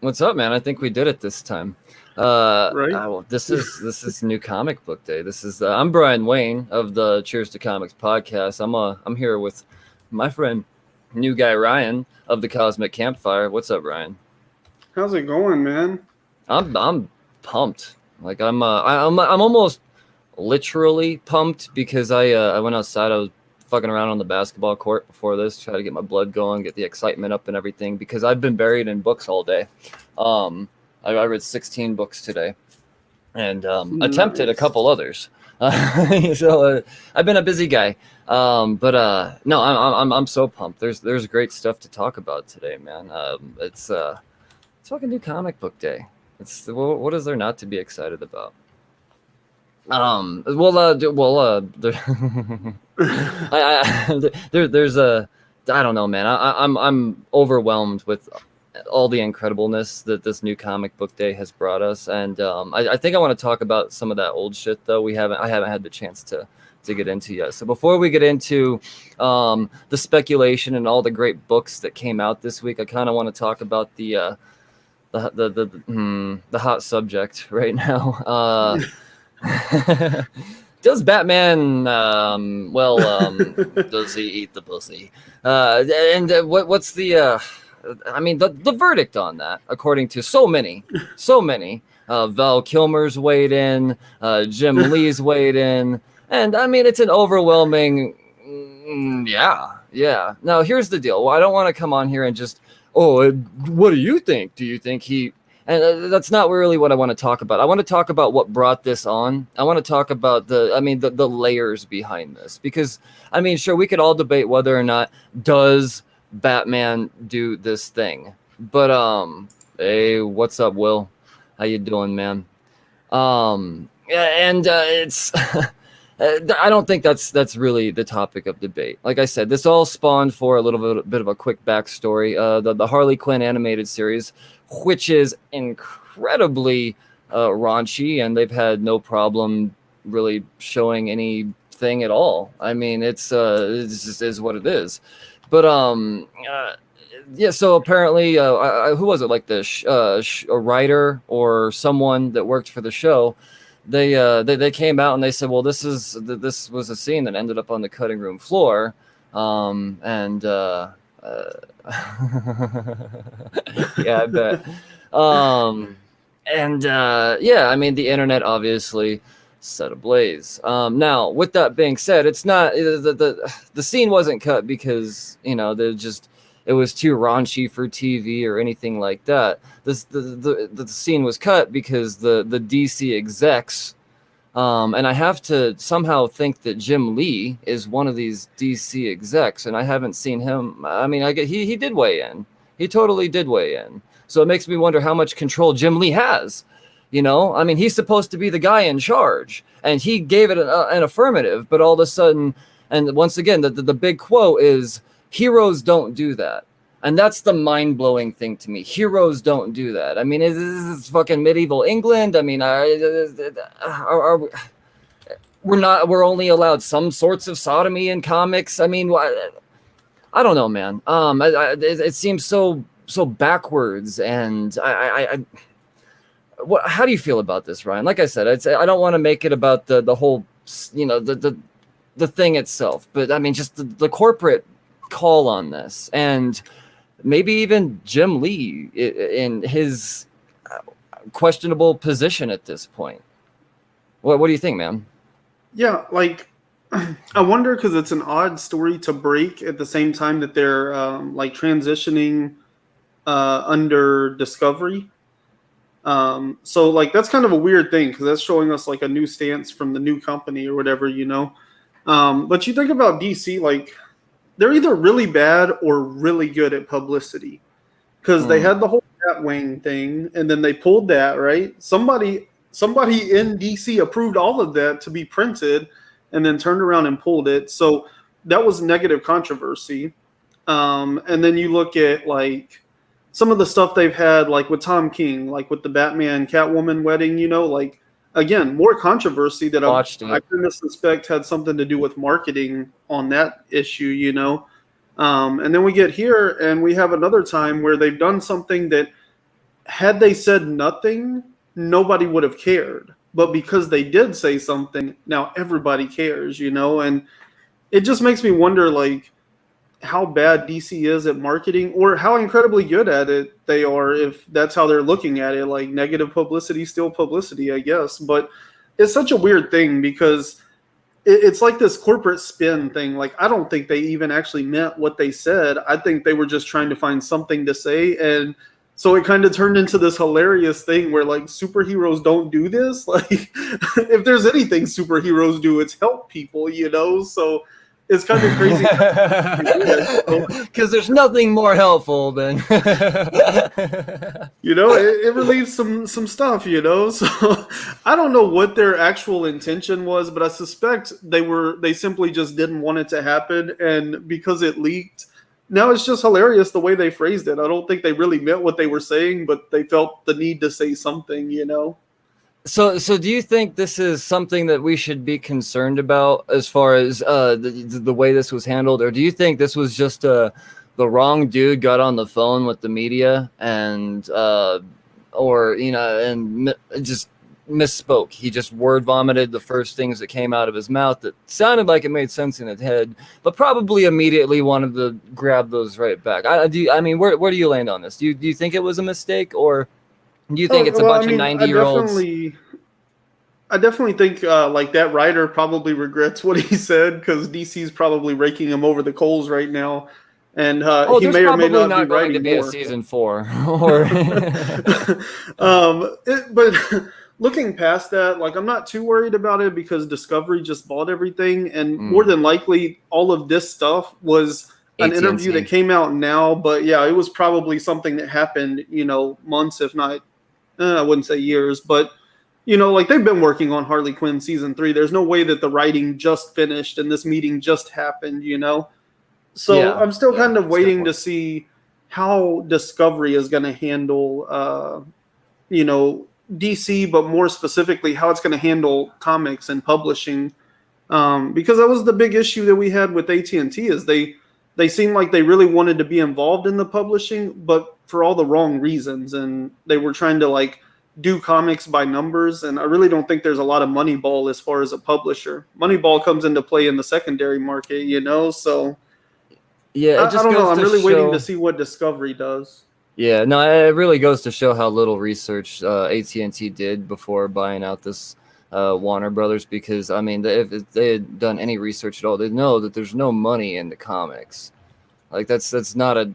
What's up, man? I think we did it this time. Right? This is new comic book day. This is I'm Brian Wayne of the Cheers to Comics podcast. I'm here with my friend New Guy Ryan of the Cosmic Campfire. What's up, Ryan? How's it going, man? I'm pumped. Like I'm almost literally pumped because I went outside. I was fucking around on the basketball court before this, try to get my blood going, get the excitement up and everything, because I've been buried in books all day. I read 16 books today and attempted a couple others. So I've been a busy guy. No, I'm so pumped. There's great stuff to talk about today, man. It's fucking new comic book day. What is there not to be excited about? There's I don't know, man. I'm overwhelmed with all the incredibleness that this new comic book day has brought us, and I think I want to talk about some of that old shit though. I haven't had the chance to get into yet. So before we get into the speculation and all the great books that came out this week, I kind of want to talk about the hot subject right now. Does Batman does he eat the pussy? What's the the verdict on that, according to so many Val Kilmer's weighed in, Jim Lee's weighed in, and I mean it's an overwhelming yeah. Now here's the deal. Well, I don't want to come on here and just what do you think? Do you think he? And that's not really what I want to talk about. I want to talk about what brought this on. I want to talk about the layers behind this, because I mean, sure, we could all debate whether or not does Batman do this thing. But hey, what's up, Will? How you doing, man? It's I don't think that's really the topic of debate. Like I said, this all spawned for a little bit of a quick backstory. The Harley Quinn animated series, which is incredibly raunchy, and they've had no problem really showing anything at all. I mean, it just is what it is. But yeah. So apparently, who was it? Like a writer or someone that worked for the show. They came out and they said, well, this was a scene that ended up on the cutting room floor, yeah, I bet. Yeah, I mean, the internet obviously set ablaze. Now, with that being said, it's not the scene wasn't cut because it was too raunchy for TV or anything like that. The scene was cut because the DC execs, and I have to somehow think that Jim Lee is one of these DC execs, and I haven't seen him. I mean, he did weigh in. He totally did weigh in. So it makes me wonder how much control Jim Lee has. I mean, he's supposed to be the guy in charge, and he gave it an affirmative, but all of a sudden, and once again, the big quote is, heroes don't do that. And that's the mind-blowing thing to me. Heroes don't do that. I mean, this is fucking medieval England. I mean, we're only allowed some sorts of sodomy in comics. I mean, I don't know, man. It seems so backwards, and how do you feel about this, Ryan? Like I said, I don't want to make it about the whole, the thing itself, but I mean, just the corporate call on this, and maybe even Jim Lee in his questionable position at this point. What do you think, man? Yeah, like I wonder, because it's an odd story to break at the same time that they're transitioning under Discovery. So like that's kind of a weird thing, because that's showing us like a new stance from the new company or whatever, But you think about DC, like they're either really bad or really good at publicity, because they had the whole Batwing thing, and then they pulled that, right? Somebody in DC approved all of that to be printed, and then turned around and pulled it. So that was negative controversy. And then you look at like some of the stuff they've had, like with Tom King, like with the Batman Catwoman wedding, like again, more controversy that I kind of suspect had something to do with marketing on that issue, And then we get here and we have another time where they've done something that had they said nothing, nobody would have cared. But because they did say something, now everybody cares, and it just makes me wonder, like, how bad DC is at marketing, or how incredibly good at it they are, if that's how they're looking at it. Like, negative publicity, still publicity, I guess. But it's such a weird thing because it's like this corporate spin thing. Like, I don't think they even actually meant what they said. I think they were just trying to find something to say. And so it kind of turned into this hilarious thing where, like, superheroes don't do this. Like, if there's anything superheroes do, it's help people, So it's kind of crazy. Because there's nothing more helpful than it relieves some stuff, So I don't know what their actual intention was, but I suspect they simply just didn't want it to happen, and because it leaked, now it's just hilarious the way they phrased it. I don't think they really meant what they were saying, but they felt the need to say something, So do you think this is something that we should be concerned about as far as the way this was handled, or do you think this was just the wrong dude got on the phone with the media and just misspoke? He just word vomited the first things that came out of his mouth that sounded like it made sense in his head, but probably immediately wanted to grab those right back. Where do you land on this? Do you think it was a mistake, or do you think it's a bunch of 90-year-olds? I definitely think like that writer probably regrets what he said, because DC's probably raking him over the coals right now, and he may or may not be writing to be more. A season 4. Or but looking past that, like, I'm not too worried about it because Discovery just bought everything, and more than likely all of this stuff was an AT&T. interview that came out now. But yeah, it was probably something that happened, months, if not, I wouldn't say years, but like, they've been working on Harley Quinn season 3. There's no way that the writing just finished and this meeting just happened, So yeah, I'm still kind of waiting to see how Discovery is going to handle, DC, but more specifically how it's going to handle comics and publishing, because that was the big issue that we had with AT&T. Is they seemed like they really wanted to be involved in the publishing, but for all the wrong reasons, and they were trying to, like, do comics by numbers, and I really don't think there's a lot of Moneyball as far as a publisher. Moneyball comes into play in the secondary market, So yeah, I don't know. I'm really waiting to see what Discovery does. Yeah, no, it really goes to show how little research AT&T did before buying out this Warner Brothers, because if they had done any research at all, they'd know that there's no money in the comics. Like, that's not a,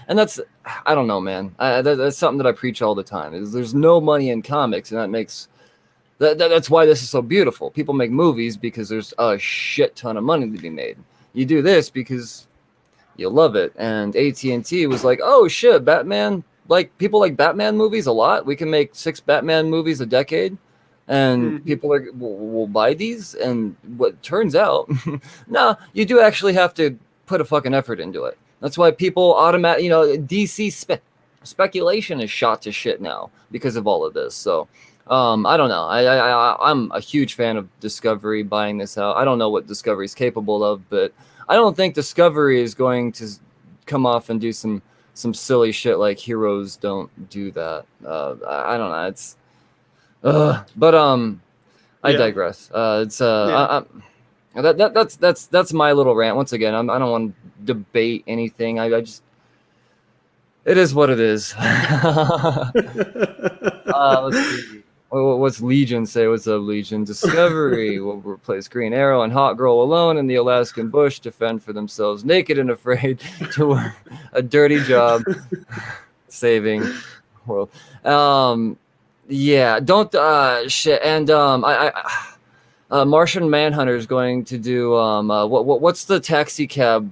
and that's, I don't know, man. That's something that I preach all the time. Is there's no money in comics, and that makes that's why this is so beautiful. People make movies because there's a shit ton of money to be made. You do this because you love it, and AT&T was like, oh shit, Batman. Like, people like Batman movies a lot. We can make 6 Batman movies a decade. And people will buy these, and what turns out, no, you do actually have to put a fucking effort into it. That's why people DC speculation is shot to shit now because of all of this. So I don't know. I'm a huge fan of Discovery buying this out. I don't know what Discovery is capable of, but I don't think Discovery is going to come off and do some silly shit like Heroes don't do that. I don't know. It's but I digress. That's my little rant. Once again, I don't want to debate anything. I just, it is what it is. Let's see. What's Legion say? What's up, Legion? Discovery will replace Green Arrow and Hot Girl alone in the Alaskan bush to fend for themselves, naked and afraid to work a dirty job saving the world. Yeah, don't shit. And Martian Manhunter is going to do what's the taxi cab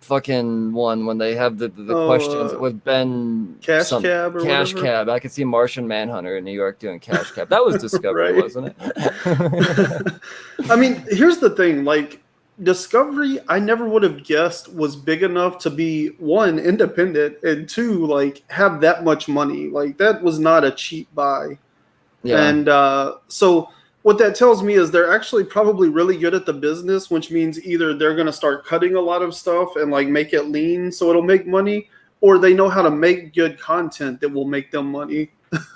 fucking one when they have the questions with Ben Cash Cab or Cash whatever? Cab. I could see Martian Manhunter in New York doing Cash Cab. That was Discovery, Right. wasn't it? I mean, here's the thing, like, Discovery, I never would have guessed was big enough to be, 1, independent, and 2, like, have that much money. Like, that was not a cheap buy. Yeah. And so what that tells me is they're actually probably really good at the business, which means either they're going to start cutting a lot of stuff and, like, make it lean so it'll make money, or they know how to make good content that will make them money.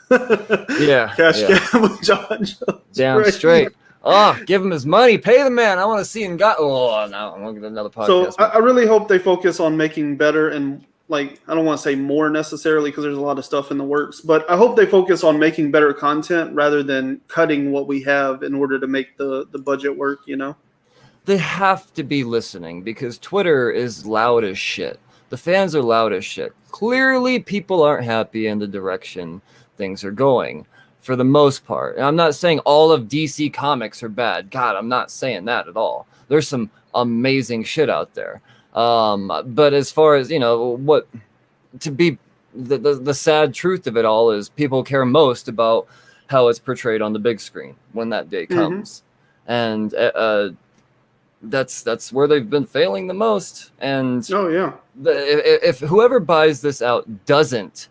Cash cab with John Jones. Damn straight. Oh, give him his money, pay the man. I want to see him. Oh, no, I'm gonna get another podcast. So I really hope they focus on making better and, like, I don't want to say more necessarily because there's a lot of stuff in the works, but I hope they focus on making better content rather than cutting what we have in order to make the budget work, you know? They have to be listening because Twitter is loud as shit. The fans are loud as shit. Clearly, people aren't happy in the direction things are going for the most part. And I'm not saying all of DC Comics are bad. God, I'm not saying that at all. There's some amazing shit out there. But as far as, you know, what to be the sad truth of it all is people care most about how it's portrayed on the big screen when that day comes. And that's where they've been failing the most. And if whoever buys this out doesn't,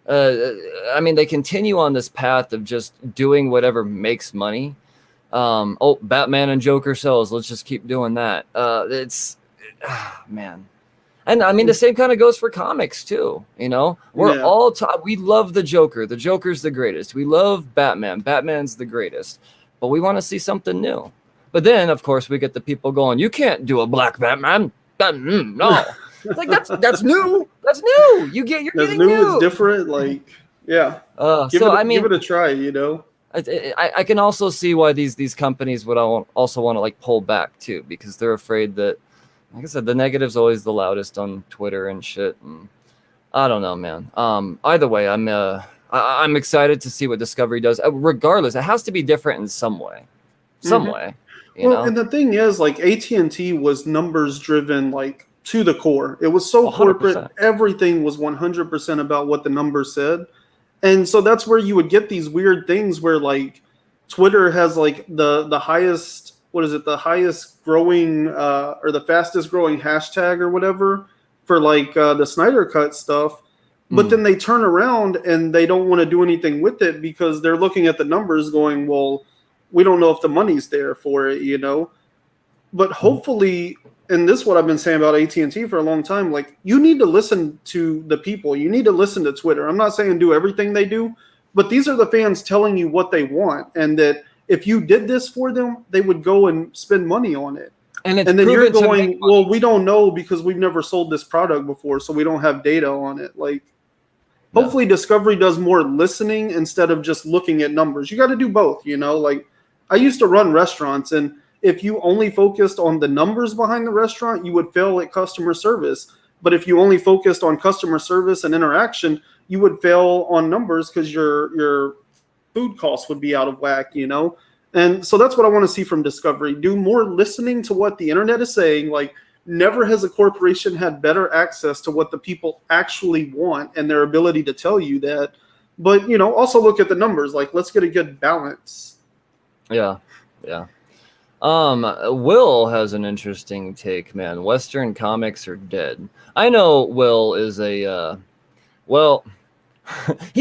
I mean, they continue on this path of just doing whatever makes money. Batman and Joker sells. Let's just keep doing that. Man. And I mean, the same kind of goes for comics too. You know, we're all we love the Joker. The Joker's the greatest. We love Batman. Batman's the greatest. But we want to see something new. But then, of course, we get the people going, "You can't do a black Batman." No. Like that's new. That's new. You're getting new. It's different. Like, give it a try. You know, I can also see why these companies would also want to like pull back too, because they're afraid that, like I said, the negative's always the loudest on Twitter and shit. And I don't know, man. Either way, I'm excited to see what Discovery does. Regardless, it has to be different in some way. You know? And the thing is, like, AT&T was numbers driven, like, to the core. It was so 100%. Corporate. Everything was 100% about what the numbers said. And so that's where you would get these weird things where, like, Twitter has, like, the highest, the highest growing or the fastest growing hashtag or whatever for, like, the Snyder Cut stuff. But then they turn around and they don't want to do anything with it because they're looking at the numbers going, well, we don't know if the money's there for it, you know? But hopefully, and this is what I've been saying about AT&T for a long time, like, you need to listen to the people. You need to listen to Twitter. I'm not saying do everything they do, but these are the fans telling you what they want. And that if you did this for them, they would go and spend money on it. And then you're going, well, we don't know because we've never sold this product before, so we don't have data on it. Like, hopefully Discovery does more listening instead of just looking at numbers. You got to do both, you know? Like, I used to run restaurants, and if you only focused on the numbers behind the restaurant, you would fail at customer service. But if you only focused on customer service and interaction, you would fail on numbers because your food costs would be out of whack, you know? And so that's what I want to see from Discovery. Do more listening to what the internet is saying. Like, never has a corporation had better access to what the people actually want and their ability to tell you that. But, you know, also look at the numbers. Like, let's get a good balance. Yeah. Will has an interesting take, man. Western comics are dead. I know Will is he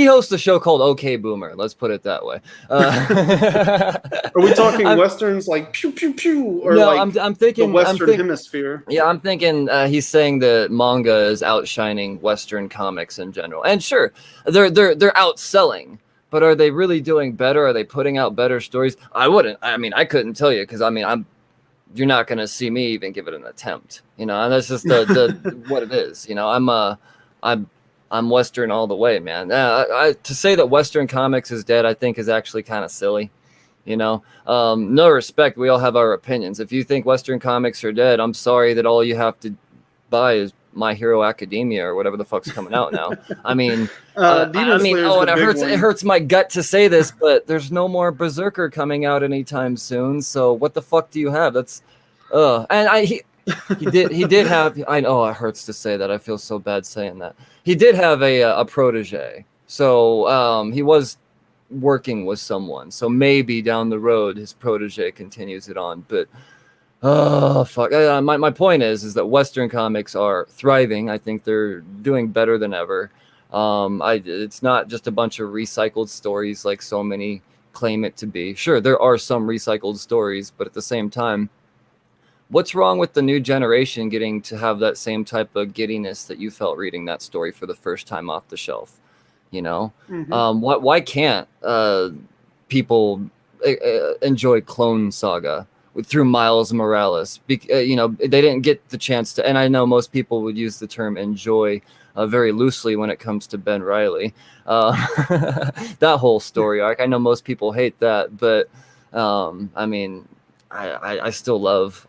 hosts a show called OK Boomer. Let's put it that way. Are we talking Westerns like pew, pew, pew? Or no, like I'm thinking the Western Hemisphere? Yeah, I'm thinking he's saying that manga is outshining Western comics in general. And sure, they're outselling. But are they really doing better? Are they putting out better stories? I couldn't tell you because you're not going to see me even give it an attempt, you know. And that's just the what it is, you know. I'm Western all the way, man. To say that Western comics is dead, I think is actually kind of silly, you know. No respect, we all have our opinions. If you think Western comics are dead, I'm sorry that all you have to buy is My Hero Academia or whatever the fuck's coming out now. I mean, and it hurts my gut to say this, but there's no more Berserker coming out anytime soon. So what the fuck do you have? That's, and he did have. I know it hurts to say that. I feel so bad saying that. He did have a protege, so he was working with someone. So maybe down the road his protege continues it on, but. Oh, fuck. My point is that Western comics are thriving. I think they're doing better than ever. It's not just a bunch of recycled stories like so many claim it to be. Sure, there are some recycled stories, but at the same time, what's wrong with the new generation getting to have that same type of giddiness that you felt reading that story for the first time off the shelf? You know, why can't people enjoy Clone Saga through Miles Morales? You know, they didn't get the chance to, and I know most people would use the term enjoy very loosely when it comes to Ben Reilly. That whole story arc, I know most people hate that, but I mean, I still love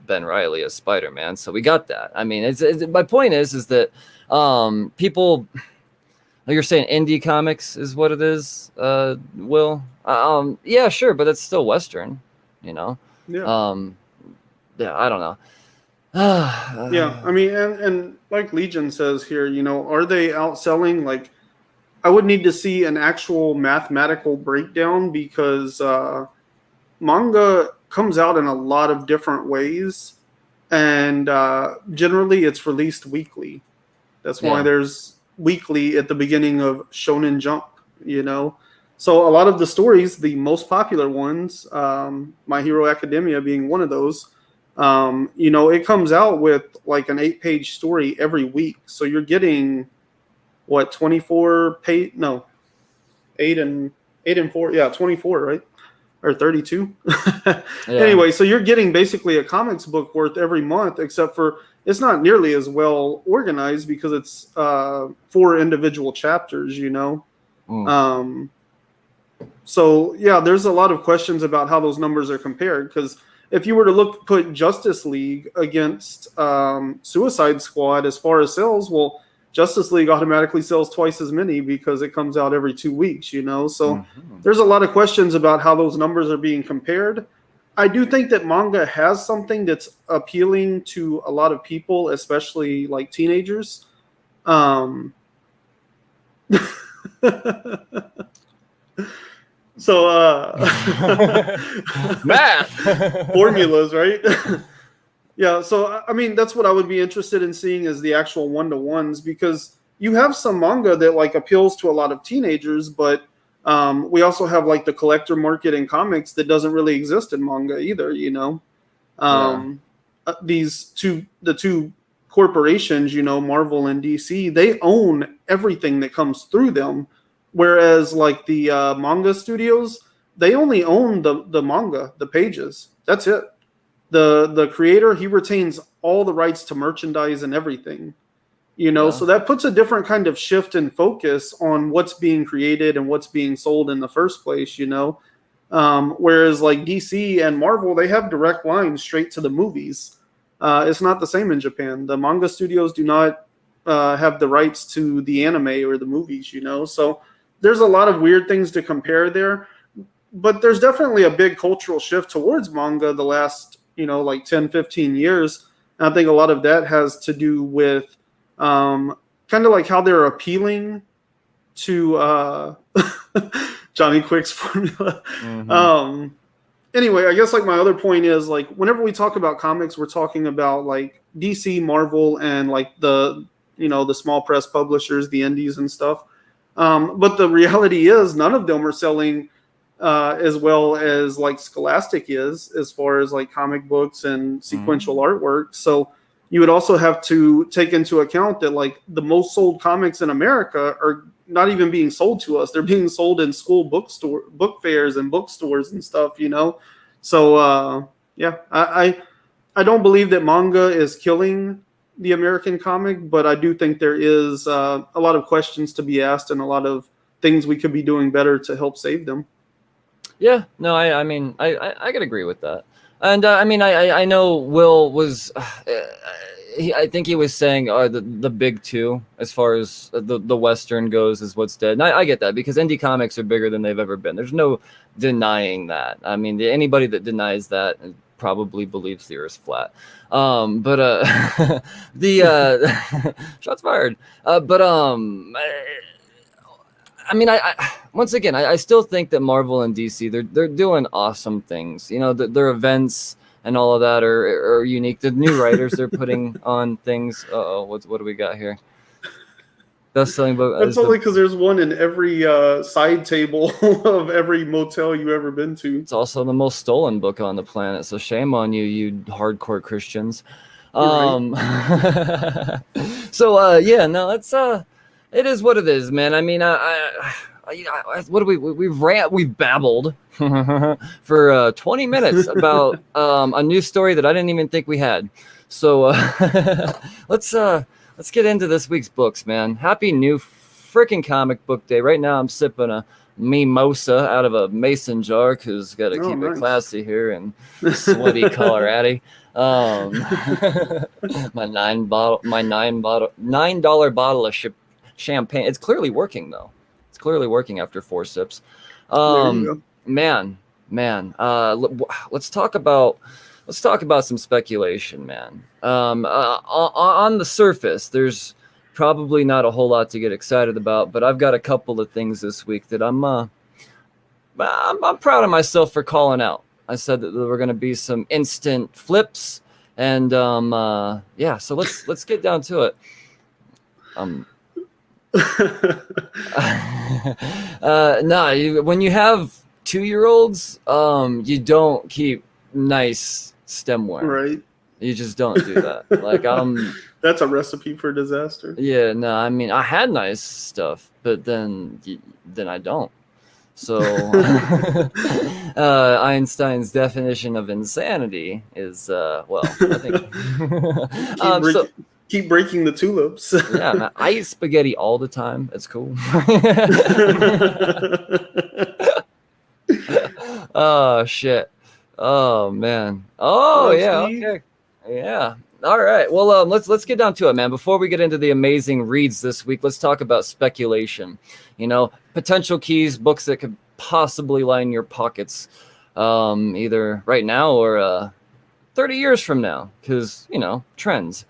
Ben Reilly as Spider-Man, so we got that. I mean, my point is that people, like you're saying, indie comics is what it is. Will, yeah, sure, but it's still Western, you know. Yeah. Yeah, I don't know. Yeah, I mean, and like Legion says here, you know, are they outselling? Like, I would need to see an actual mathematical breakdown, because manga comes out in a lot of different ways, and generally it's released weekly. That's why there's weekly at the beginning of Shonen Jump, you know. So a lot of the stories, the most popular ones, My Hero Academia being one of those, you know, it comes out with like an 8-page story every week. So you're getting what, 24 page? No, 8 and 4. Yeah, 24, right? Or 32. Anyway, so you're getting basically a comics book worth every month, except for it's not nearly as well organized because it's 4 individual chapters, you know. So yeah, there's a lot of questions about how those numbers are compared, because if you were to put Justice League against Suicide Squad as far as sales, well, Justice League automatically sells twice as many because it comes out every 2 weeks, you know. So there's a lot of questions about how those numbers are being compared. I do think that manga has something that's appealing to a lot of people, especially like teenagers. So math formulas, right? Yeah, so I mean, that's what I would be interested in seeing, is the actual one-to-ones, because you have some manga that like appeals to a lot of teenagers, but we also have like the collector market in comics that doesn't really exist in manga either, you know. The two corporations, you know, Marvel and DC, they own everything that comes through them, whereas like the manga studios, they only own the manga, the pages. That's it. The creator, he retains all the rights to merchandise and everything, you know. So that puts a different kind of shift in focus on what's being created and what's being sold in the first place, you know. Whereas like DC and Marvel, they have direct lines straight to the movies. It's not the same in Japan. The manga studios do not have the rights to the anime or the movies, you know. So there's a lot of weird things to compare there, but there's definitely a big cultural shift towards manga the last, you know, like 10, 15 years. And I think a lot of that has to do with kind of like how they're appealing to Johnny Quick's formula. Anyway, I guess like my other point is, like, whenever we talk about comics, we're talking about like DC, Marvel, and like the, you know, the small press publishers, the indies and stuff. But the reality is none of them are selling as well as like Scholastic is, as far as like comic books and sequential artwork. So you would also have to take into account that like the most sold comics in America are not even being sold to us. They're being sold in school book fairs and bookstores and stuff, you know? So yeah, I don't believe that manga is killing the American comic, but I do think there is a lot of questions to be asked and a lot of things we could be doing better to help save them. Yeah, no, I mean, I could agree with that. And I mean, I know Will was, I think he was saying the big two as far as the Western goes is what's dead. And I get that, because indie comics are bigger than they've ever been. There's no denying that. I mean, anybody that denies that probably believes the Earth's flat. But the shots fired. I mean, I once again, I still think that Marvel and DC, they're doing awesome things. You know, their events and all of that are unique. The new writers they're putting on things. What do we got here? Best-selling book. That's only because there's one in every side table of every motel you ever been to. It's also the most stolen book on the planet, so shame on you, you hardcore Christians. Right. So yeah, no, it's it is what it is, man. I mean, what do we've babbled for 20 minutes about a news story that I didn't even think we had. So let's get into this week's books, man. Happy new freaking comic book day. Right now I'm sipping a mimosa out of a mason jar because got to keep it classy here in sweaty Colorado. My $9 bottle of champagne. It's clearly working though. It's clearly working after 4 sips. Man. Let's talk about some speculation, man. On the surface, there's probably not a whole lot to get excited about, but I've got a couple of things this week that I'm proud of myself for calling out. I said that there were going to be some instant flips, and yeah. So let's get down to it. When you have 2-year-olds, you don't keep nice stemware. Right. You just don't do that. Like That's a recipe for disaster. Yeah. No. I mean, I had nice stuff, but then I don't. So Einstein's definition of insanity is well, I think keep breaking the tulips. Yeah, man, I eat spaghetti all the time. It's cool. Oh shit. Oh man. Oh yeah. Okay. Yeah. All right. Well, let's get down to it, man. Before we get into the amazing reads this week, let's talk about speculation. You know, potential keys, books that could possibly line your pockets, either right now or 30 years from now, because trends.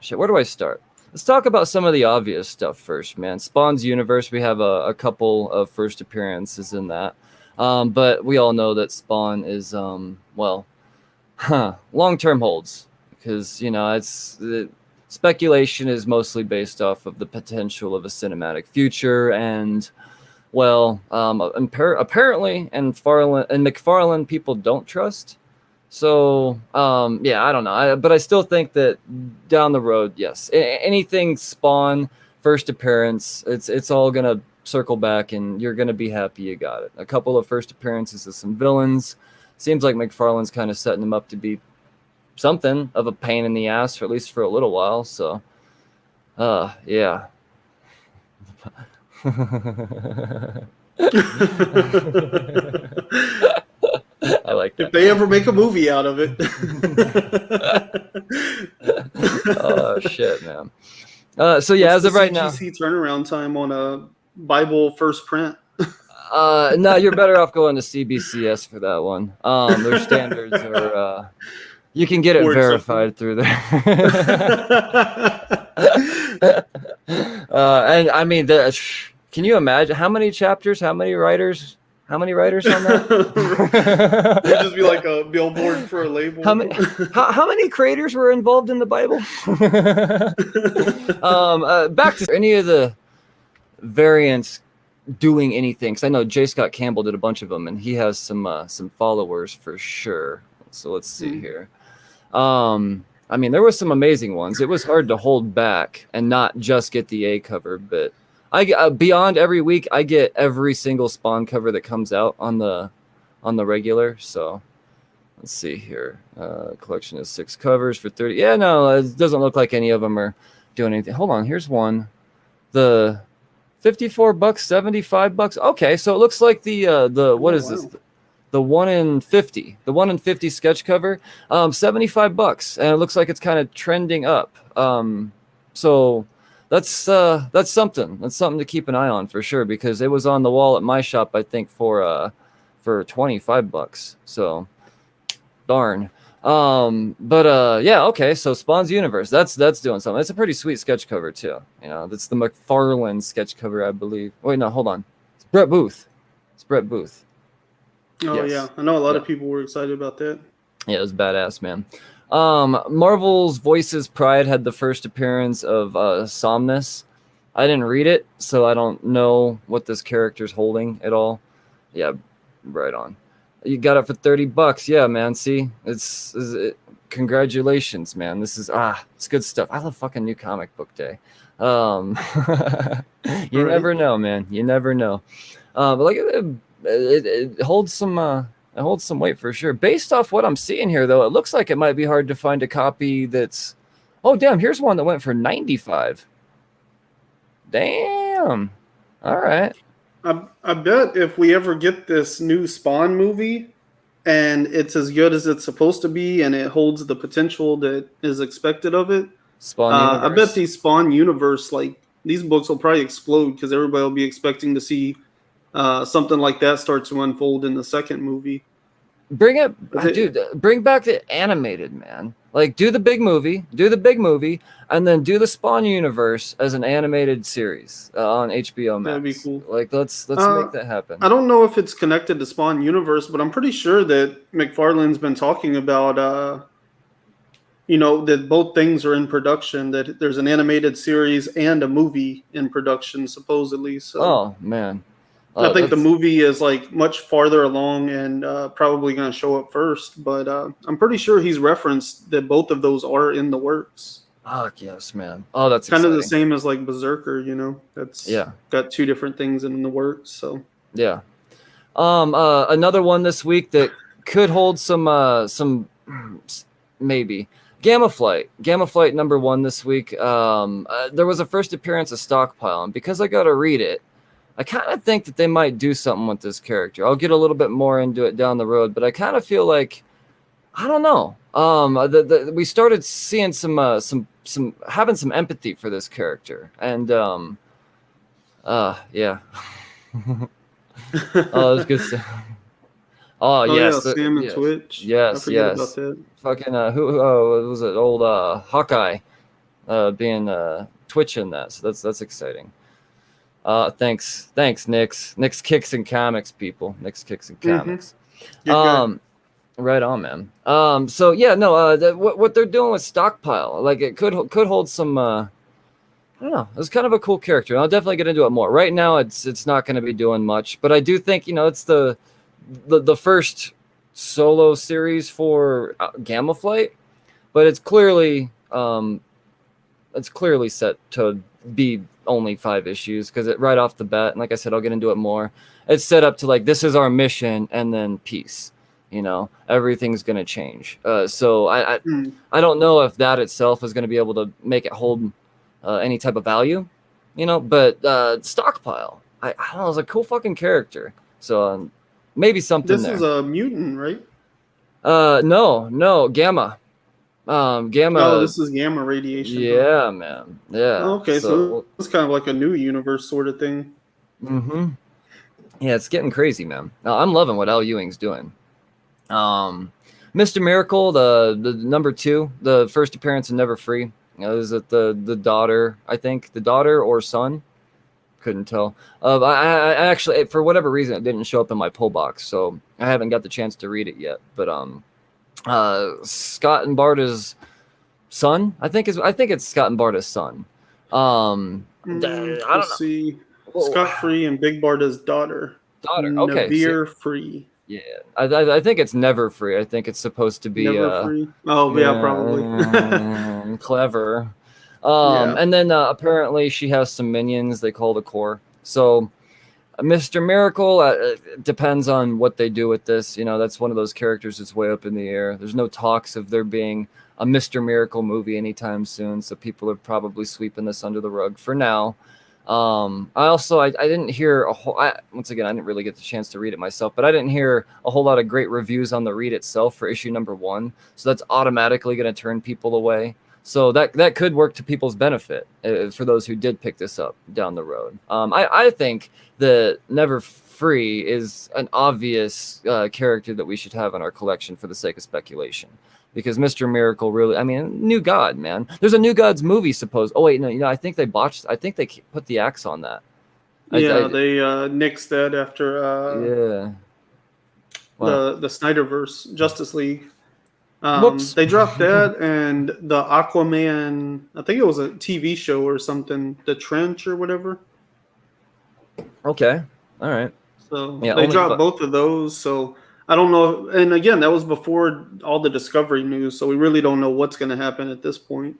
Shit. Where do I start? Let's talk about some of the obvious stuff first, man. Spawn's universe. We have a couple of first appearances in that, but we all know that Spawn is long-term holds. Because speculation is mostly based off of the potential of a cinematic future, and apparently, and McFarlane people don't trust. So yeah, I don't know, but I still think that down the road, yes, anything Spawn first appearance, it's all gonna circle back, and you're gonna be happy you got it. A couple of first appearances of some villains. Seems like McFarlane's kind of setting them up to be something of a pain in the ass, for at least for a little while. So yeah. I like that. If they ever make a movie out of it. Oh shit, man. So yeah, as of right now, turnaround time on a Bible first print. No, you're better off going to CBCS for that one. Their standards are you can get it verified through there. And I mean, can you imagine how many chapters, how many writers on that? It'd just be like a billboard for a label. How many creators were involved in the Bible? Back to any of the variants doing anything, because I know J. Scott Campbell did a bunch of them, and he has some followers for sure. So let's see here. I mean, there were some amazing ones. It was hard to hold back and not just get the A cover, but I get beyond every week. I get every single Spawn cover that comes out on the regular. So let's see here. Collection is 6 covers for 30. Yeah, no, it doesn't look like any of them are doing anything. Hold on, here's one. The $54, $75. Okay, so it looks like the what is this? The 1 in 50. The 1 in 50 sketch cover, $75, and it looks like it's kind of trending up. So that's something. That's something to keep an eye on for sure, because it was on the wall at my shop, I think, for $25. So darn. But yeah, okay, so Spawn's universe, that's doing something. It's a pretty sweet sketch cover too. That's the McFarlane sketch cover, I believe. Wait, no, hold on. It's Brett Booth. Oh yes. Yeah, I know a lot of people were excited about that. Yeah, it was badass, man. Marvel's Voices Pride had the first appearance of Somnus. I didn't read it, so I don't know what this character's holding at all. Yeah, right on. You got it for $30. Yeah, man. See, congratulations, man. This is it's good stuff. I love fucking New Comic Book Day. You never know, man. You never know. But like it holds some weight for sure. Based off what I'm seeing here, though, it looks like it might be hard to find a copy that's. Oh, damn! Here's one that went for $95. Damn. All right. I bet if we ever get this new Spawn movie and it's as good as it's supposed to be and it holds the potential that is expected of it, Spawn I bet the Spawn universe, like these books will probably explode because everybody will be expecting to see something like that start to unfold in the second movie. Bring back the animated, man. Like, do the big movie, and then do the Spawn universe as an animated series on HBO Max. That'd be cool. Like, let's make that happen. I don't know if it's connected to Spawn universe, but I'm pretty sure that McFarlane's been talking about, that both things are in production. That there's an animated series and a movie in production, supposedly. So. Oh man. I think the movie is like much farther along and probably going to show up first, but I'm pretty sure he's referenced that both of those are in the works. Oh yes, man. Oh, that's kind exciting. of the same as like Berserker, That's got two different things in the works. So yeah. Another one this week that could hold some maybe. Gamma Flight #1 this week. There was a first appearance of Stockpile, and because I got to read it, I kind of think that they might do something with this character. I'll get a little bit more into it down the road, but I kind of feel like, I don't know. We started seeing some having some empathy for this character, and yeah. Oh, that's good stuff. Oh yes, yeah, Sam and Twitch. Yes, about that. Fucking who was it? Old Hawkeye, being Twitch in that. So that's exciting. Thanks, Nick's Kicks and Comics, people. Nick's Kicks and Comics. Right on, man. So yeah, no, what they're doing with Stockpile, like it could hold some. I don't know. It's kind of a cool character. I'll definitely get into it more. Right now, it's not going to be doing much, but I do think it's the first solo series for Gamma Flight, but it's clearly set to be only 5 issues because right off the bat, and like I said, I'll get into it more. It's set up to like this is our mission, and then peace. Everything's gonna change. So I don't know if that itself is gonna be able to make it hold any type of value, But Stockpile, I don't know, it's a cool fucking character. So maybe something. This is a mutant, right? No, Gamma. Gamma. Oh, this is gamma radiation. Yeah, man. Yeah. Oh, okay, so it's kind of like a new universe sort of thing. Mm-hmm. Yeah, it's getting crazy, man. I'm loving what Al Ewing's doing. Mr. Miracle, the #2, the first appearance in Never Free. Is it the daughter? I think the daughter or son. Couldn't tell. I actually, for whatever reason, it didn't show up in my pull box, so I haven't got the chance to read it yet. But Scott and Barta's son. I think it's Scott and Barta's son. I don't know. See. Scott Free and Big Barta's daughter. Okay. Navir Free. Yeah, I think it's Never Free. I think it's supposed to be Never Free. Oh yeah, probably. Clever. And then apparently she has some minions they call the Core. So Mr. Miracle, depends on what they do with this. That's one of those characters that's way up in the air. There's no talks of there being a Mr. Miracle movie anytime soon, so people are probably sweeping this under the rug for now. I didn't hear once again, I didn't really get the chance to read it myself, but I didn't hear a whole lot of great reviews on the read itself for issue #1. So that's automatically going to turn people away. So that could work to people's benefit for those who did pick this up down the road. I think that Never Free is an obvious character that we should have in our collection for the sake of speculation. Because Mr. Miracle really, New God, man. There's a New Gods movie supposed. Oh wait, no, I think they botched. I think they put the axe on that. They nixed that after the Snyderverse Justice League. Whoops. They dropped that and the Aquaman. I think it was a TV show or something. The Trench or whatever. Okay. All right. So Yeah. they dropped both of those. So I don't know. And again, that was before all the Discovery news. So we really don't know what's going to happen at this point.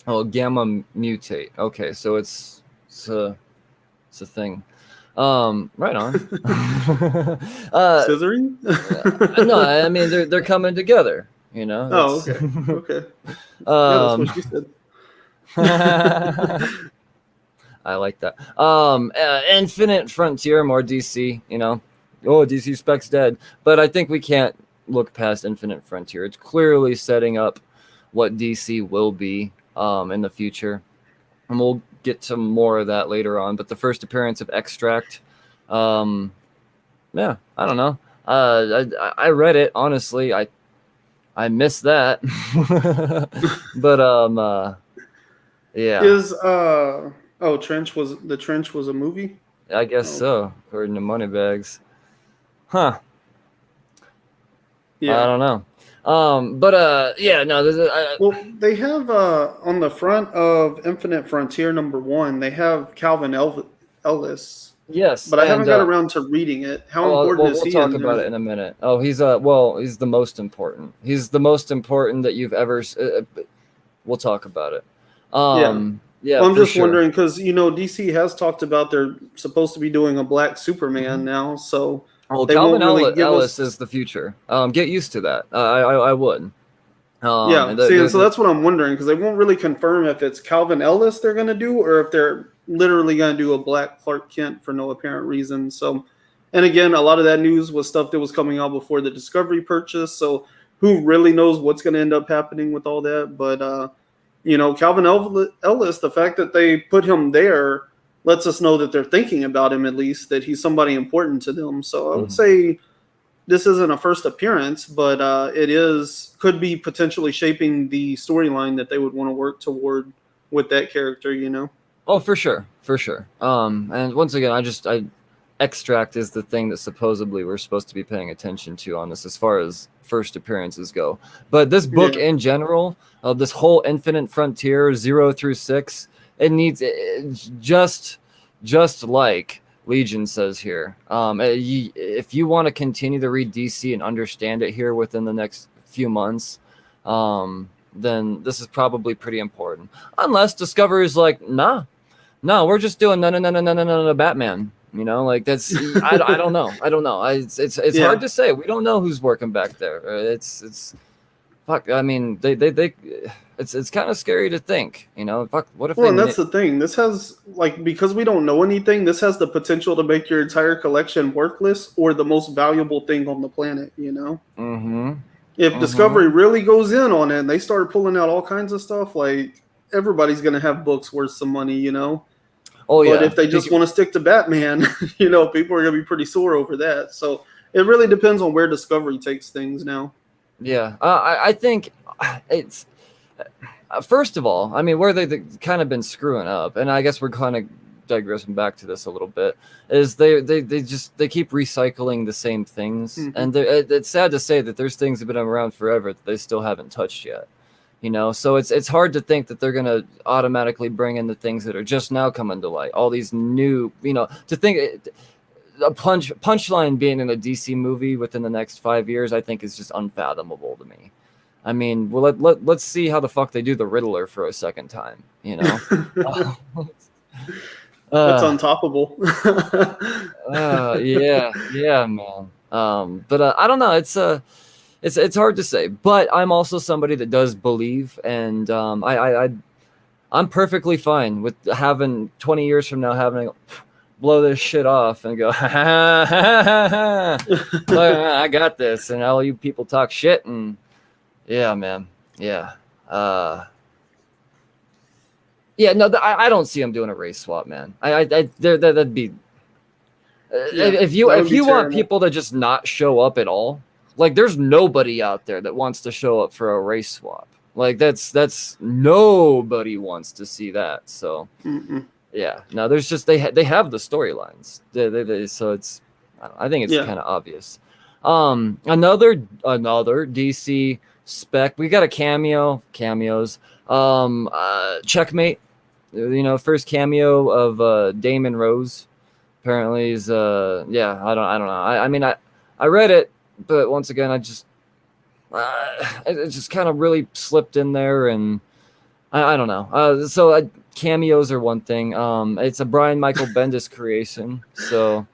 Oh, gamma mutate. Okay, so it's a thing. Right on. Scissoring? No, I mean they're coming together. You know. Oh, okay. Okay. Yeah, that's what she said. I like that. Infinite Frontier, more DC. You know, DC Spec's dead, but I think we can't look past Infinite Frontier. It's clearly setting up what DC will be in the future, and we'll get to more of that later on. But the first appearance of Extract, yeah, I don't know. I read it, honestly. I missed that, but yeah. Is Trench was a movie? I guess so, according to Moneybags. Huh. Yeah. I don't know. But yeah, no. Well, they have on the front of Infinite Frontier #1, they have Calvin Ellis. Yes, but I haven't got around to reading it. How important is he? We'll talk about it in a minute. Oh, he's he's the most important. He's the most important that you've ever. We'll talk about it. Yeah. Well, I'm just wondering because DC has talked about they're supposed to be doing a Black Superman now, so. Well, Calvin Ellis is the future. Get used to that. I would. So that's what I'm wondering because they won't really confirm if it's Calvin Ellis they're going to do or if they're literally going to do a Black Clark Kent for no apparent reason. So, and again, a lot of that news was stuff that was coming out before the Discovery purchase. So, who really knows what's going to end up happening with all that? But Calvin Ellis, the fact that they put him there lets us know that they're thinking about him, at least that he's somebody important to them. So I would say this isn't a first appearance, but it could be potentially shaping the storyline that they would want to work toward with that character, Oh, for sure. And once again, Extract is the thing that supposedly we're supposed to be paying attention to on this as far as first appearances go. But this book in general, this whole Infinite Frontier 0 through 6, it needs just like Legion says here. If you want to continue to read DC and understand it here within the next few months, then this is probably pretty important. Unless Discovery is like, no, we're just doing no Batman. Like that's I don't know. It's hard to say. We don't know who's working back there. It's fuck. I mean, it's kind of scary to think. Fuck. What if? Well, and that's the thing. This has because we don't know anything. This has the potential to make your entire collection worthless or the most valuable thing on the planet. Mm-hmm. If Discovery really goes in on it and they start pulling out all kinds of stuff, everybody's gonna have books worth some money. Oh yeah. But if they just want to stick to Batman, people are gonna be pretty sore over that. So it really depends on where Discovery takes things now. Yeah, I think it's first of all, I mean, where they kind of been screwing up, and I guess we're kind of digressing back to this a little bit, is they keep recycling the same things, and it's sad to say that there's things that have been around forever that they still haven't touched yet. So it's hard to think that they're gonna automatically bring in the things that are just now coming to light. All these new, to think. A punchline being in a DC movie within the next 5 years, I think is just unfathomable to me. I mean, well, let's see how the fuck they do the Riddler for a second time. That's untoppable. Yeah, man. But I don't know. It's hard to say. But I'm also somebody that does believe, and I'm perfectly fine with having 20 years from now having. Blow this shit off and go, I got this, and all you people talk shit, and yeah, man, yeah, no, I don't see him doing a race swap, man. That'd be if you want people to just not show up at all, there's nobody out there that wants to show up for a race swap. That's nobody wants to see that. So. Mm-mm. Yeah, no, there's just they have the storylines, so it's I think it's kind of obvious. Another DC spec. We got a cameos. Checkmate. First cameo of Damon Rose. Apparently is I don't know. I mean I read it, but once again it just kind of really slipped in there, and I don't know. Cameos are one thing. It's a Brian Michael Bendis creation, so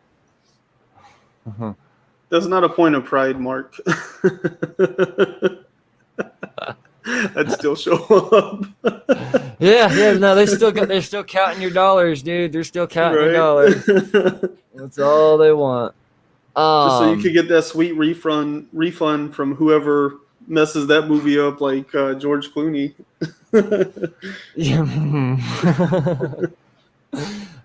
That's not a point of pride, Mark. I'd still show up. No, they're still counting your dollars, dude. They're still counting your dollars. That's all they want. Just so you could get that sweet refund from whoever messes that movie up, like George Clooney.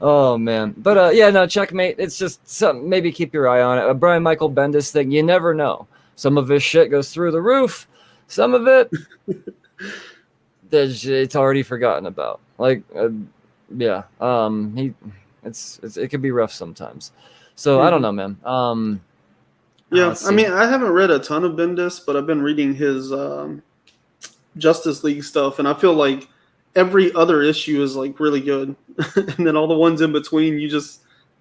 Oh man, but no, Checkmate. It's just something. Maybe keep your eye on it. A Brian Michael Bendis thing. You never know. Some of his shit goes through the roof. Some of it, it's already forgotten about. Like, it could be rough sometimes. So I don't know, man. I mean, I haven't read a ton of Bendis, but I've been reading his Justice League stuff, and I feel like every other issue is like really good, and then all the ones in between, you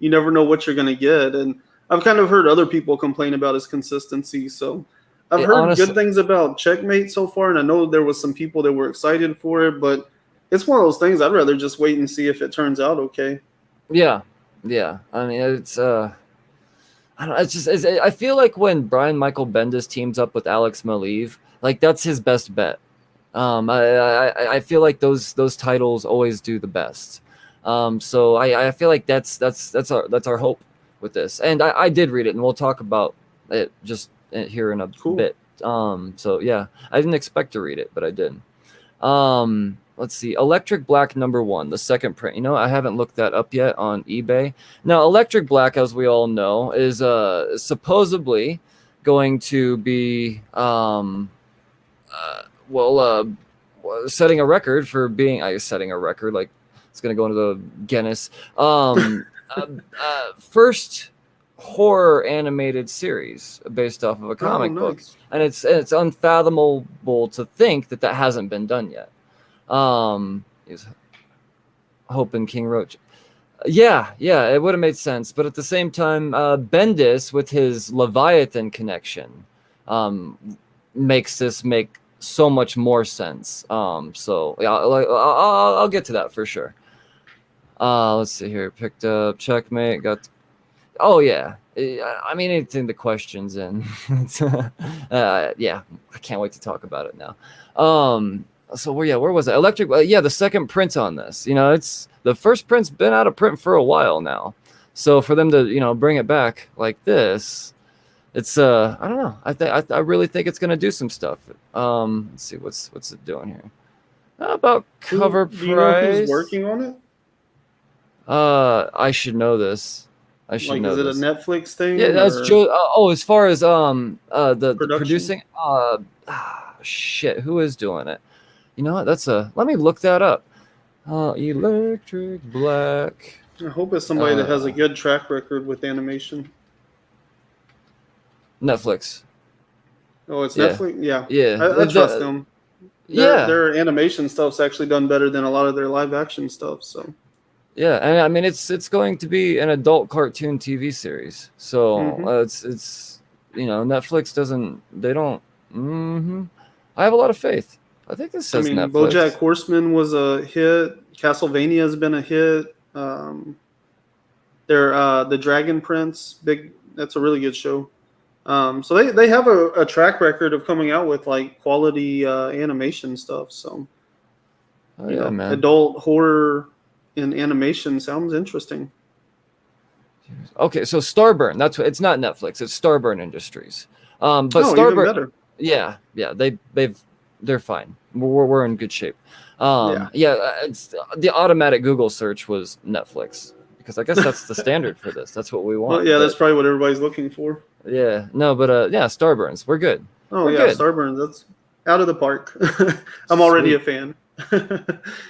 never know what you're gonna get. And I've kind of heard other people complain about his consistency, so I've heard honestly good things about Checkmate so far, and I know there was some people that were excited for it, but it's one of those things I'd rather just wait and see if it turns out okay. Yeah. I mean, it's I don't know. I feel like when Brian Michael Bendis teams up with Alex Maleev, like that's his best bet. I feel like those titles always do the best. So I feel like that's our hope with this. And I did read it, and we'll talk about it just here in a bit. So yeah, I didn't expect to read it, but I did. Let's see, Electric Black #1, the second print. I haven't looked that up yet on eBay. Now, Electric Black, as we all know, is supposedly going to be setting a record for being. Setting a record, like it's going to go into the Guinness. First horror animated series based off of a comic book, and it's unfathomable to think that hasn't been done yet. He's hoping King Roach. Yeah, it would have made sense, but at the same time, Bendis with his Leviathan connection makes this make so much more sense. So yeah, I'll get to that for sure. Let's see here. Picked up Checkmate. Got. Oh yeah. I mean, anything the questions in. Yeah, I can't wait to talk about it now. So where was it? Electric. The second print on this. It's the first print's been out of print for a while now. So for them to bring it back like this, it's I don't know. I really think it's gonna do some stuff. Let's see what's it doing here. About cover price. Do you know who's working on it? I should know this. Is it a Netflix thing? Yeah, that's Joe. As far as the producing. Shit, who is doing it? You know what? Let me look that up. Electric Black. I hope it's somebody that has a good track record with animation. Netflix. Oh, it's Netflix? Yeah. Yeah. I trust them. Their animation stuff's actually done better than a lot of their live action stuff. So. Yeah, and I mean it's going to be an adult cartoon TV series. So it's Netflix don't. I have a lot of faith. I think this says Netflix. BoJack Horseman was a hit. Castlevania has been a hit. The Dragon Prince, that's a really good show. So they have a track record of coming out with like quality animation stuff. So man. Adult horror in animation sounds interesting. Okay, so Starburn, it's not Netflix, it's Starburn Industries. But Starburn, even better. Yeah, they're fine. We're in good shape. It's the automatic Google search was Netflix because I guess that's the standard for this. That's what we want. Well, that's probably what everybody's looking for. Yeah, no, but Starburns, we're good. We're good. Starburns, that's out of the park. I'm already a fan.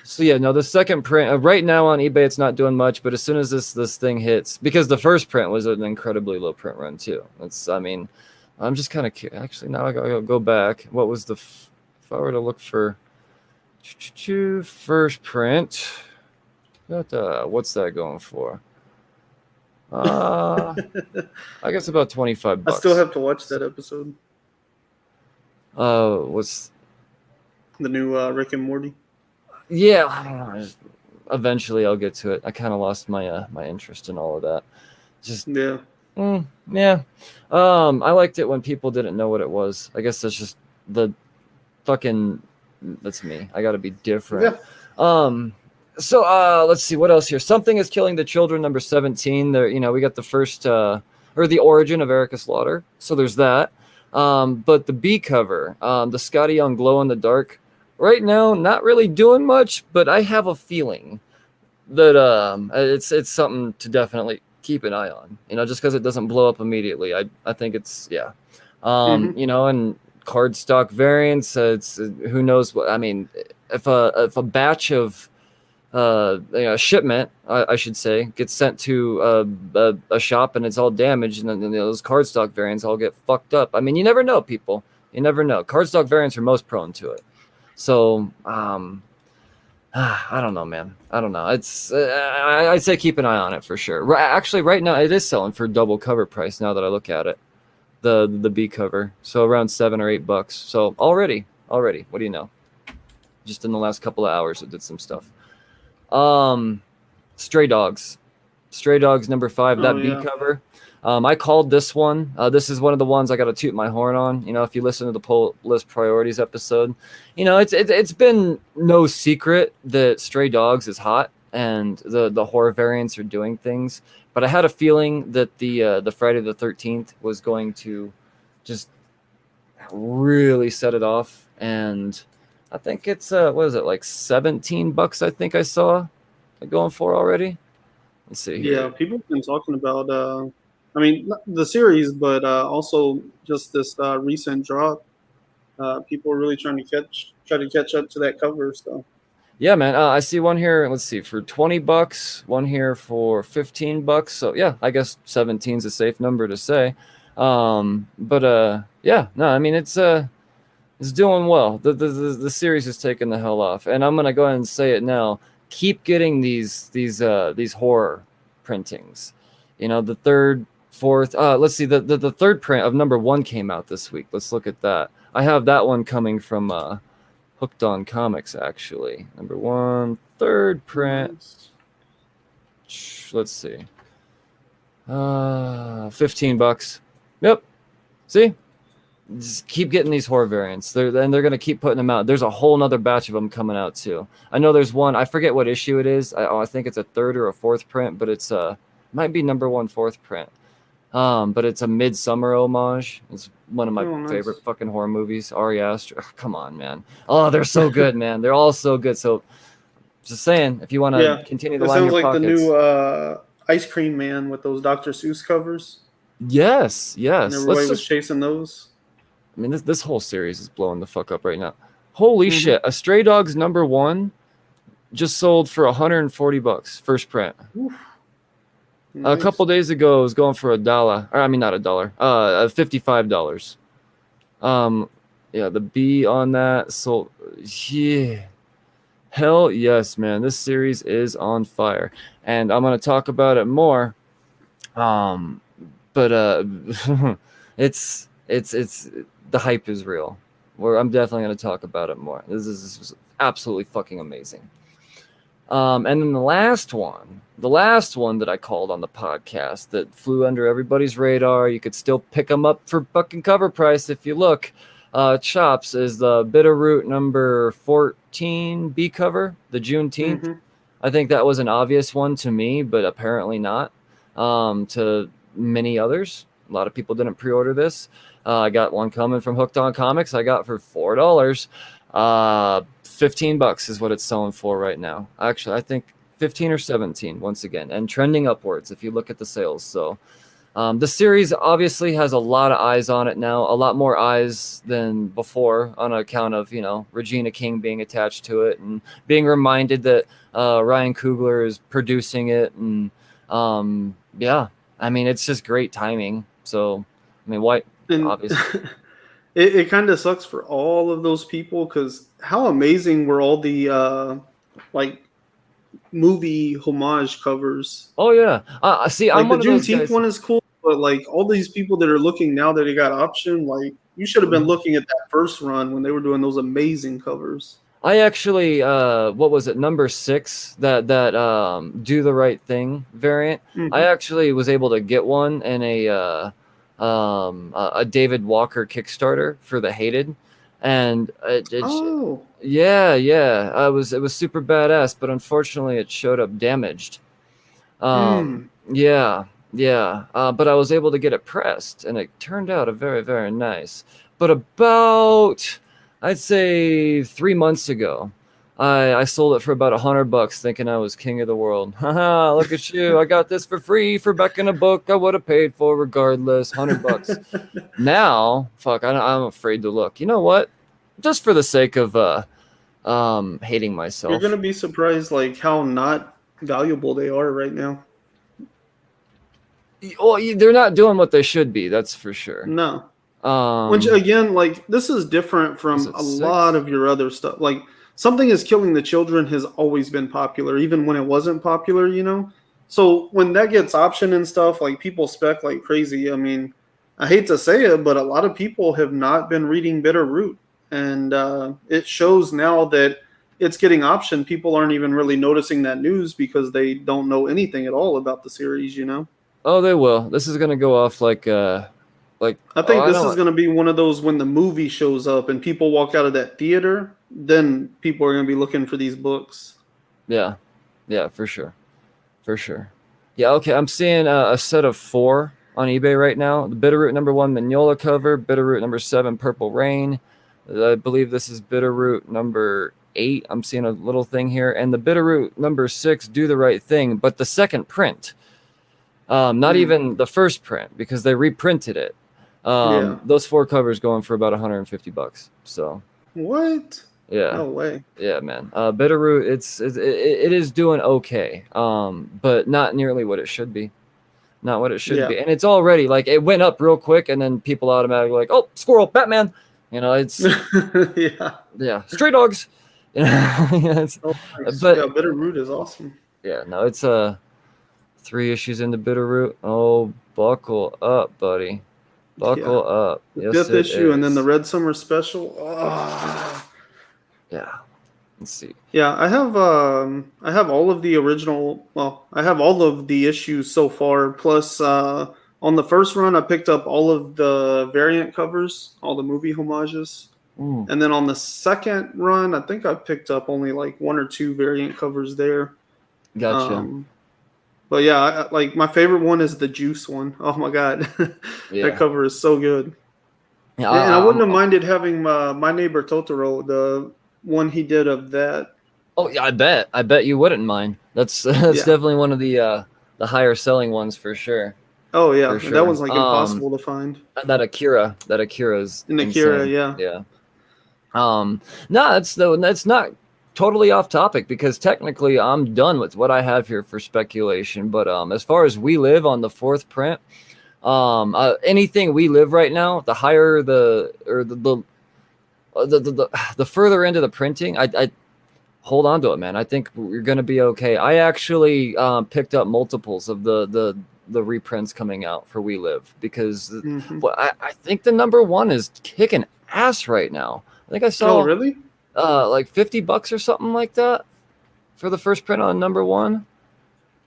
So the second print right now on eBay it's not doing much, but as soon as this thing hits, because the first print was an incredibly low print run too. I'm just kind of actually now I gotta go back. What was the if I were to look for first print? What's that going for? I guess about $25. I still have to watch that episode. What's the new Rick and Morty? Yeah, I don't know. Eventually, I'll get to it. I kind of lost my my interest in all of that. Just yeah. Yeah. I liked it when people didn't know what it was. I guess that's just the fucking that's me. I got to be different. Yeah. So let's see what else here. Something is Killing the Children, number 17. There, we got the first or the origin of Erica Slaughter. So there's that. But the B cover, the Scotty Young Glow in the Dark, right now not really doing much, but I have a feeling that it's something to definitely keep an eye on. Just because it doesn't blow up immediately. I think it's and cardstock variants. It's who knows what. I mean, if a batch of shipment, I should say, gets sent to a shop and it's all damaged, and then those cardstock variants all get fucked up. I mean, you never know, people. You never know. Cardstock variants are most prone to it. So, I don't know, man. I don't know. It's I'd say keep an eye on it for sure. Actually, right now it is selling for double cover price. Now that I look at it, the B cover, so around $7 or $8. So already, what do you know? Just in the last couple of hours, it did some stuff. Stray Dogs number 5. That B cover. I called this one. This is one of the ones I got to toot my horn on. If you listen to the Pull List Priorities episode, it's been no secret that Stray Dogs is hot and the horror variants are doing things. But I had a feeling that the Friday the 13th was going to just really set it off. And I think it's what is it, like $17? I think I saw going for already. Let's see here. Yeah, people have been talking about. I mean, not the series, but also just this recent drop. People are really trying to catch up to that cover. So. Yeah, man. I see one here. Let's see, for $20. One here for $15. So yeah, I guess 17 is a safe number to say. Yeah, no, I mean it's doing well. The series is taking the hell off, and I'm gonna go ahead and say it now. Keep getting these horror printings. The third, fourth. Let's see. The third print of number 1 came out this week. Let's look at that. I have that one coming from Hooked on Comics, actually. Number 1, third print. Let's see. $15. Yep. See? Just keep getting these horror variants. They're going to keep putting them out. There's a whole nother batch of them coming out too. I know there's one. I forget what issue it is. I think it's a 3rd or a 4th print, but it's might be number 1 4th print. But it's a Midsummer homage. It's one of my favorite fucking horror movies. Ari Aster. Oh, come on, man. Oh, they're so good, man. They're all so good. So, just saying, if you want to continue to line your pockets. It sounds like the new Ice Cream Man with those Dr. Seuss covers. Yes. And everybody was chasing those. I mean, this whole series is blowing the fuck up right now. Holy shit! A Stray Dogs number 1 just sold for $140, first print. Oof. Nice. A couple days ago, it was going for $1. Or I mean, not $1. $55. Yeah, the B on that. So, yeah, hell yes, man. This series is on fire, and I'm gonna talk about it more. But it's the hype is real. I'm definitely gonna talk about it more. This is absolutely fucking amazing. And then the last one that I called on the podcast that flew under everybody's radar, you could still pick them up for fucking cover price if you look. Chops is the Bitterroot number 14 B cover, the Juneteenth. I think that was an obvious one to me, but apparently not to many others. A lot of people didn't pre-order this. I got one coming from Hooked on Comics. I got for $4. $15 is what it's selling for right now. Actually, I think 15 or 17 once again, and trending upwards if you look at the sales. So the series obviously has a lot of eyes on it now, a lot more eyes than before on account of, Regina King being attached to it and being reminded that Ryan Coogler is producing it. And yeah, I mean, it's just great timing. So, I mean, why And obviously. it kind of sucks for all of those people because how amazing were all the like movie homage covers. Oh yeah. See, I'm Like the one of those Juneteenth guys. one is cool, but like all these people that are looking now that it got option, like you should have been looking at that first run when they were doing those amazing covers. I actually, what was it, number 6, that Do the Right Thing variant. I Mhm. actually was able to get one in a David Walker Kickstarter for the Hated, and Oh, yeah, it was super badass, but unfortunately it showed up damaged. mm. Yeah, yeah, but I was able to get it pressed, and it turned out a very, very nice. But about, I'd say 3 months ago, I sold it for about $100, thinking I was king of the world. Haha, look at you! I got this for free for back in a book I would have paid for regardless. $100. Now, fuck, I'm afraid to look. You know what? Just for the sake of hating You're myself. gonna be surprised like how not valuable they are right now. Well, they're not doing what they should be. That's for sure. No. Which again, like this is different from a 6? lot of your other stuff. Like something is killing the children has always been popular, even when it wasn't popular, you know. So when that gets option and stuff, like people spec like crazy. I mean, I hate to say it, but a lot of people have not been reading Bitterroot, and it shows now that it's getting option. People aren't even really noticing that news because they don't know anything at all about the series, you know. Oh, they will. This is gonna go off like I think this is going to be one of those when the movie shows up and people walk out of that theater, then people are going to be looking for these books. Yeah, for sure, for sure. Yeah, okay. I'm seeing a set of 4 on eBay right now. The Bitterroot number 1 Mignola cover, Bitterroot number 7 Purple Rain. I believe this is Bitterroot number 8. I'm seeing a little thing here, and the Bitterroot number 6 Do the Right Thing, but the second print. Not even the first print because they reprinted it. Yeah. Those 4 covers going for about $150. So What? yeah, No way. yeah, man. Bitterroot, it is doing okay, but not nearly what it should be. Not what it should be, and it's already like it went up real quick, and then people automatically like, oh, squirrel, Batman. You know, it's yeah, stray dogs. You know, Nice. but yeah, Bitterroot is awesome. Yeah, no, it's 3 issues into Bitterroot. Oh, buckle up, buddy. Buckle up. The Yes, 5th it issue, and then is. the Red Summer special. Oh. Yeah. Let's see. Yeah, I have all of the original. Well, I have all of the issues so far. Plus, on the first run, I picked up all of the variant covers, all the movie homages. And then on the second run, I think I picked up only like 1 or 2 variant covers there. Gotcha. But yeah, like my favorite one is the Juice one. Oh my god, that cover is so good. Yeah, and I wouldn't have minded having My Neighbor Totoro, the one he did of that. Oh yeah, I bet you wouldn't mind. That's definitely one of the higher selling ones for sure. Oh yeah, for sure. That one's like impossible to find. That Akira's Akira, insane. Yeah. No, that's not totally off topic because technically I'm done with what I have here for speculation. But as far as We Live on the 4th print, anything We Live right now, the higher the further into the printing, I hold on to it, man. I think we're gonna be okay. I actually picked up multiples of the reprints coming out for We Live because I think the number 1 is kicking ass right now. I think I saw. Oh really? Like $50 or something like that for the first print on number 1.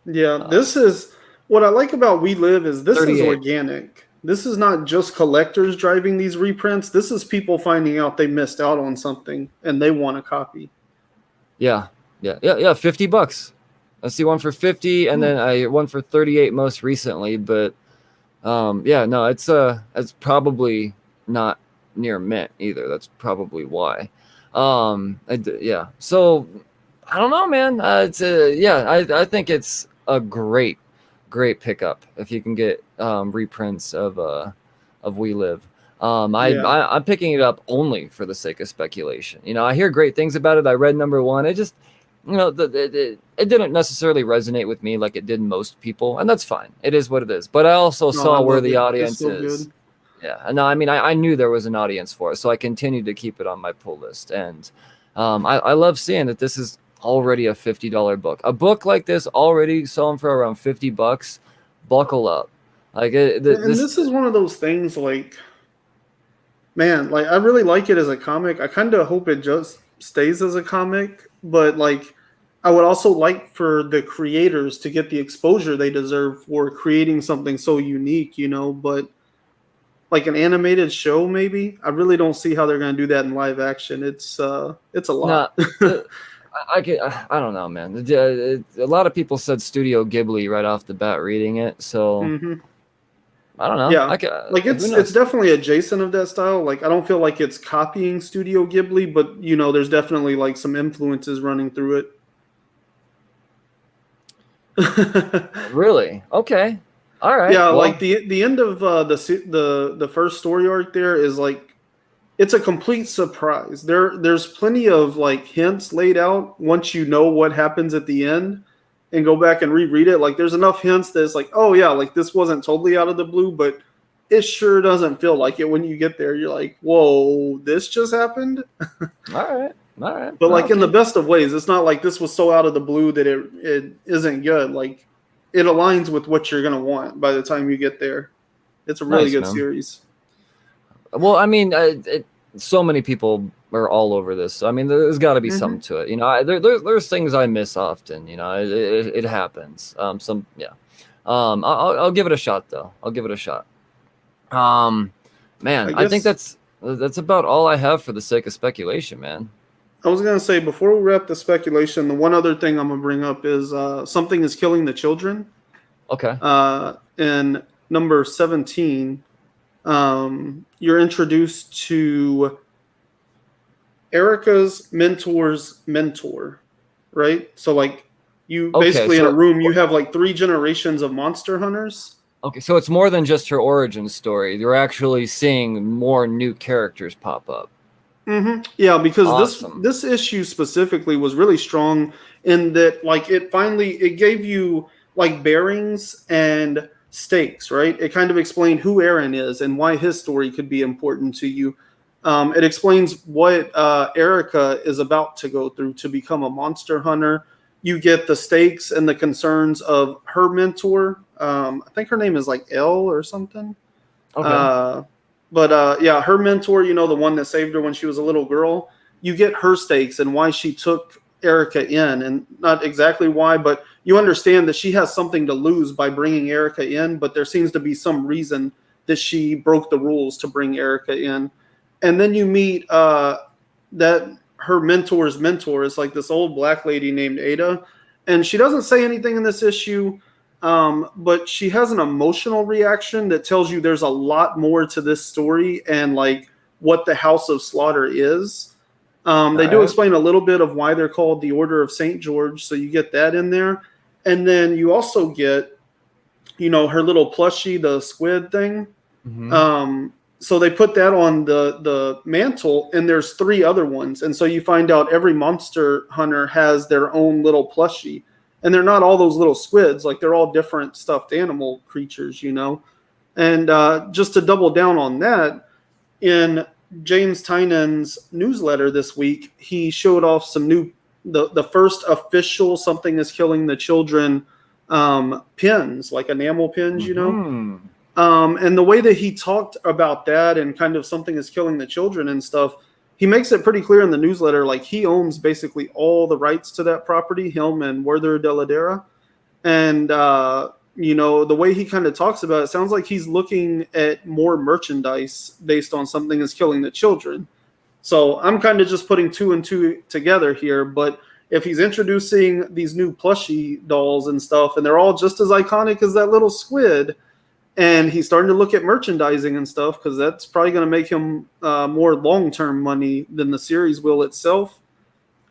Yeah, this is what I like about We Live is this 38. is organic. This is not just collectors driving these reprints. This is people finding out they missed out on something and they want a copy. Yeah. $50. I see one for 50, and then I one for 38 most recently. But no, it's probably not near mint either. That's probably why. So I don't know, man. I think it's a great pickup if you can get reprints of We Live. I'm picking it up only for the sake of speculation. You know, I hear great things about it. I read number 1. It just, you know, it didn't necessarily resonate with me like it did most people, and that's fine. It is what it is. But I also saw where the audience is. Yeah, no, I mean, I knew there was an audience for it, so I continued to keep it on my pull list. And I love seeing that this is already a $50 book. A book like this already selling for around $50. Buckle up. Like this is one of those things, like, man, like, I really like it as a comic. I kind of hope it just stays as a comic, but like, I would also like for the creators to get the exposure they deserve for creating something so unique, you know. But like an animated show, maybe I really don't see how they're going to do that in live action. It's a lot. I don't know, man. A lot of people said Studio Ghibli right off the bat reading it, so Mm-hmm. I don't know. Yeah, like it's definitely adjacent of that style. Like I don't feel like it's copying Studio Ghibli, but you know, there's definitely like some influences running through it. Really? Okay. All right. Yeah, well, like the end of the first story arc there is like it's a complete surprise. There's plenty of like hints laid out once you know what happens at the end and go back and reread it. Like there's enough hints that it's like, oh yeah, like this wasn't totally out of the blue, but it sure doesn't feel like it when you get there. You're like, whoa, this just happened. All right. But like in the best of ways, it's not like this was so out of the blue that it isn't good. Like it aligns with what you're gonna want by the time you get there. It's a really good series. Well, I mean, so many people are all over this. So, I mean, there's got to be something to it. You know, there's things I miss often. You know, it happens. I'll give it a shot though. I'll give it a shot. Man, I think that's about all I have for the sake of speculation, man. I was gonna say before we wrap the speculation, the one other thing I'm gonna bring up is something is killing the children. Okay. In number 17, you're introduced to Erica's mentor's mentor, right? So like you basically in a room, you have like 3 generations of monster hunters. Okay, so it's more than just her origin story. You're actually seeing more new characters pop up. Mm-hmm. Yeah, because this issue specifically was really strong in that like it gave you like bearings and stakes, right? It kind of explained who Aaron is and why his story could be important to you. It explains what Erica is about to go through to become a monster hunter. You get the stakes and the concerns of her mentor. I think her name is like Elle or something. Okay. But yeah, her mentor, you know, the one that saved her when she was a little girl, you get her stakes and why she took Erica in, and not exactly why, but you understand that she has something to lose by bringing Erica in, but there seems to be some reason that she broke the rules to bring Erica in. And then you meet that her mentor's mentor is like this old black lady named Ada, and she doesn't say anything in this issue. But she has an emotional reaction that tells you there's a lot more to this story and like what the House of Slaughter is. They do explain a little bit of why they're called the Order of St. George. So you get that in there. And then you also get, you know, her little plushie, the squid thing. Mm-hmm. So they put that on the mantle, and there's 3 other ones. And so you find out every monster hunter has their own little plushie. And they're not all those little squids. Like, they're all different stuffed animal creatures, you know. And just to double down on that, in James Tynan's newsletter this week, he showed off some new, the first official Something is Killing the Children pins, like enamel pins, you know. And the way that he talked about that and kind of Something is Killing the Children and stuff, he makes it pretty clear in the newsletter, like he owns basically all the rights to that property, him and Werther Deladera. And, you know, the way he kind of talks about it, sounds like he's looking at more merchandise based on Something is Killing the Children. So I'm kind of just putting 2 and 2 together here. But if he's introducing these new plushie dolls and stuff, and they're all just as iconic as that little squid, and he's starting to look at merchandising and stuff, because that's probably going to make him more long-term money than the series will itself.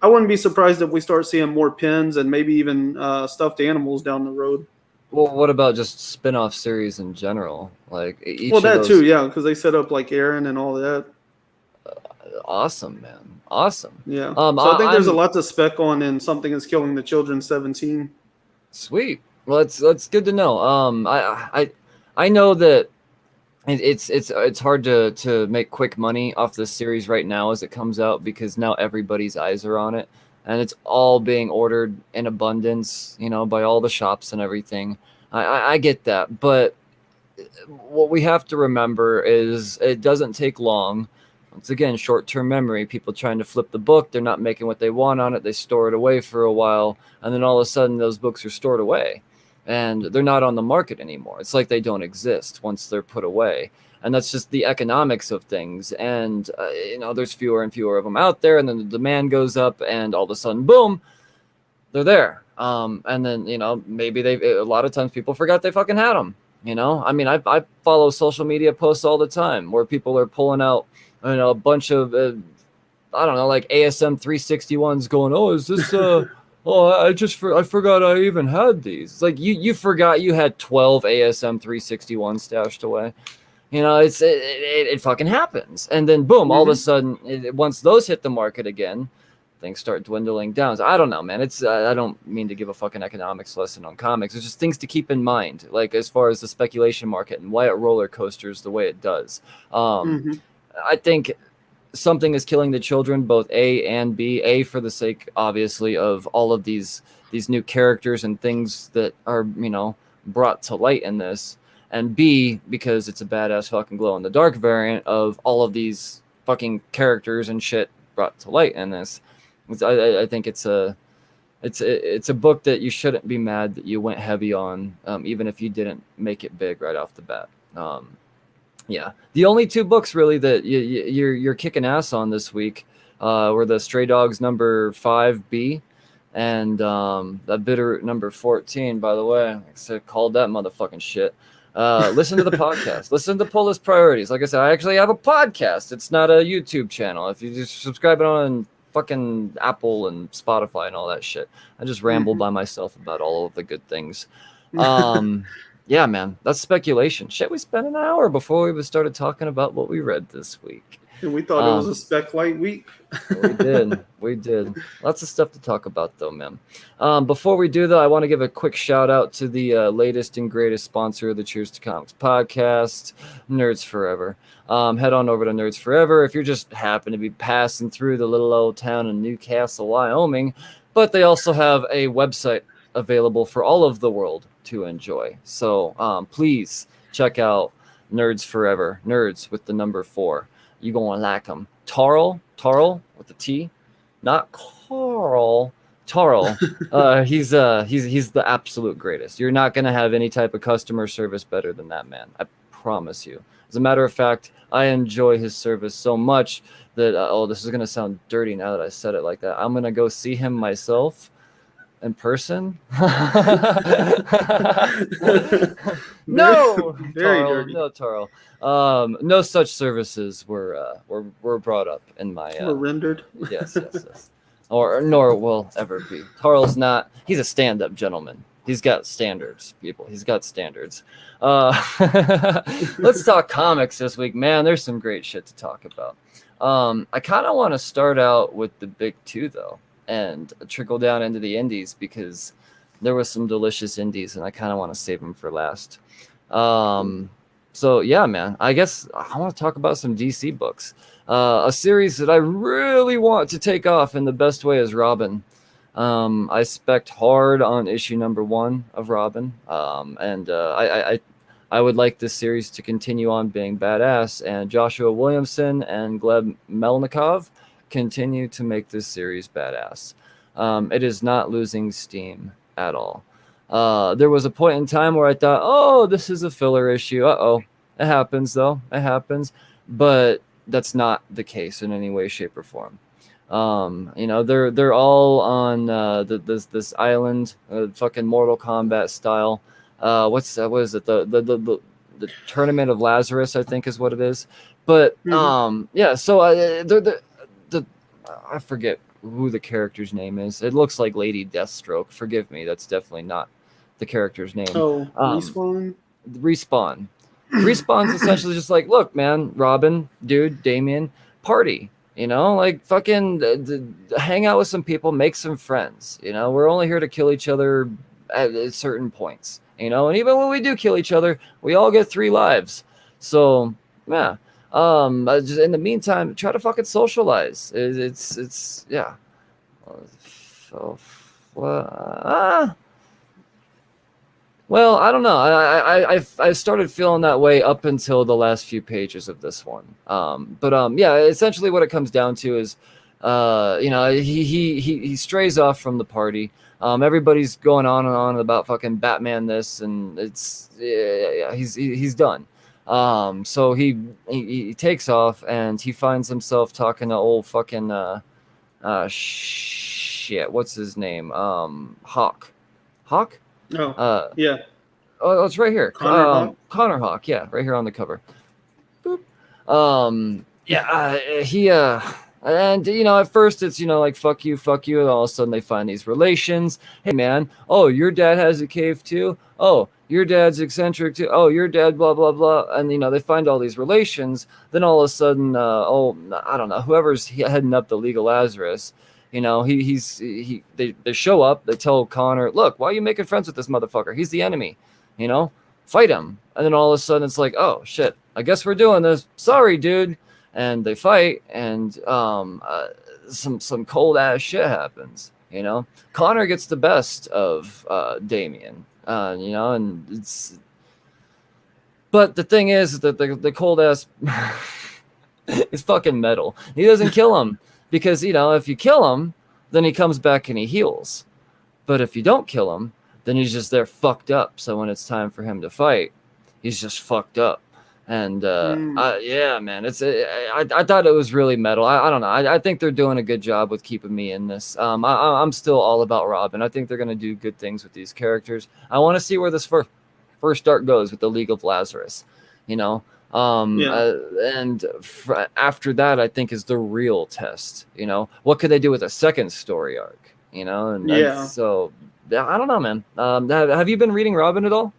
I wouldn't be surprised if we start seeing more pins and maybe even stuffed animals down the road. Well, what about just spin-off series in general? Like that too, yeah, because they set up like Aaron and all that. Awesome, man. Awesome. Yeah. So I think there's a lot to spec on in Something is Killing the Children 17. Sweet. Well, that's good to know. I know that it's hard to make quick money off this series right now as it comes out, because now everybody's eyes are on it, and it's all being ordered in abundance, by all the shops and everything. I get that, but what we have to remember is it doesn't take long. Once again, short-term memory, people trying to flip the book, they're not making what they want on it, they store it away for a while, and then all of a sudden those books are stored away and they're not on the market anymore. It's like they don't exist once they're put away. And that's just the economics of things. And, there's fewer and fewer of them out there, and then the demand goes up, and all of a sudden, boom, they're there. And then, maybe a lot of times people forgot they fucking had them. I mean, I follow social media posts all the time where people are pulling out, a bunch of, I don't know, like ASM 361s going, oh, is this, I forgot I even had these. It's like you forgot you had 12 ASM 361 stashed away. It fucking happens. And then boom, all of a sudden, once those hit the market again, things start dwindling down. So I don't know, man. It's I don't mean to give a fucking economics lesson on comics. It's just things to keep in mind, like as far as the speculation market and why it roller coasters the way it does. I think something is killing the children, both A and B. A, for the sake, obviously, of all of these new characters and things that are, brought to light in this. And B, because it's a badass fucking glow-in-the-dark variant of all of these fucking characters and shit brought to light in this. I think it's a book that you shouldn't be mad that you went heavy on, even if you didn't make it big right off the bat. Yeah, the only two books really that you're kicking ass on this week were the Stray Dogs number 5B and that Bitterroot number 14. By the way, I said, called that motherfucking shit. Listen to the podcast. Listen to Pull List Priorities. Like I said, I actually have a podcast. It's not a YouTube channel. If you just subscribe it on fucking Apple and Spotify and all that shit, I just ramble by myself about all of the good things. Yeah, man, that's speculation. Shit, we spent an hour before we even started talking about what we read this week. And we thought it was a spec light week. We did. Lots of stuff to talk about, though, man. Before we do, though, I want to give a quick shout out to the latest and greatest sponsor of the Cheers to Comics podcast, Nerds Forever. Head on over to Nerds Forever if you're just happen to be passing through the little old town in Newcastle, Wyoming. But they also have a website available for all of the world to enjoy. So please check out Nerds Forever. Nerds with the number 4. You gonna like them. Tarl with the T, not Carl. Tarl. He's the absolute greatest. You're not gonna have any type of customer service better than that man. I promise you. As a matter of fact, I enjoy his service so much that this is gonna sound dirty now that I said it like that. I'm gonna go see him myself in person. No, Tarl. No such services were brought up in my were rendered. Yes. Or nor will ever be. Tarl's not. He's a stand-up gentleman. He's got standards, people. He's got standards. Let's talk comics this week, man. There's some great shit to talk about. I kind of want to start out with the big two, though, and trickle down into the indies, because there was some delicious indies, and I kind of want to save them for last. So yeah, man, I guess I want to talk about some DC books. A series that I really want to take off in the best way is Robin. I spec'd hard on issue number 1 of Robin, and I would like this series to continue on being badass, and Joshua Williamson and Gleb Melnikov continue to make this series badass. It is not losing steam at all. There was a point in time where I thought, oh, this is a filler issue. It happens, though. It happens. But that's not the case in any way, shape, or form. They're all on this island, fucking Mortal Kombat style. What is it? The Tournament of Lazarus, I think, is what it is. But yeah. So I forget who the character's name is. It looks like Lady Deathstroke. Forgive me. That's definitely not the character's name. Respawn. Respawn's essentially just like, look, man, Robin, dude, Damien, party. Like fucking hang out with some people, make some friends. We're only here to kill each other at certain points. And even when we do kill each other, we all get 3 lives. So yeah. Just in the meantime, try to fucking socialize. It's yeah. So, well, I don't know. I started feeling that way up until the last few pages of this one. Yeah, essentially what it comes down to is, he strays off from the party. Everybody's going on and on about fucking Batman this, and he's done. So he takes off and he finds himself talking to old fucking shit. What's his name? Hawk. Oh, yeah. Oh, it's right here. Connor Hawk? Connor Hawk. Yeah, right here on the cover. Boop. And at first it's like fuck you, and all of a sudden they find these relations. Hey man, oh, your dad has a cave too. Oh, your dad's eccentric too. Oh, your dad blah blah blah. And they find all these relations. Then all of a sudden, I don't know, whoever's heading up the League of Lazarus, they show up. They tell Connor, look, why are you making friends with this motherfucker? He's the enemy. Fight him. And then all of a sudden it's like, oh shit, I guess we're doing this. Sorry, dude. And they fight, and some cold ass shit happens. Connor gets the best of Damian. And it's. But the thing is that the cold ass is fucking metal. He doesn't kill him because if you kill him, then he comes back and he heals. But if you don't kill him, then he's just there fucked up. So when it's time for him to fight, he's just fucked up. And yeah, man, I thought it was really metal. I don't know. I think they're doing a good job with keeping me in this. I'm still all about Robin. I think they're going to do good things with these characters. I want to see where this first arc goes with the League of Lazarus, after that, I think is the real test. What could they do with a second story arc? So I don't know, man. Have you been reading Robin at all?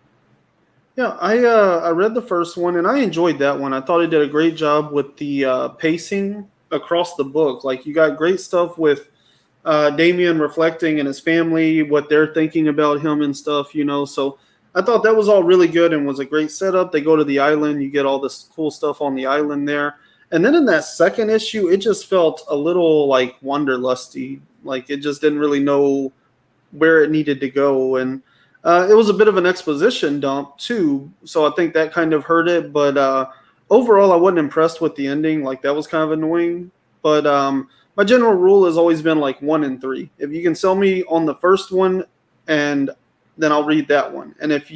Yeah, I read the first one and I enjoyed that one. I thought it did a great job with the pacing across the book. Like, you got great stuff with Damian reflecting and his family, what they're thinking about him and stuff, So I thought that was all really good and was a great setup. They go to the island, you get all this cool stuff on the island there. And then in that second issue, it just felt a little like wanderlusty. Like, it just didn't really know where it needed to go. And it was a bit of an exposition dump too, so I think that kind of hurt it. But overall, I wasn't impressed with the ending. Like, that was kind of annoying. But my general rule has always been like 1 and 3. If you can sell me on the first one, and then I'll read that one. And if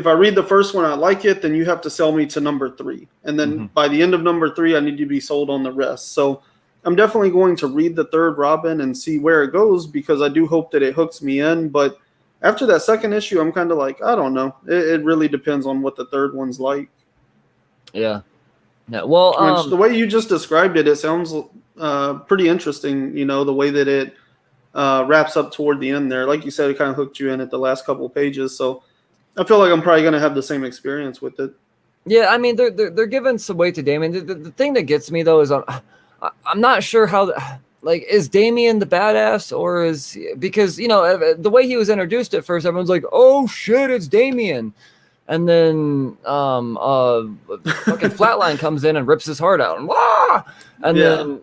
I read the first one, I like it, then you have to sell me to number 3. And then by the end of number 3, I need to be sold on the rest. So I'm definitely going to read the third Robin and see where it goes, because I do hope that it hooks me in. But after that second issue, I'm kind of like, I don't know. It really depends on what the third one's like. Yeah. Well, the way you just described it, it sounds pretty interesting. The way that it wraps up toward the end there. Like you said, it kind of hooked you in at the last couple of pages. So I feel like I'm probably going to have the same experience with it. Yeah, I mean, they're giving some weight to Damian. The thing that gets me though is I'm not sure how. Like, is Damian the badass, or because the way he was introduced at first, everyone's like, oh shit, it's Damian, and then fucking Flatline comes in and rips his heart out, and then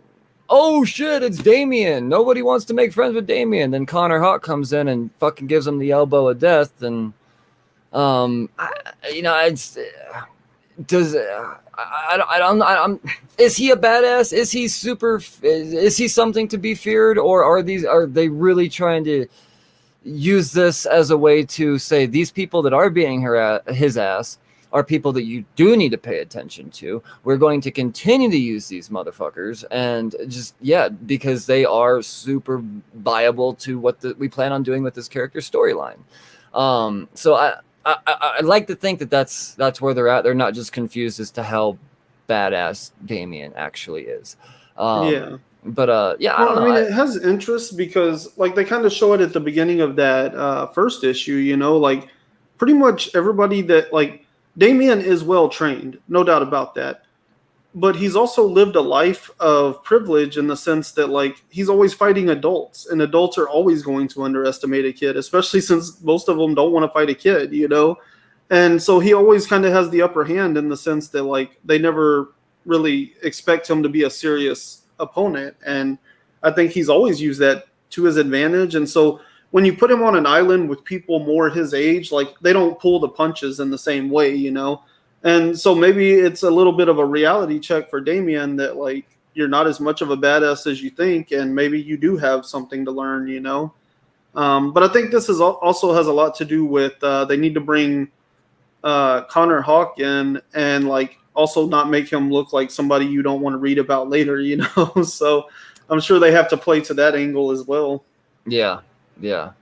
oh shit, it's Damian. Nobody wants to make friends with Damian. Then Connor Hawk comes in and fucking gives him the elbow of death, and is he a badass? Is he super? Is he something to be feared, or are they really trying to use this as a way to say these people that are being his ass are people that you do need to pay attention to? We're going to continue to use these motherfuckers, and because they are super viable to what we plan on doing with this character storyline. So I'd like to think that that's where they're at. They're not just confused as to how badass Damian actually is. But I don't know. I mean, it has interest because, like, they kind of show it at the beginning of that first issue. Like, pretty much everybody that, like, Damian is well trained, no doubt about that. But he's also lived a life of privilege in the sense that, like, he's always fighting adults, and adults are always going to underestimate a kid, especially since most of them don't want to fight a kid, And so he always kind of has the upper hand in the sense that like they never really expect him to be a serious opponent. And I think he's always used that to his advantage. And so when you put him on an island with people more his age, like they don't pull the punches in the same way, you know? And so maybe it's a little bit of a reality check for Damian that like you're not as much of a badass as you think, and maybe you do have something to learn, you know? But I think this is also has a lot to do with they need to bring Connor Hawke in and like also not make him look like somebody you don't want to read about later, you know? So I'm sure they have to play to that angle as well. Yeah. I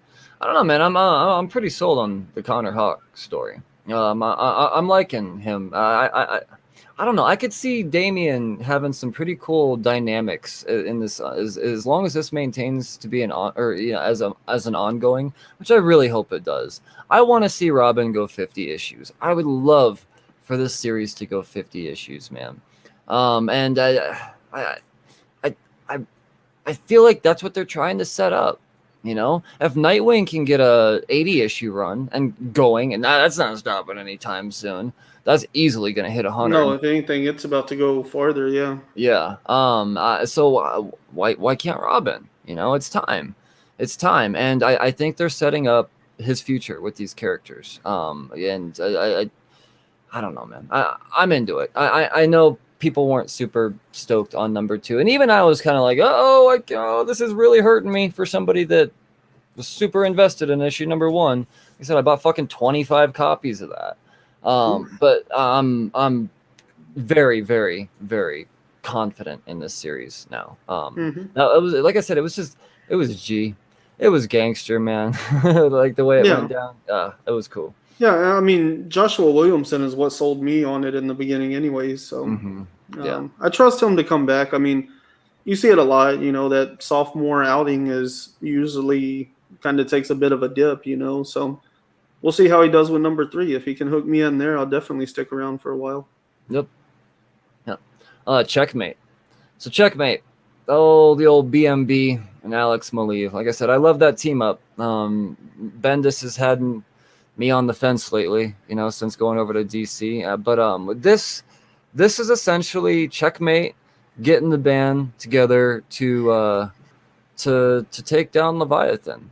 don't know, man. I'm pretty sold on the Connor Hawke story. I'm liking him. I don't know. I could see Damian having some pretty cool dynamics in this, as long as this maintains to be as an ongoing, which I really hope it does. I want to see Robin go 50 issues. I would love for this series to go 50 issues, man. And I feel like that's what they're trying to set up. You know, if Nightwing can get a 80 issue run and going, and that's not stopping anytime soon. That's easily going to hit 100. No, if anything, it's about to go farther. Yeah. Yeah. So why can't Robin? You know, it's time. It's time, and I think they're setting up his future with these characters. And I don't know, man. I'm into it. I know people weren't super stoked on number 2, and even I was kind of like, oh, this is really hurting me for somebody that was super invested in issue number 1. Like I said, I bought fucking 25 copies of that. But I'm very, very, very confident in this series now. Now it was, like I said, it was gangster, man. Like the way it went down. It was cool. Yeah, I mean, Joshua Williamson is what sold me on it in the beginning anyways. So I trust him to come back. I mean, you see it a lot, you know, that sophomore outing is usually kind of takes a bit of a dip, you know, so we'll see how he does with number 3. If he can hook me in there, I'll definitely stick around for a while. Yep. Checkmate. So Checkmate. Oh, the old BMB and Alex Maleev. Like I said, I love that team up. Bendis has had me on the fence lately, you know, since going over to DC. But this is essentially Checkmate getting the band together to take down Leviathan.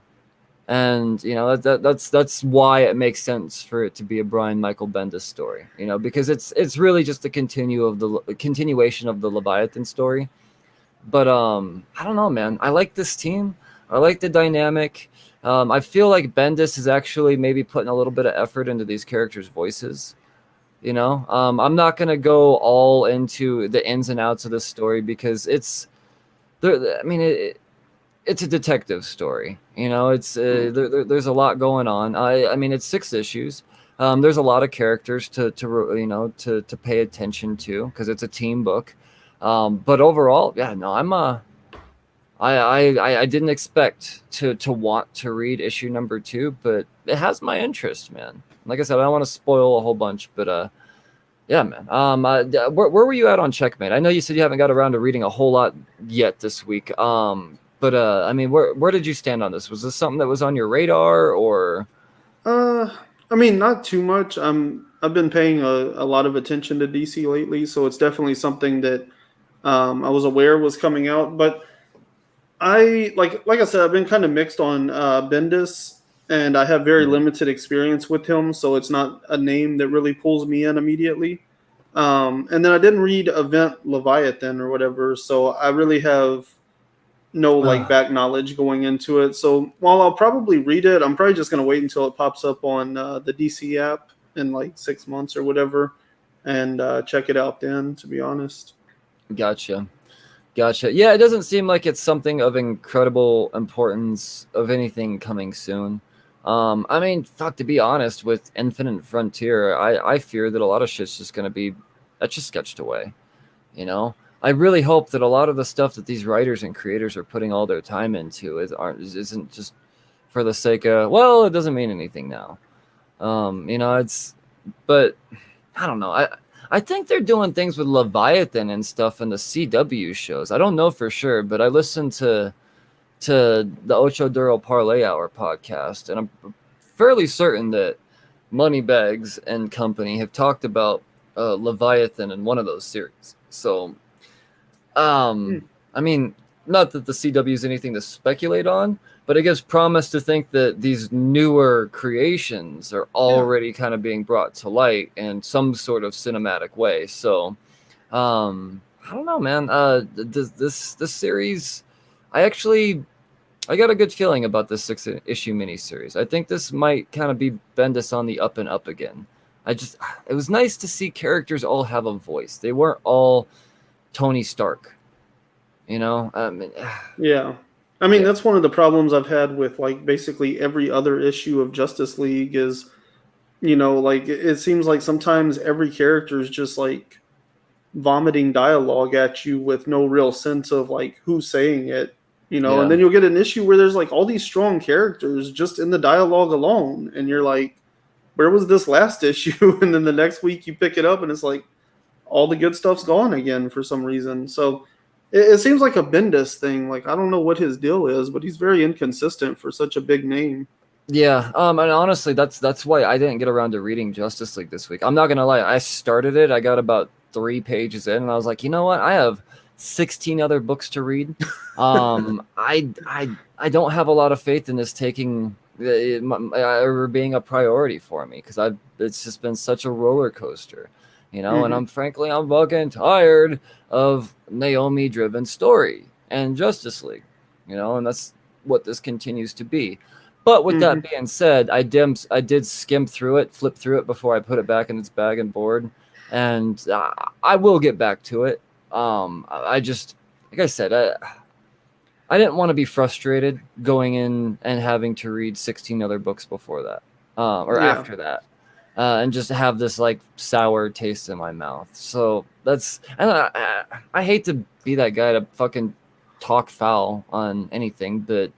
And, you know, that's why it makes sense for it to be a Brian Michael Bendis story, you know, because it's really just a continuation of the Leviathan story. But I don't know, man. I like this team. I like the dynamic. I feel like Bendis is actually maybe putting a little bit of effort into these characters' voices. You know, I'm not going to go all into the ins and outs of this story because it's a detective story. You know, it's there's a lot going on. I mean, it's 6 issues. There's a lot of characters to pay attention to because it's a team book. But overall, yeah, no, I didn't expect to want to read issue number 2, but it has my interest, man. Like I said, I don't want to spoil a whole bunch, but yeah, man. Where were you at on Checkmate? I know you said you haven't got around to reading a whole lot yet this week. But I mean, where did you stand on this? Was this something that was on your radar, or? I mean, not too much. I've been paying a lot of attention to DC lately, so it's definitely something that I was aware was coming out. But I like I said, I've been kind of mixed on Bendis, and I have very limited experience with him, so it's not a name that really pulls me in immediately. And then I didn't read Event Leviathan or whatever, so I really have no back knowledge going into it. So while I'll probably read it, I'm probably just going to wait until it pops up on the DC app in like 6 months or whatever and check it out then, to be honest. Gotcha. Yeah, it doesn't seem like it's something of incredible importance of anything coming soon. I mean, fuck, to be honest, with Infinite Frontier, I fear that a lot of shit's just going to be sketched away, you know? I really hope that a lot of the stuff that these writers and creators are putting all their time into isn't just for the sake of, well, it doesn't mean anything now. You know, but I don't know. I think they're doing things with Leviathan and stuff in the CW shows. I don't know for sure, but I listened to the Ocho Duro Parlay Hour podcast, and I'm fairly certain that Moneybags and company have talked about Leviathan in one of those series. So, I mean, not that the CW is anything to speculate on, but it gives promise to think that these newer creations are already kind of being brought to light in some sort of cinematic way. So, I don't know, man. This series, I got a good feeling about this 6-issue miniseries. I think this might kind of be Bendis on the up and up again. It was nice to see characters all have a voice. They weren't all Tony Stark, you know? Yeah. I mean, that's one of the problems I've had with like basically every other issue of Justice League is, you know, like it seems like sometimes every character is just like vomiting dialogue at you with no real sense of like who's saying it, you know, and then you'll get an issue where there's like all these strong characters just in the dialogue alone. And you're like, where was this last issue? And then the next week you pick it up and it's like all the good stuff's gone again for some reason. So it seems like a Bendis thing. Like, I don't know what his deal is, but he's very inconsistent for such a big name. Yeah, and honestly, that's why I didn't get around to reading Justice League this week. I'm not gonna lie, I started it, I got about 3 pages in, and I was like, you know what? I have 16 other books to read. I don't have a lot of faith in this taking or being a priority for me because it's just been such a roller coaster, you know. And I'm fucking tired of Naomi-driven story and Justice League, you know, and that's what this continues to be. But with that being said, I did skim through it, flip through it before I put it back in its bag and board, and I will get back to it. I just, like I said, I didn't want to be frustrated going in and having to read 16 other books before that, after that, and just have this like sour taste in my mouth. So I hate to be that guy to fucking talk foul on anything, but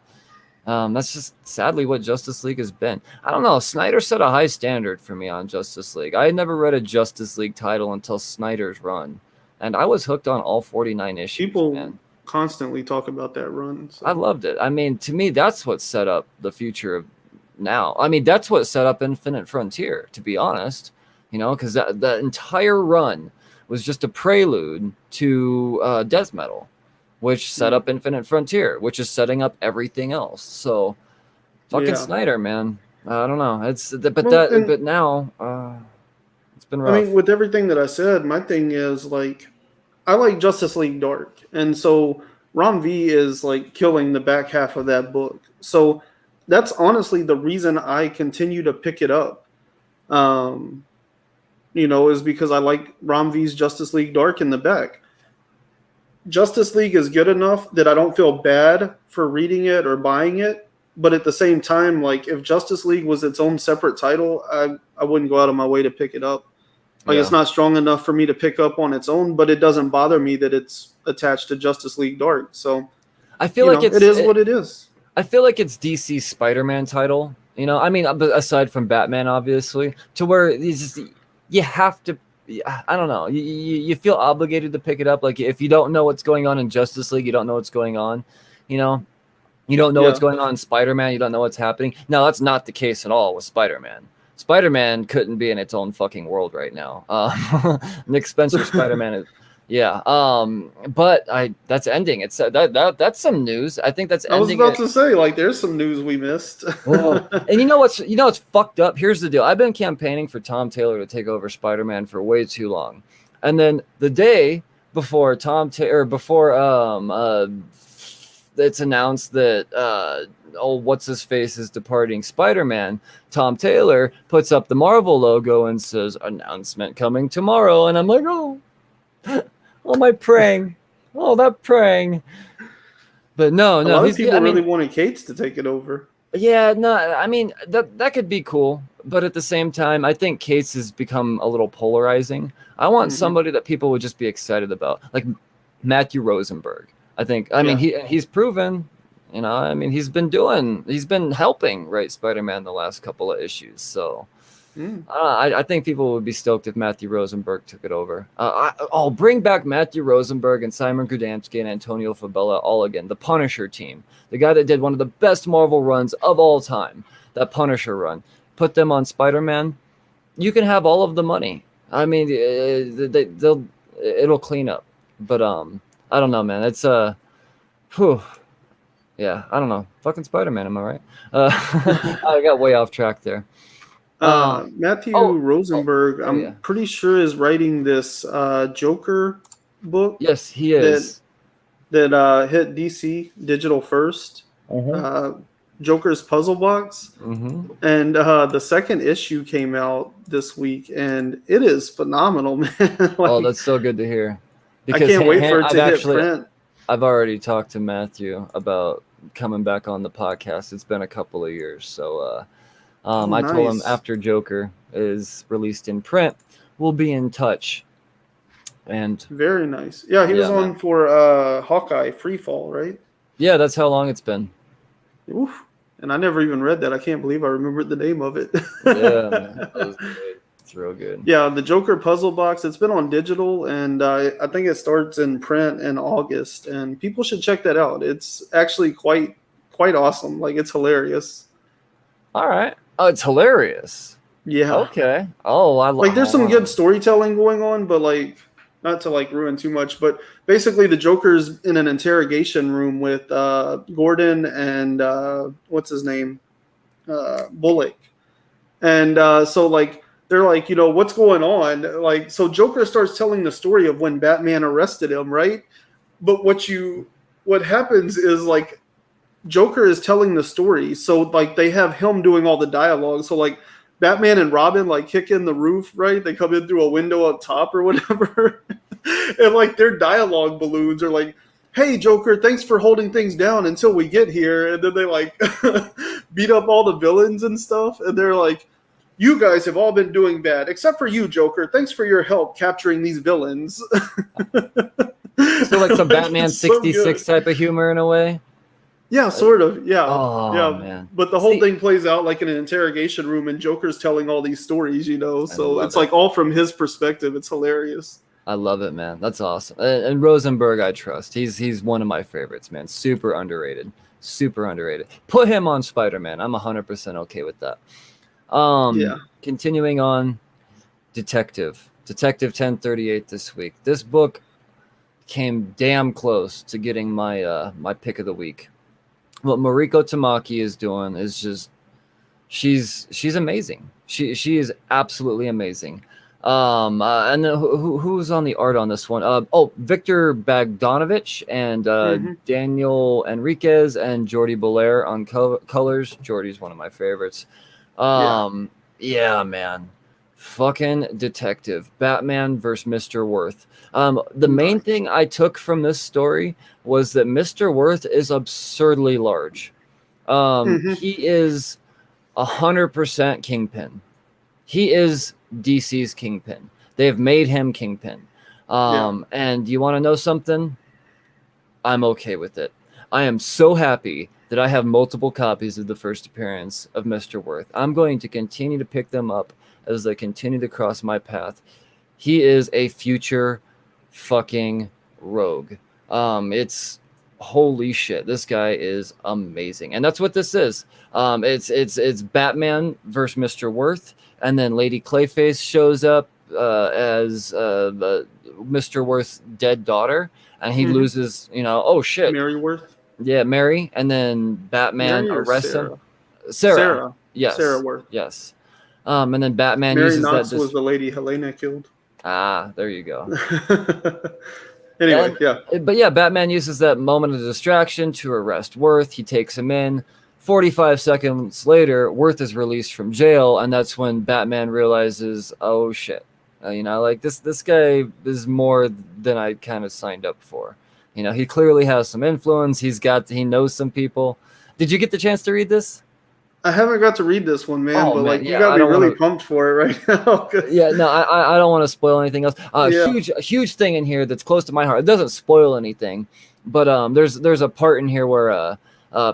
that's just sadly what Justice League has been. I don't know. Snyder set a high standard for me on Justice League. I had never read a Justice League title until Snyder's run, and I was hooked on all 49 issues. People constantly talk about that run. So. I loved it. I mean, to me, that's what set up the future of now. I mean, that's what set up Infinite Frontier, to be honest. You know, because that entire run was just a prelude to Death Metal, which set up Infinite Frontier, which is setting up everything else. So, fucking Snyder, man. I don't know. But now it's been rough. I mean, with everything that I said, my thing is like, I like Justice League Dark, and so Ram V is like killing the back half of that book. So that's honestly the reason I continue to pick it up. You know, is because I like Ram V's Justice League Dark in the back. Justice League is good enough that I don't feel bad for reading it or buying it. But at the same time, like if Justice League was its own separate title, I wouldn't go out of my way to pick it up. Like it's not strong enough for me to pick up on its own, but it doesn't bother me that it's attached to Justice League Dark. So I feel like it is what it is. I feel like it's DC's Spider-Man title. You know, I mean, aside from Batman, obviously, to where you have to. I don't know. You feel obligated to pick it up. Like if you don't know what's going on in Justice League, you don't know what's going on. You know, you don't know what's going on in Spider-Man. You don't know what's happening. No, that's not the case at all with Spider-Man. Spider-Man couldn't be in its own fucking world right now. Nick Spencer Spider-Man is, but that's ending. It's that's some news. I think that's ending. I was about to say, like, there's some news we missed. And you know what's fucked up? Here's the deal. I've been campaigning for Tom Taylor to take over Spider-Man for way too long, and then the day before it's announced that what's his face is departing Spider-Man, Tom Taylor puts up the Marvel logo and says announcement coming tomorrow, and I'm like, oh my praying, that praying. But no, a lot of people really wanted Cates to take it over. Yeah, no, I mean that could be cool, but at the same time, I think Cates has become a little polarizing. I want somebody that people would just be excited about, like Matthew Rosenberg. I mean, he's proven, you know, I mean, he's been helping write Spider-Man the last couple of issues. So I think people would be stoked if Matthew Rosenberg took it over. I'll bring back Matthew Rosenberg and Simon Grudansky and Antonio Fabella all again. The Punisher team, the guy that did one of the best Marvel runs of all time, that Punisher run. Put them on Spider-Man. you can have all of the money. I mean, it'll clean up. But I don't know, man. It's whew. Yeah, I don't know. Fucking Spider-Man, am I right? I got way off track there. Matthew Rosenberg, I'm pretty sure is writing this Joker book. Yes, he is. That hit DC digital first. Joker's Puzzle Box. And the second issue came out this week, and it is phenomenal, man. Like, that's so good to hear. Because I can't wait for it to hit print. I've already talked to Matthew about coming back on the podcast. It's been a couple of years, so I told him after Joker is released in print, we'll be in touch. And very nice. Yeah, he was on for Hawkeye Freefall, right? Yeah, that's how long it's been. Oof. And I never even read that. I can't believe I remembered the name of it. Yeah, man. That was great. It's real good. Yeah, the Joker Puzzle Box. It's been on digital, and I think it starts in print in August. And people should check that out. It's actually quite awesome. Like, it's hilarious. All right. Oh, it's hilarious. Yeah. Okay. Oh, I like. There's some good storytelling going on, but like, not to like ruin too much, but basically the Joker's in an interrogation room with Gordon and what's his name, Bullock, and so like. They're like, you know, what's going on? Like, so Joker starts telling the story of when Batman arrested him, right? But what happens is like Joker is telling the story. So like they have him doing all the dialogue. So like Batman and Robin like kick in the roof, right? They come in through a window up top or whatever. And like their dialogue balloons are like, hey, Joker, thanks for holding things down until we get here. And then they like beat up all the villains and stuff. And they're like, you guys have all been doing bad, except for you, Joker. Thanks for your help capturing these villains. So like some Batman 66 type of humor in a way? Yeah, sort of. Yeah. Oh, yeah. Man. But the whole thing plays out like in an interrogation room, and Joker's telling all these stories, you know. So it's like all from his perspective. It's hilarious. I love it, man. That's awesome. And Rosenberg, I trust. He's one of my favorites, man. Super underrated. Super underrated. Put him on Spider-Man. I'm 100% okay with that. Continuing on, Detective 1038 this week. This book came damn close to getting my my pick of the week. What Mariko Tamaki is doing is just she's amazing. She is absolutely amazing. And then who's on the art on this one? Victor Bogdanovich and Daniel Enriquez and Jordi Belair on colors. Jordi's one of my favorites. Yeah, man. Fucking Detective. Batman versus Mr. Worth. The main thing I took from this story was that Mr. Worth is absurdly large. He is 100% Kingpin. He is DC's Kingpin. They've made him Kingpin. And you want to know something? I'm okay with it. I am so happy that I have multiple copies of the first appearance of Mr. Worth. I'm going to continue to pick them up as they continue to cross my path. He is a future fucking rogue. It's holy shit. This guy is amazing. And that's what this is. It's Batman versus Mr. Worth, and then Lady Clayface shows up as Mr. Worth's dead daughter, and he loses, oh shit. Mary Worth? Yeah, Mary, and then Batman arrests him. Sarah. Yes. Sarah Worth. Yes. And then Batman Mary uses Knox that. Was the lady Helena killed. Ah, there you go. Anyway, But yeah, Batman uses that moment of distraction to arrest Worth. He takes him in. 45 seconds later, Worth is released from jail, and that's when Batman realizes, oh shit, this guy is more than I kind of signed up for. He clearly has some influence. He knows some people. Did you get the chance to read this? I haven't got to read this one, man. You gotta be really pumped for it right now. Yeah, no, I don't want to spoil anything else. Huge thing in here that's close to my heart. It doesn't spoil anything, but there's a part in here where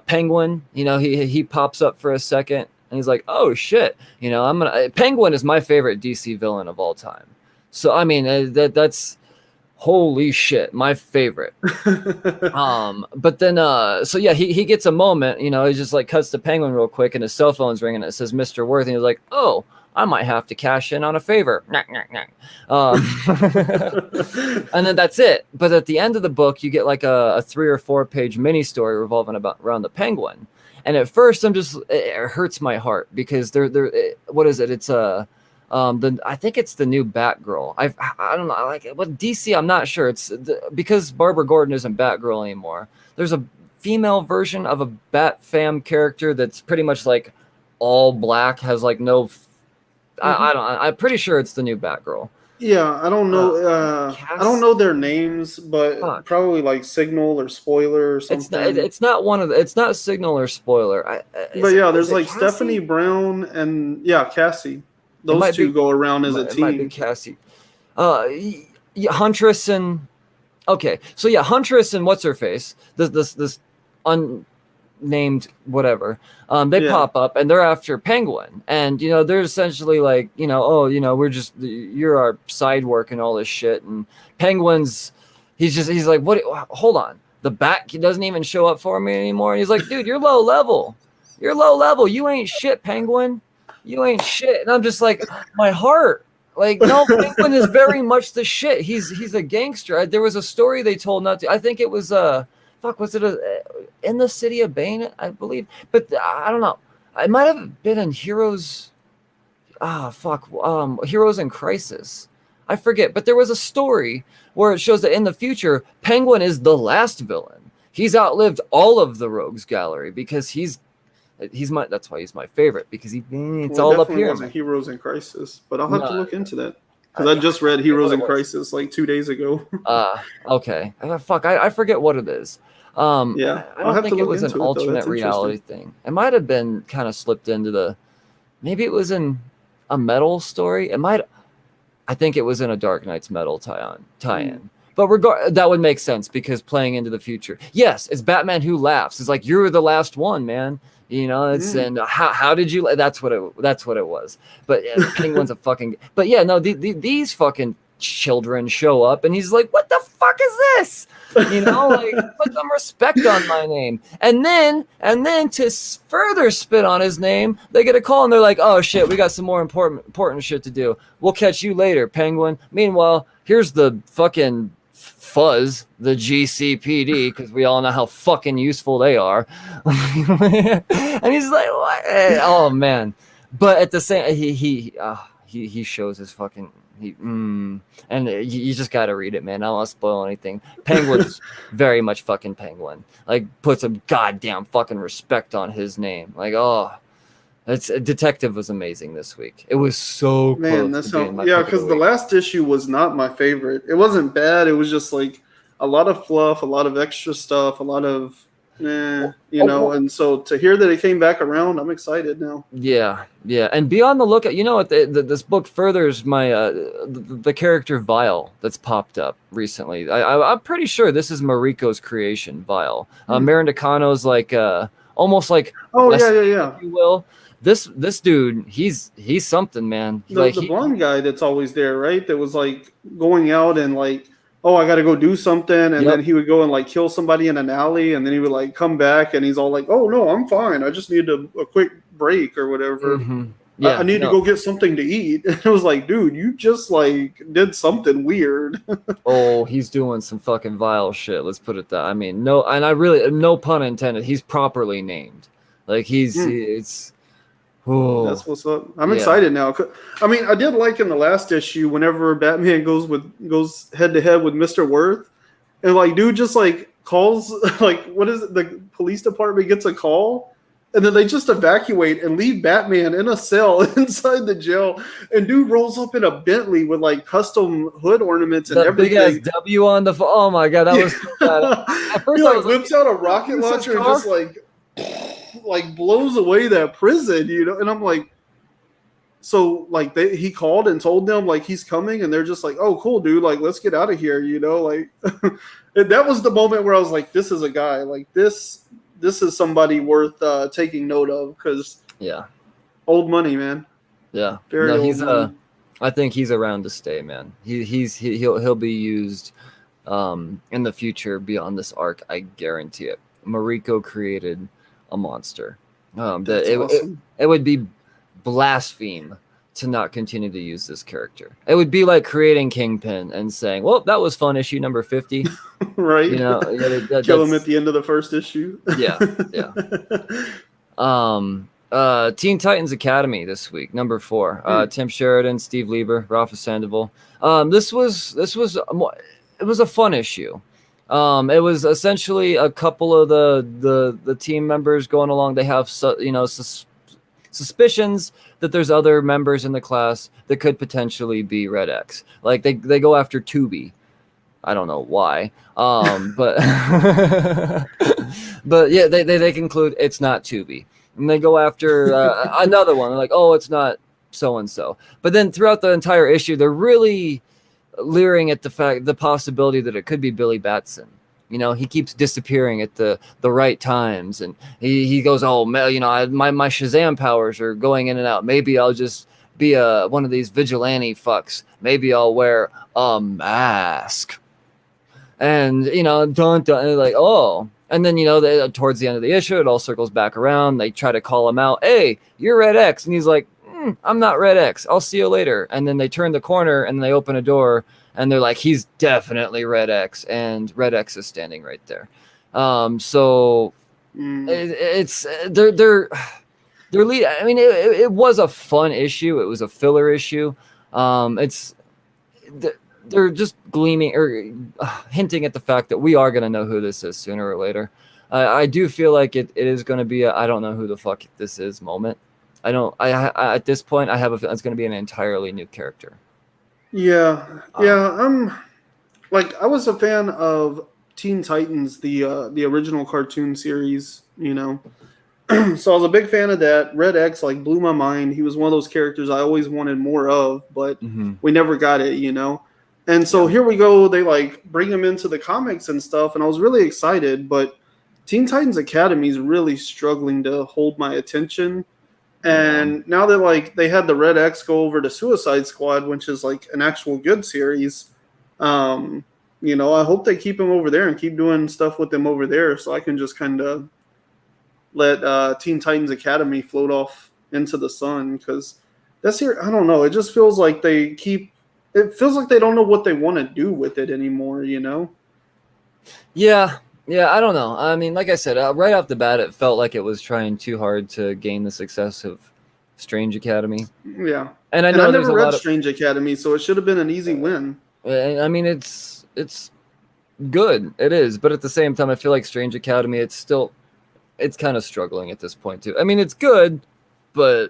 Penguin, he pops up for a second and he's like, oh shit, Penguin is my favorite DC villain of all time. So I mean that's. Holy shit, my favorite. But then he gets a moment, he just like cuts to Penguin real quick and his cell phone's ringing and it says Mr. Worth, and he's like, oh, I might have to cash in on a favor. And then that's it. But at the end of the book, you get like a 3 or 4 page mini story revolving around the Penguin. And at first, it hurts my heart because what is it? It's I think it's the new Batgirl. I don't know. Like with DC, I'm not sure. It's because Barbara Gordon isn't Batgirl anymore. There's a female version of a Bat Fam character that's pretty much like all black, has like no. I'm pretty sure it's the new Batgirl. Yeah, I don't know. I don't know their names, but probably like Signal or Spoiler or something. It's not one of the. It's not Signal or Spoiler. But yeah, there's like Cassie? Stephanie Brown and Cassie. Those two go around as a team. It might be Cassie. Huntress and okay, so yeah, Huntress and what's her face? This unnamed whatever. They pop up and they're after Penguin, and they're essentially like you're our side work and all this shit. And Penguin's he's like, what? Hold on, the Bat doesn't even show up for me anymore. And he's like, dude, you're low level. You're low level. You ain't shit, Penguin. You ain't shit. And I'm just like, my heart. Like, no, Penguin is very much the shit. He's a gangster. There was a story they told I think it was was it In the City of Bane, I believe. But I don't know. It might have been in Heroes in Crisis. I forget. But there was a story where it shows that in the future, Penguin is the last villain. He's outlived all of the Rogues Gallery because that's why he's my favorite, because it's all up here. Wasn't Heroes in Crisis, but I'll have to look into that because I just read Heroes in Crisis like 2 days ago. Okay. I forget what it is. I don't think it was an alternate reality thing. It might have been kind of slipped into maybe it was in a Metal story. I think it was in a Dark Knight's Metal tie-in. But that would make sense because playing into the future. Yes, it's Batman Who Laughs. It's like, you're the last one, man. And how did you? That's what it was. But Penguin's a fucking. But yeah, no, these fucking children show up, and he's like, "What the fuck is this?" Like, put some respect on my name. And then to further spit on his name, they get a call, and they're like, "Oh shit, we got some more important shit to do. We'll catch you later, Penguin." Meanwhile, here's the fucking Fuzz, the GCPD, because we all know how fucking useful they are. And he's like, what? Oh man. But at the same, he shows his fucking and you just gotta read it, man. I don't want to spoil anything. Penguin's very much fucking Penguin. Like, put some goddamn fucking respect on his name. Like, Detective was amazing this week. It was so close. Because the last issue was not my favorite. It wasn't bad. It was just like a lot of fluff, a lot of extra stuff, a lot of and so to hear that it came back around, I'm excited now. Yeah, and be on the lookout. This book furthers my the character Vile that's popped up recently. I'm pretty sure this is Mariko's creation, Vile. Marin Decano's like almost like if you will. This dude, he's something, man. The blonde guy that's always there, right? That was like going out and like, oh, I got to go do something, and then he would go and like kill somebody in an alley, and then he would like come back, and he's all like, "Oh no, I'm fine. I just need a quick break or whatever. I need to go get something to eat." And it was like, dude, you just like did something weird. Oh, he's doing some fucking vile shit. Let's put it that. I mean, no pun intended. He's properly named. Like it's. Oh, that's what's up. I'm excited now. I mean, I did like in the last issue whenever Batman goes head to head with Mr. Worth, and like dude just like calls like what is it? The police department gets a call, and then they just evacuate and leave Batman in a cell inside the jail. And dude rolls up in a Bentley with like custom hood ornaments and everything. Big ass W on the. Oh my god, that was. At first, he whips out a rocket launcher and just like blows away that prison, and I'm like, so like he called and told them like he's coming, and they're just like, oh cool, dude, like let's get out of here, like and that was the moment where I was like, this is a guy, like this is somebody worth taking note of, because old money, man. Very old money. I think he's around to stay, man. He'll be used in the future beyond this arc, I guarantee it. Mariko created a monster. Awesome. It would be blaspheme to not continue to use this character. It would be like creating Kingpin and saying, well, that was fun, issue number 50. Right. You know, Kill him at the end of the first issue. Yeah. Teen Titans Academy this week, number 4. Tim Sheridan, Steve Lieber, Rafa Sandoval. It was a fun issue. It was essentially a couple of the team members going along. They have suspicions that there's other members in the class that could potentially be Red X. Like they go after Tubi. I don't know why. But but yeah, they conclude it's not Tubi. And they go after another one. They're like, oh, it's not so and so. But then throughout the entire issue, they're really leering at the possibility that it could be Billy Batson. You know, he keeps disappearing at the right times, and he goes, oh, you know, my Shazam powers are going in and out. Maybe I'll just be one of these vigilante fucks. Maybe I'll wear a mask. And, you know, dun, like, oh. And then, you know, towards the end of the issue, it all circles back around. They try to call him out. Hey, you're Red X. And he's like, I'm not Red X. I'll see you later. And then they turn the corner and they open a door and they're like, he's definitely Red X. And Red X is standing right there. They're lead. I mean, it was a fun issue. It was a filler issue. They're just gleaming or hinting at the fact that we are going to know who this is sooner or later. I do feel like it is going to be a I don't know who the fuck this is moment. At this point, I have a feeling it's going to be an entirely new character. Yeah. I was a fan of Teen Titans, the original cartoon series, you know. So I was a big fan of that. Red X blew my mind. He was one of those characters I always wanted more of, but we never got it, you know. And so here we go. They bring him into the comics and stuff, and I was really excited. But Teen Titans Academy is really struggling to hold my attention. And now that they had the Red X go over to Suicide Squad, which is an actual good series, you know, I hope they keep him over there and keep doing stuff with him over there, so I can just kind of let Teen Titans Academy float off into the sun, because that's here. I don't know. It just feels like it feels like they don't know what they want to do with it anymore, you know? Yeah, I don't know. I mean, like I said, right off the bat, it felt like it was trying too hard to gain the success of Strange Academy. Yeah. And I never read Strange Academy, so it should have been an easy win. I mean, it's good. It is. But at the same time, I feel like Strange Academy, it's kind of struggling at this point, too. I mean, it's good, but...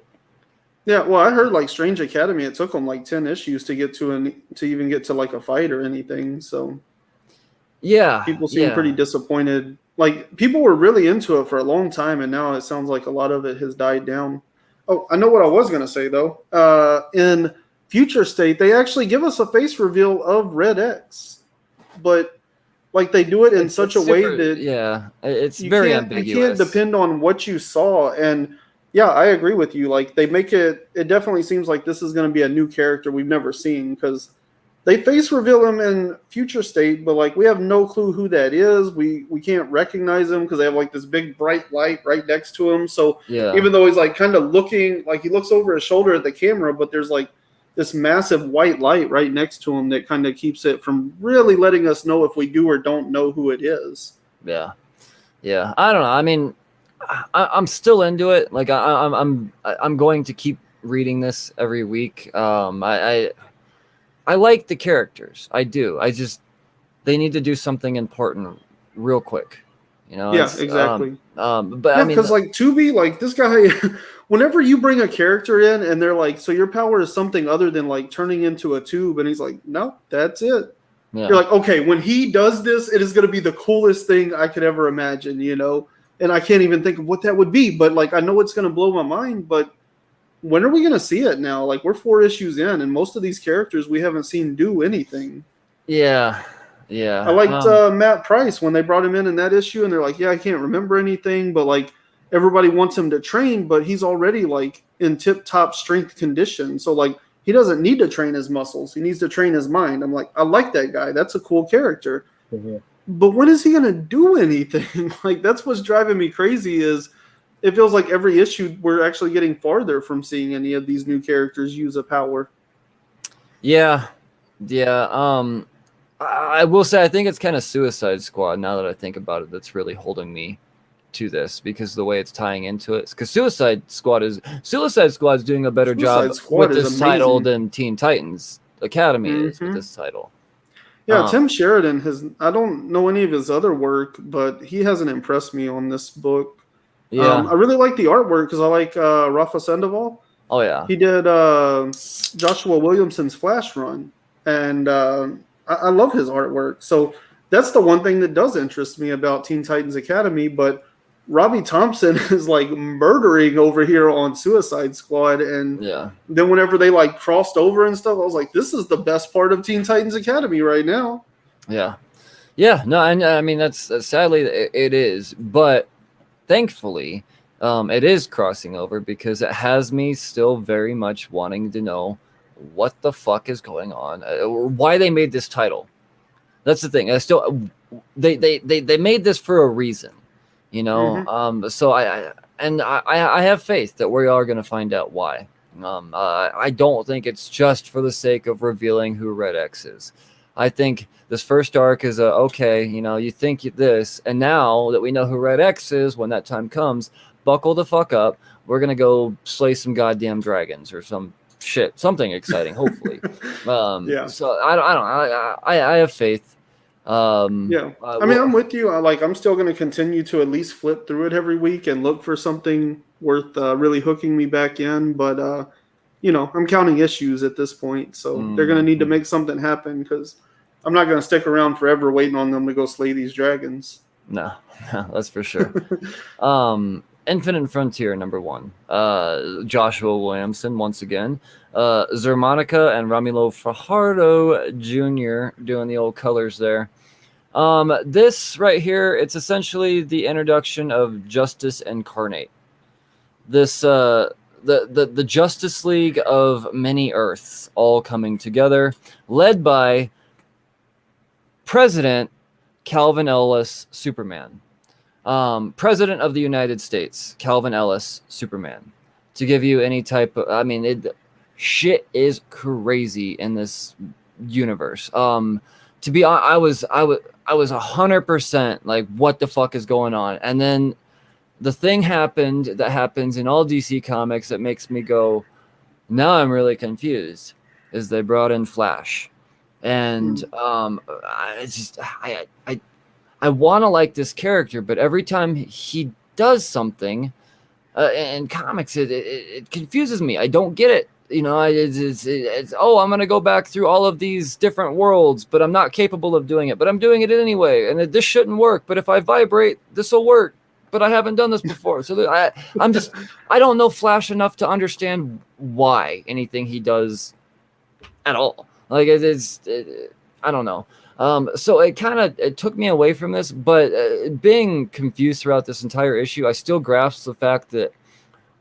Yeah, well, I heard Strange Academy, it took them 10 issues to get to even get to a fight or anything. So yeah, people seem pretty disappointed. People were really into it for a long time, and now it sounds like a lot of it has died down. Oh, I know what I was gonna say though. In Future State, they actually give us a face reveal of Red X, but they do it in such a way that it's very ambiguous. You can't depend on what you saw. And yeah, I agree with you. They make it definitely seems like this is going to be a new character we've never seen, because they face reveal him in Future State, but we have no clue who that is. We can't recognize him because they have this big bright light right next to him. So even though he's kind of looking, he looks over his shoulder at the camera, but there's this massive white light right next to him that kind of keeps it from really letting us know if we do or don't know who it is. Yeah. I don't know. I mean, I'm still into it. I'm going to keep reading this every week. I like the characters. I do. They need to do something important real quick. You know? Yeah, exactly. But yeah, I mean, because Tubi, this guy, whenever you bring a character in and they're so your power is something other than turning into a tube, and he's no, that's it. Yeah. You're okay, when he does this, it is going to be the coolest thing I could ever imagine, you know? And I can't even think of what that would be, but I know it's going to blow my mind. But when are we going to see it now? We're 4 issues in, and most of these characters we haven't seen do anything. Yeah. I liked Matt Price when they brought him in that issue, and they're yeah, I can't remember anything, but everybody wants him to train, but he's already in tip-top strength condition. So he doesn't need to train his muscles; he needs to train his mind. I'm I like that guy. That's a cool character. Mm-hmm. But when is he going to do anything? That's what's driving me crazy is it feels like every issue we're actually getting farther from seeing any of these new characters use a power. Yeah. I will say I think it's kind of Suicide Squad now that I think about it that's really holding me to this, because the way it's tying into it. Because Suicide Squad is doing a better job with this title than Teen Titans Academy is with this title. Yeah, Tim Sheridan I don't know any of his other work, but he hasn't impressed me on this book. Yeah. I really like the artwork because I like Rafa Sandoval. Oh, yeah. He did Joshua Williamson's Flash run, and I love his artwork. So that's the one thing that does interest me about Teen Titans Academy, but Robbie Thompson is like murdering over here on Suicide Squad, and then whenever they like crossed over and stuff, I was like, this is the best part of Teen Titans Academy right now. Yeah. No, and I mean that's sadly it is, but thankfully, it is crossing over because it has me still very much wanting to know what the fuck is going on, or why they made this title. That's the thing. They made this for a reason. So I have faith that we are going to find out why. I don't think it's just for the sake of revealing who Red X is. I think this first arc is okay, you think this, and now that we know who Red X is, when that time comes, buckle the fuck up. We're going to go slay some goddamn dragons or some shit, something exciting, hopefully. So I don't know. I have faith. I mean, I'm with you. I'm still going to continue to at least flip through it every week and look for something worth really hooking me back in. But, I'm counting issues at this point. So they're going to need to make something happen because I'm not going to stick around forever waiting on them to go slay these dragons. No, that's for sure. Infinite Frontier #1. Joshua Williamson once again. Zermanica and Romulo Fajardo Jr. doing the old colors there. This right here, it's essentially the introduction of Justice Incarnate. This the Justice League of many Earths all coming together, led by President Calvin Ellis Superman. President of the United States, Calvin Ellis Superman. To give you any type of, shit is crazy in this universe. To be honest, I was 100% like, what the fuck is going on? And then the thing happened that happens in all DC comics that makes me go, now I'm really confused. Is they brought in Flash, and I want to like this character, but every time he does something in comics, it confuses me. I don't get it. It's I'm going to go back through all of these different worlds, but I'm not capable of doing it, but I'm doing it anyway. And this shouldn't work, but if I vibrate, this will work, but I haven't done this before. So I don't know Flash enough to understand why anything he does at all. Like I don't know. So it took me away from this, but being confused throughout this entire issue, I still grasp the fact that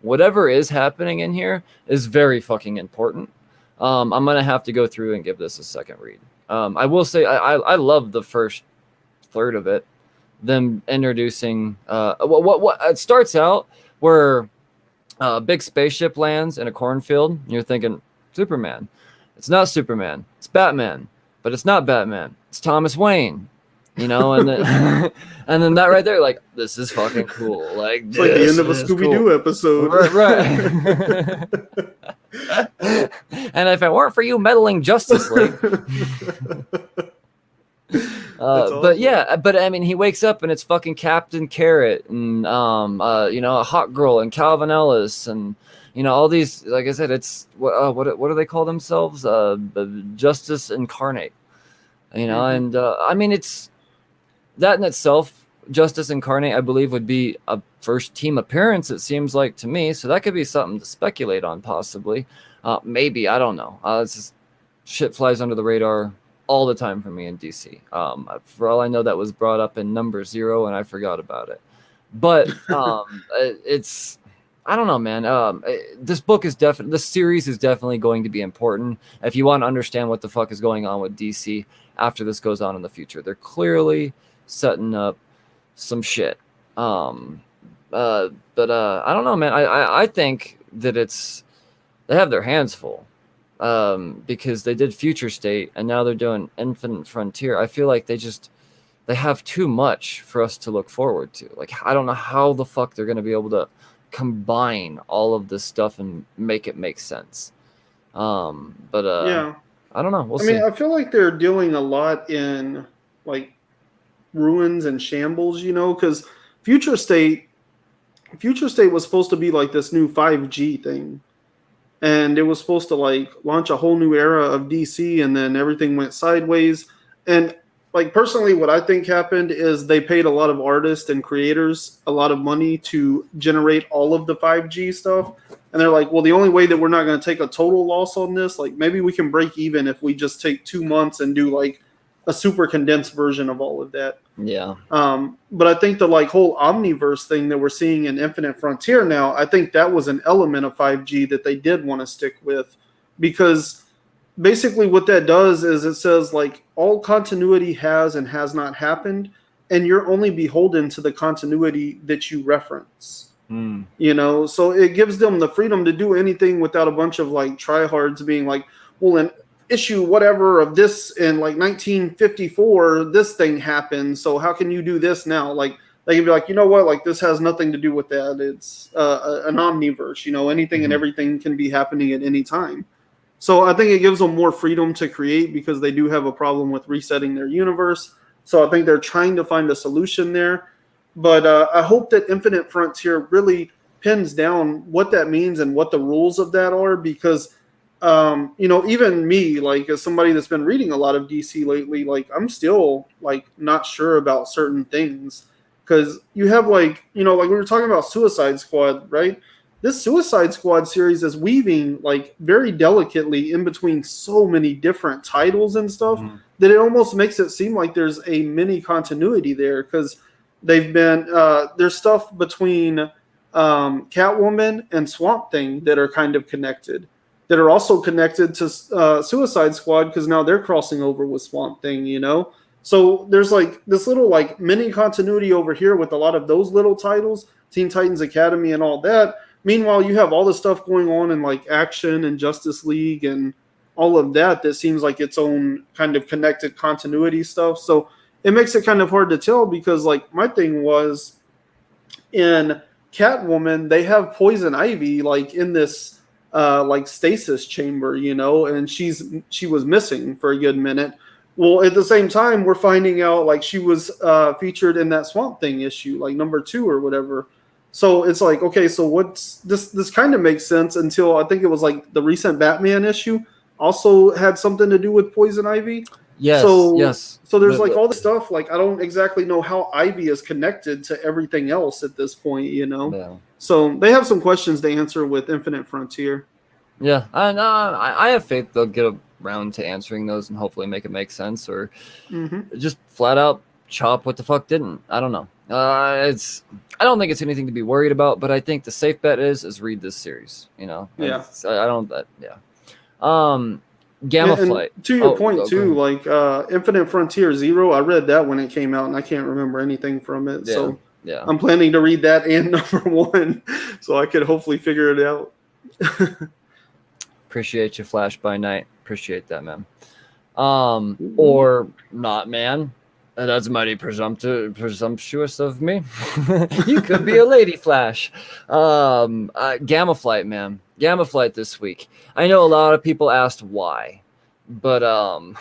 whatever is happening in here is very fucking important. I'm going to have to go through and give this a second read. I will say I love the first third of it. Them introducing what it starts out where a big spaceship lands in a cornfield. And you're thinking Superman. It's not Superman. It's Batman. But it's not Batman. It's Thomas Wayne, and then and then that right there, like, this is fucking cool. Like, it's like the end of a Scooby-Doo episode, right? And if it weren't for you meddling Justice League, but I mean, he wakes up and it's fucking Captain Carrot and a Hot Girl and Calvin Ellis and. All these, like I said, it's what do they call themselves? Justice Incarnate. And I mean, it's that in itself. Justice Incarnate, I believe, would be a first team appearance. It seems like to me, so that could be something to speculate on, possibly. Maybe, I don't know. It's just shit flies under the radar all the time for me in DC. For all I know, that was brought up in #0, and I forgot about it. But it's. I don't know, man. This series is definitely going to be important if you want to understand what the fuck is going on with DC after this goes on in the future. They're clearly setting up some shit. I don't know, man. I think that they have their hands full, because they did Future State and now they're doing Infinite Frontier. I feel like they have too much for us to look forward to. Like, I don't know how the fuck they're going to be able to combine all of this stuff and make it make sense. Yeah. I don't know. We'll I see. mean, I feel like they're dealing a lot in like ruins and shambles, because Future State was supposed to be like this new 5G thing. And it was supposed to like launch a whole new era of DC, and then everything went sideways. And like personally, what I think happened is they paid a lot of artists and creators a lot of money to generate all of the 5G stuff. And they're like, well, the only way that we're not going to take a total loss on this, like maybe we can break even if we just take 2 months and do like a super condensed version of all of that. Yeah. But I think the like whole omniverse thing that we're seeing in Infinite Frontier now, I think that was an element of 5G that they did want to stick with, because basically what that does is it says like all continuity has and has not happened, and you're only beholden to the continuity that you reference. So it gives them the freedom to do anything without a bunch of like tryhards being like, well, in issue whatever of this in like 1954, this thing happened, so how can you do this now? Like they can be like, you know what, like this has nothing to do with that. It's an omniverse, anything and everything can be happening at any time. So I think it gives them more freedom to create, because they do have a problem with resetting their universe. So I think they're trying to find a solution there. But I hope that Infinite Frontier really pins down what that means and what the rules of that are, because even me, like as somebody that's been reading a lot of DC lately, like I'm still like not sure about certain things, because you have like we were talking about Suicide Squad, right? This Suicide Squad series is weaving like very delicately in between so many different titles and stuff that it almost makes it seem like there's a mini continuity there, because they've been there's stuff between Catwoman and Swamp Thing that are kind of connected, that are also connected to Suicide Squad, because now they're crossing over with Swamp Thing, So there's like this little like mini continuity over here with a lot of those little titles, Teen Titans Academy and all that. Meanwhile, you have all the stuff going on in like Action and Justice League and all of that seems like its own kind of connected continuity stuff. So it makes it kind of hard to tell, because like my thing was in Catwoman, they have Poison Ivy like in this like stasis chamber, and she was missing for a good minute. Well, at the same time, we're finding out like she was featured in that Swamp Thing issue, like number 2 or whatever. So it's like, okay, so what's this? This kind of makes sense until I think it was like the recent Batman issue also had something to do with Poison Ivy. Yes. So there's like all this stuff. Like I don't exactly know how Ivy is connected to everything else at this point, Yeah. So they have some questions to answer with Infinite Frontier. Yeah, and I have faith they'll get around to answering those and hopefully make it make sense, or just flat out chop what the fuck didn't. I don't know. I don't think it's anything to be worried about, but I think the safe bet is read this series. Yeah. I don't. Gamma Flight. To your point too, like Infinite Frontier Zero, I read that when it came out, and I can't remember anything from it. Yeah. So yeah, I'm planning to read that and number 1, so I could hopefully figure it out. Appreciate you, Flash by Night. Appreciate that, man. Or not, man. That's mighty presumptuous of me. You could be a lady, Flash. Gamma Flight, man. Gamma Flight this week. I know a lot of people asked why, but Al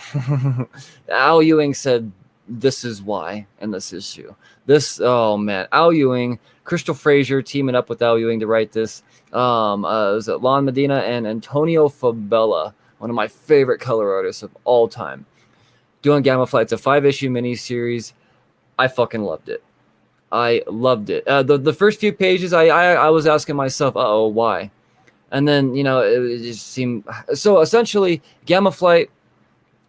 Ewing said this is why in this issue. Al Ewing, Crystal Frazier teaming up with Al Ewing to write this. Was it Lon Medina and Antonio Fabella, one of my favorite color artists of all time, doing Gamma Flight. It's a 5-issue miniseries. I fucking loved it. I loved it. The first few pages, I was asking myself, why? And then, it just seemed... So, essentially, Gamma Flight,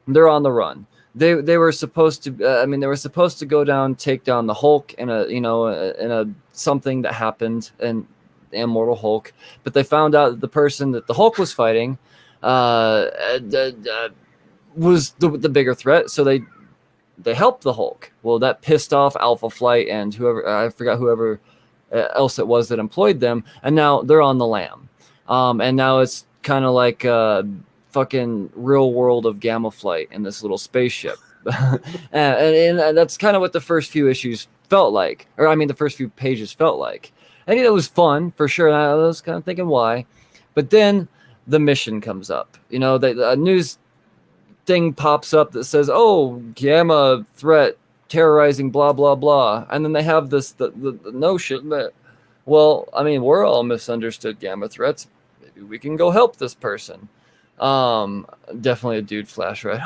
they're on the run. They were supposed to... they were supposed to go down, take down the Hulk in a something that happened in Immortal Hulk. But they found out that the person that the Hulk was fighting was the bigger threat, so they helped the Hulk. Well, that pissed off Alpha Flight and whoever else it was that employed them, and now they're on the lam. And now it's kind of like fucking real world of Gamma Flight in this little spaceship. and that's kind of what the first few issues felt like, or I mean the first few pages felt like. And it was fun for sure, and I was kind of thinking why. But then the mission comes up. The news thing pops up that says, oh, Gamma threat terrorizing blah blah blah, and then they have this the notion that, well, I mean, we're all misunderstood Gamma threats, maybe we can go help this person. Definitely a dude flash, right?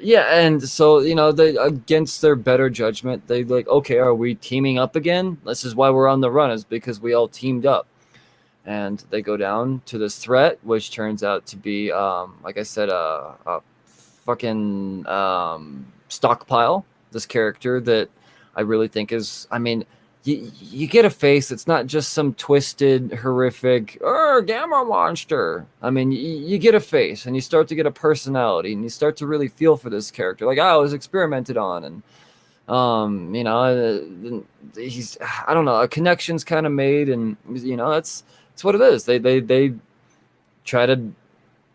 Yeah, and so they, against their better judgment, they like, okay, are we teaming up again? This is why we're on the run, is because we all teamed up. And they go down to this threat, which turns out to be, like I said, a fucking Stockpile. This character that I really think is, I mean, you get a face. It's not just some twisted, horrific, Gamma monster. I mean, you get a face, and you start to get a personality, and you start to really feel for this character. Like, I was experimented on, and he's, I don't know, a connection's kind of made, and that's what it is. They try to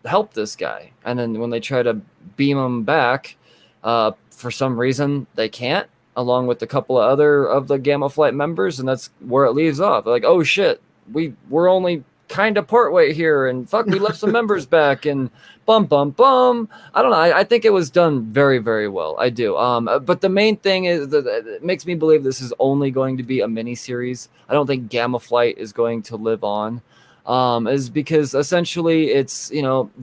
help this guy, and then when they try to beam him back, for some reason they can't, along with a couple of other of the Gamma Flight members, and that's where it leaves off. Like, oh shit, we're only kind of partway here, and fuck, we left some members back, and bum. I don't know. I think it was done very, very well. I do. But the main thing is that it makes me believe this is only going to be a mini series. I don't think Gamma Flight is going to live on. Is because essentially it's,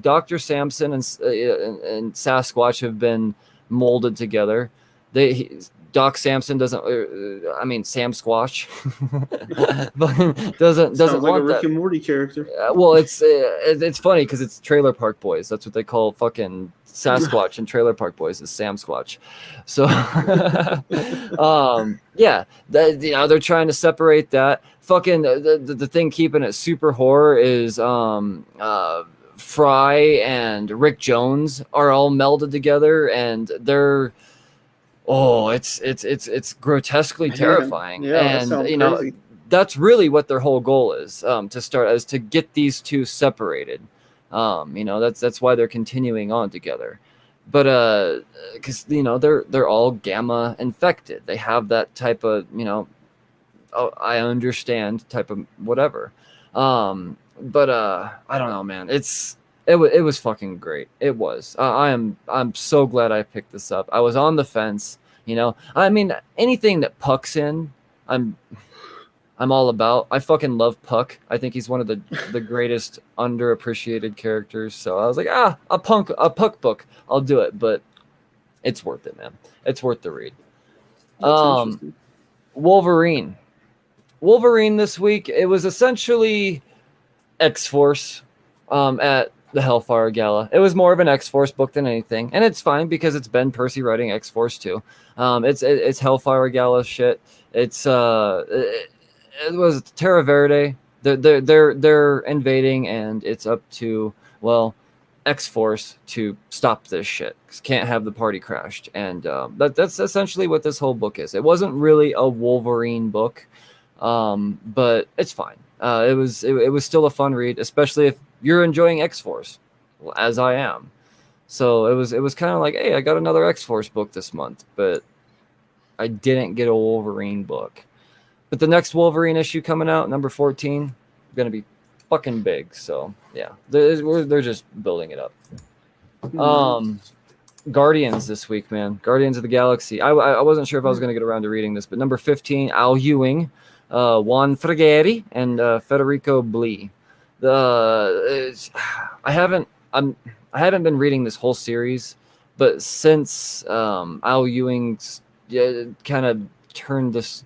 Dr. Samson and Sasquatch have been molded together. Doc Samson doesn't, Sam Squash, but doesn't like want a Rick that. and Morty character. Well, it's funny because it's Trailer Park Boys. That's what they call fucking Sasquatch and Trailer Park Boys is Sam Squatch. So, yeah, they're trying to separate that. Fucking the thing keeping it super horror is Fry and Rick Jones are all melded together, and they're. Oh, it's grotesquely terrifying. Yeah, and crazy. That's really what their whole goal is, to get these two separated. That's why they're continuing on together. But because they're all Gamma infected. They have that type of I understand type of whatever. But I don't know, man. It was fucking great. It was. I'm so glad I picked this up. I was on the fence. I mean, anything that Puck's in, I'm all about. I fucking love Puck. I think he's one of the greatest underappreciated characters. So I was like, a Puck book, I'll do it. But it's worth it, man. It's worth the read. Wolverine this week. It was essentially X-Force at the Hellfire Gala. It was more of an X-Force book than anything, and it's fine because it's Ben Percy writing X-Force too. It's Hellfire Gala shit. It was Terra Verde. They're invading, and it's up to X-Force to stop this shit. Can't have the party crashed, and that's essentially what this whole book is. It wasn't really a Wolverine book, but it's fine. It was still a fun read, especially if you're enjoying X-Force, as I am. So it was kind of like, hey, I got another X-Force book this month, but I didn't get a Wolverine book. But the next Wolverine issue coming out, number 14, going to be fucking big. So yeah, they're just building it up. Guardians this week, man. Guardians of the Galaxy. I wasn't sure if I was going to get around to reading this, but number 15, Al Ewing, Juan Frigeri, and Federico Blee. I haven't been reading this whole series, but since Al Ewing's kind of turned this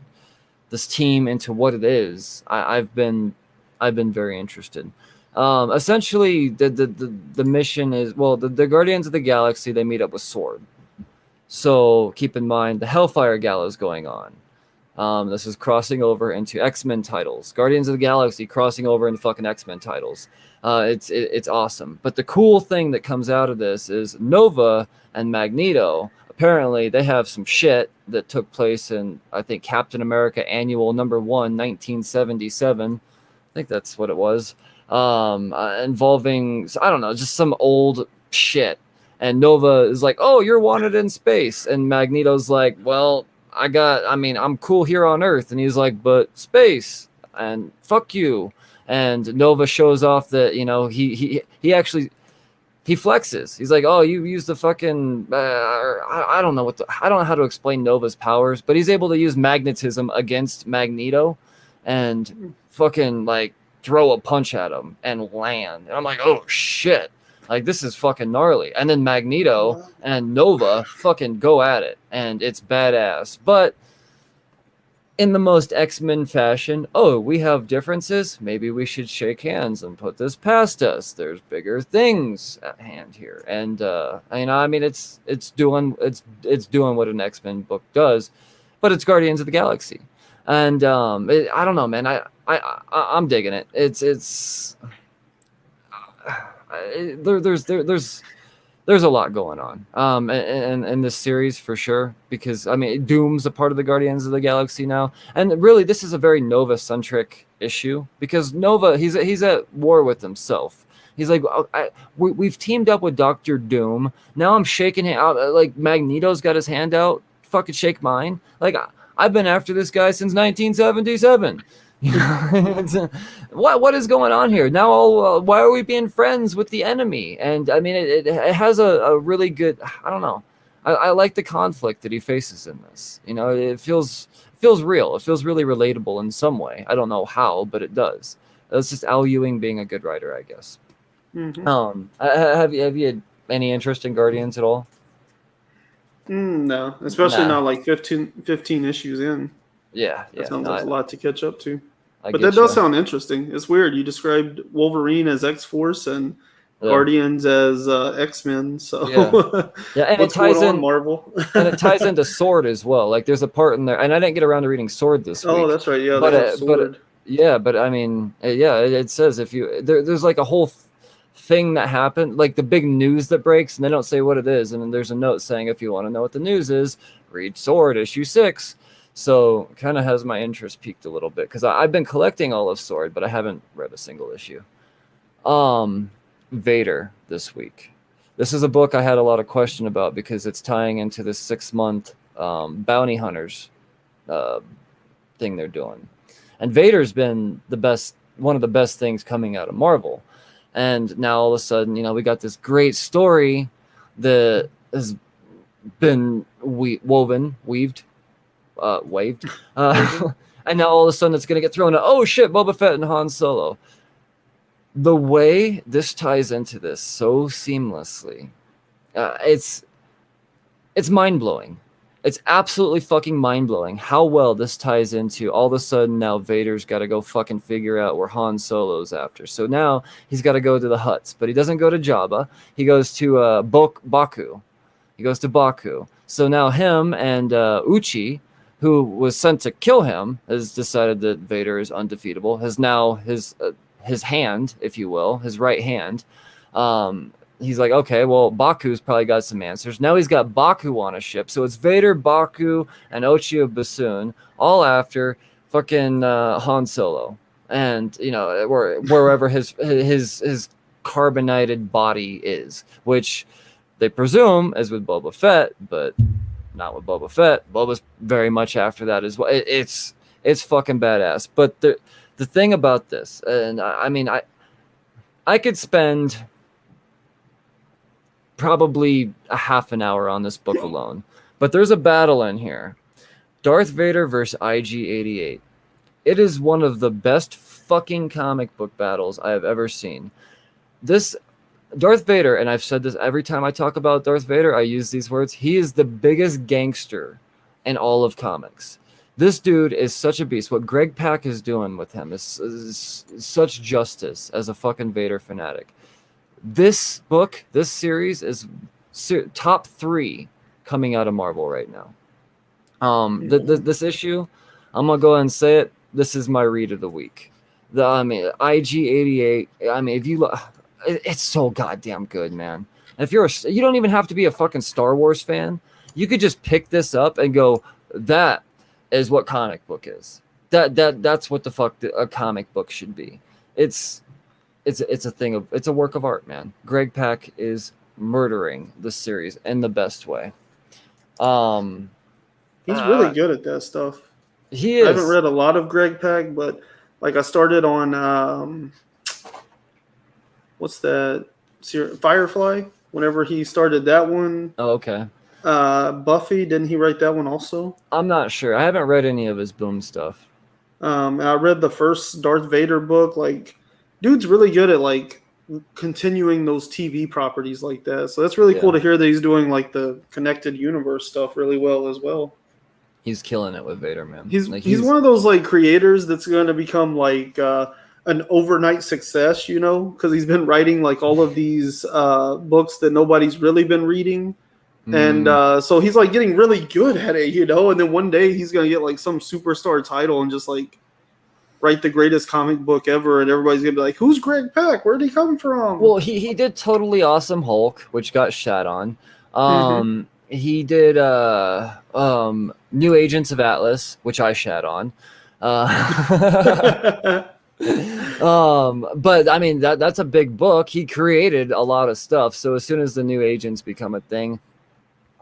team into what it is, I've been very interested. Essentially, the mission is, the Guardians of the Galaxy, they meet up with Sword. So keep in mind the Hellfire Gala is going on. This is crossing over into X-Men titles. Guardians of the Galaxy crossing over into fucking X-Men titles. It's awesome. But the cool thing that comes out of this is Nova and Magneto apparently they have some shit that took place in, I think, Captain America Annual number 1, 1977. I think that's what it was. Involving, I don't know, just some old shit. And Nova is like, oh, you're wanted in space. And Magneto's like, well, I'm cool here on Earth. And he's like, but space. And fuck you. And Nova shows off that, he actually, he flexes. He's like, oh, you use the fucking, I don't know I don't know how to explain Nova's powers, but he's able to use magnetism against Magneto and fucking like throw a punch at him and land. And I'm like, oh shit. Like, this is fucking gnarly. And then Magneto and Nova fucking go at it. And it's badass. But in the most X-Men fashion, oh, we have differences. Maybe we should shake hands and put this past us. There's bigger things at hand here. And, it's doing what an X-Men book does. But it's Guardians of the Galaxy. And I don't know, man. I'm digging it. There's a lot going on in this series for sure, because Doom's a part of the Guardians of the Galaxy now, and really this is a very Nova centric issue, because Nova he's at war with himself. He's like, we've teamed up with Doctor Doom. Now I'm shaking him out. Like, Magneto's got his hand out. Fucking shake mine. Like, I've been after this guy since 1977. What is going on here now? Why are we being friends with the enemy? And it has a really good, I don't know, I like the conflict that he faces in this. It feels real. It feels really relatable in some way. I don't know how, but it does. It's just Al Ewing being a good writer, I guess. Mm-hmm. Have you had any interest in Guardians at all? No, especially not like 15 issues in. Yeah, that sounds like a lot to catch up to. But that does sound interesting. It's weird. You described Wolverine as X-Force and Guardians as X-Men. So yeah, and what's it ties going in on, Marvel? And it ties into Sword as well. Like, there's a part in there, and I didn't get around to reading Sword this week. Oh, that's right. Yeah, Sword. It says if you there's like a whole thing that happened, like the big news that breaks, and they don't say what it is, and then there's a note saying if you want to know what the news is, read Sword issue 6. So kind of has my interest peaked a little bit, because I've been collecting all of Sword, but I haven't read a single issue. Vader this week. This is a book I had a lot of question about, because it's tying into this 6-month bounty hunters thing they're doing. And Vader's been one of the best things coming out of Marvel. And now all of a sudden, we got this great story that has been waved. And now all of a sudden it's going to get thrown out. Oh shit, Boba Fett and Han Solo. The way this ties into this so seamlessly, it's mind-blowing. It's absolutely fucking mind-blowing how well this ties into all of a sudden now Vader's got to go fucking figure out where Han Solo's after. So now he's got to go to the Hutts, but he doesn't go to Jabba. He goes to Baku. He goes to Baku. So now him and Uchi, who was sent to kill him, has decided that Vader is undefeatable, has now his hand, if you will, his right hand. He's like, okay, well, Baku's probably got some answers. Now he's got Baku on a ship. So it's Vader, Baku, and Ochi of Bassoon, all after fucking Han Solo. And, wherever his carbonated body is, which they presume is with Boba Fett, but not with Boba Fett. Boba's very much after that as well. It's fucking badass. But the thing about this, and I could spend probably a half an hour on this book alone, but there's a battle in here. Darth Vader versus IG-88. It is one of the best fucking comic book battles I have ever seen. This Darth Vader, and I've said this every time I talk about Darth Vader, I use these words. He is the biggest gangster in all of comics. This dude is such a beast. What Greg Pak is doing with him is such justice as a fucking Vader fanatic. This book, this series is top 3 coming out of Marvel right now. This issue, I'm gonna go ahead and say it. This is my read of the week. IG-88. If you look, it's so goddamn good, man. And if you don't even have to be a fucking Star Wars fan. you could just pick this up and go, that is what comic book is. That's what the fuck a comic book should be. It's a work of art, man. Greg Pak is murdering the series in the best way. He's really good at that stuff. He is. I haven't read a lot of Greg Pak, but like I started on what's that series? Firefly. Whenever he started that one. Oh, okay. Buffy, didn't he write that one also? I'm not sure. I haven't read any of his Boom stuff. I read the first Darth Vader book. Like, dude's really good at like continuing those TV properties like that. So that's really cool to hear that he's doing like the connected universe stuff really well as well. He's killing it with Vader, man. He's one of those like creators that's going to become like an overnight success, you know, because he's been writing like all of these books that nobody's really been reading. And so he's like getting really good at it, you know, and then one day he's going to get like some superstar title and just like write the greatest comic book ever. And everybody's going to be like, who's Greg Pak? Where'd he come from? Well, he did Totally Awesome Hulk, which got shat on. He did New Agents of Atlas, which I shat on. But I mean, that's a big book. He created a lot of stuff. So as soon as the New Agents become a thing,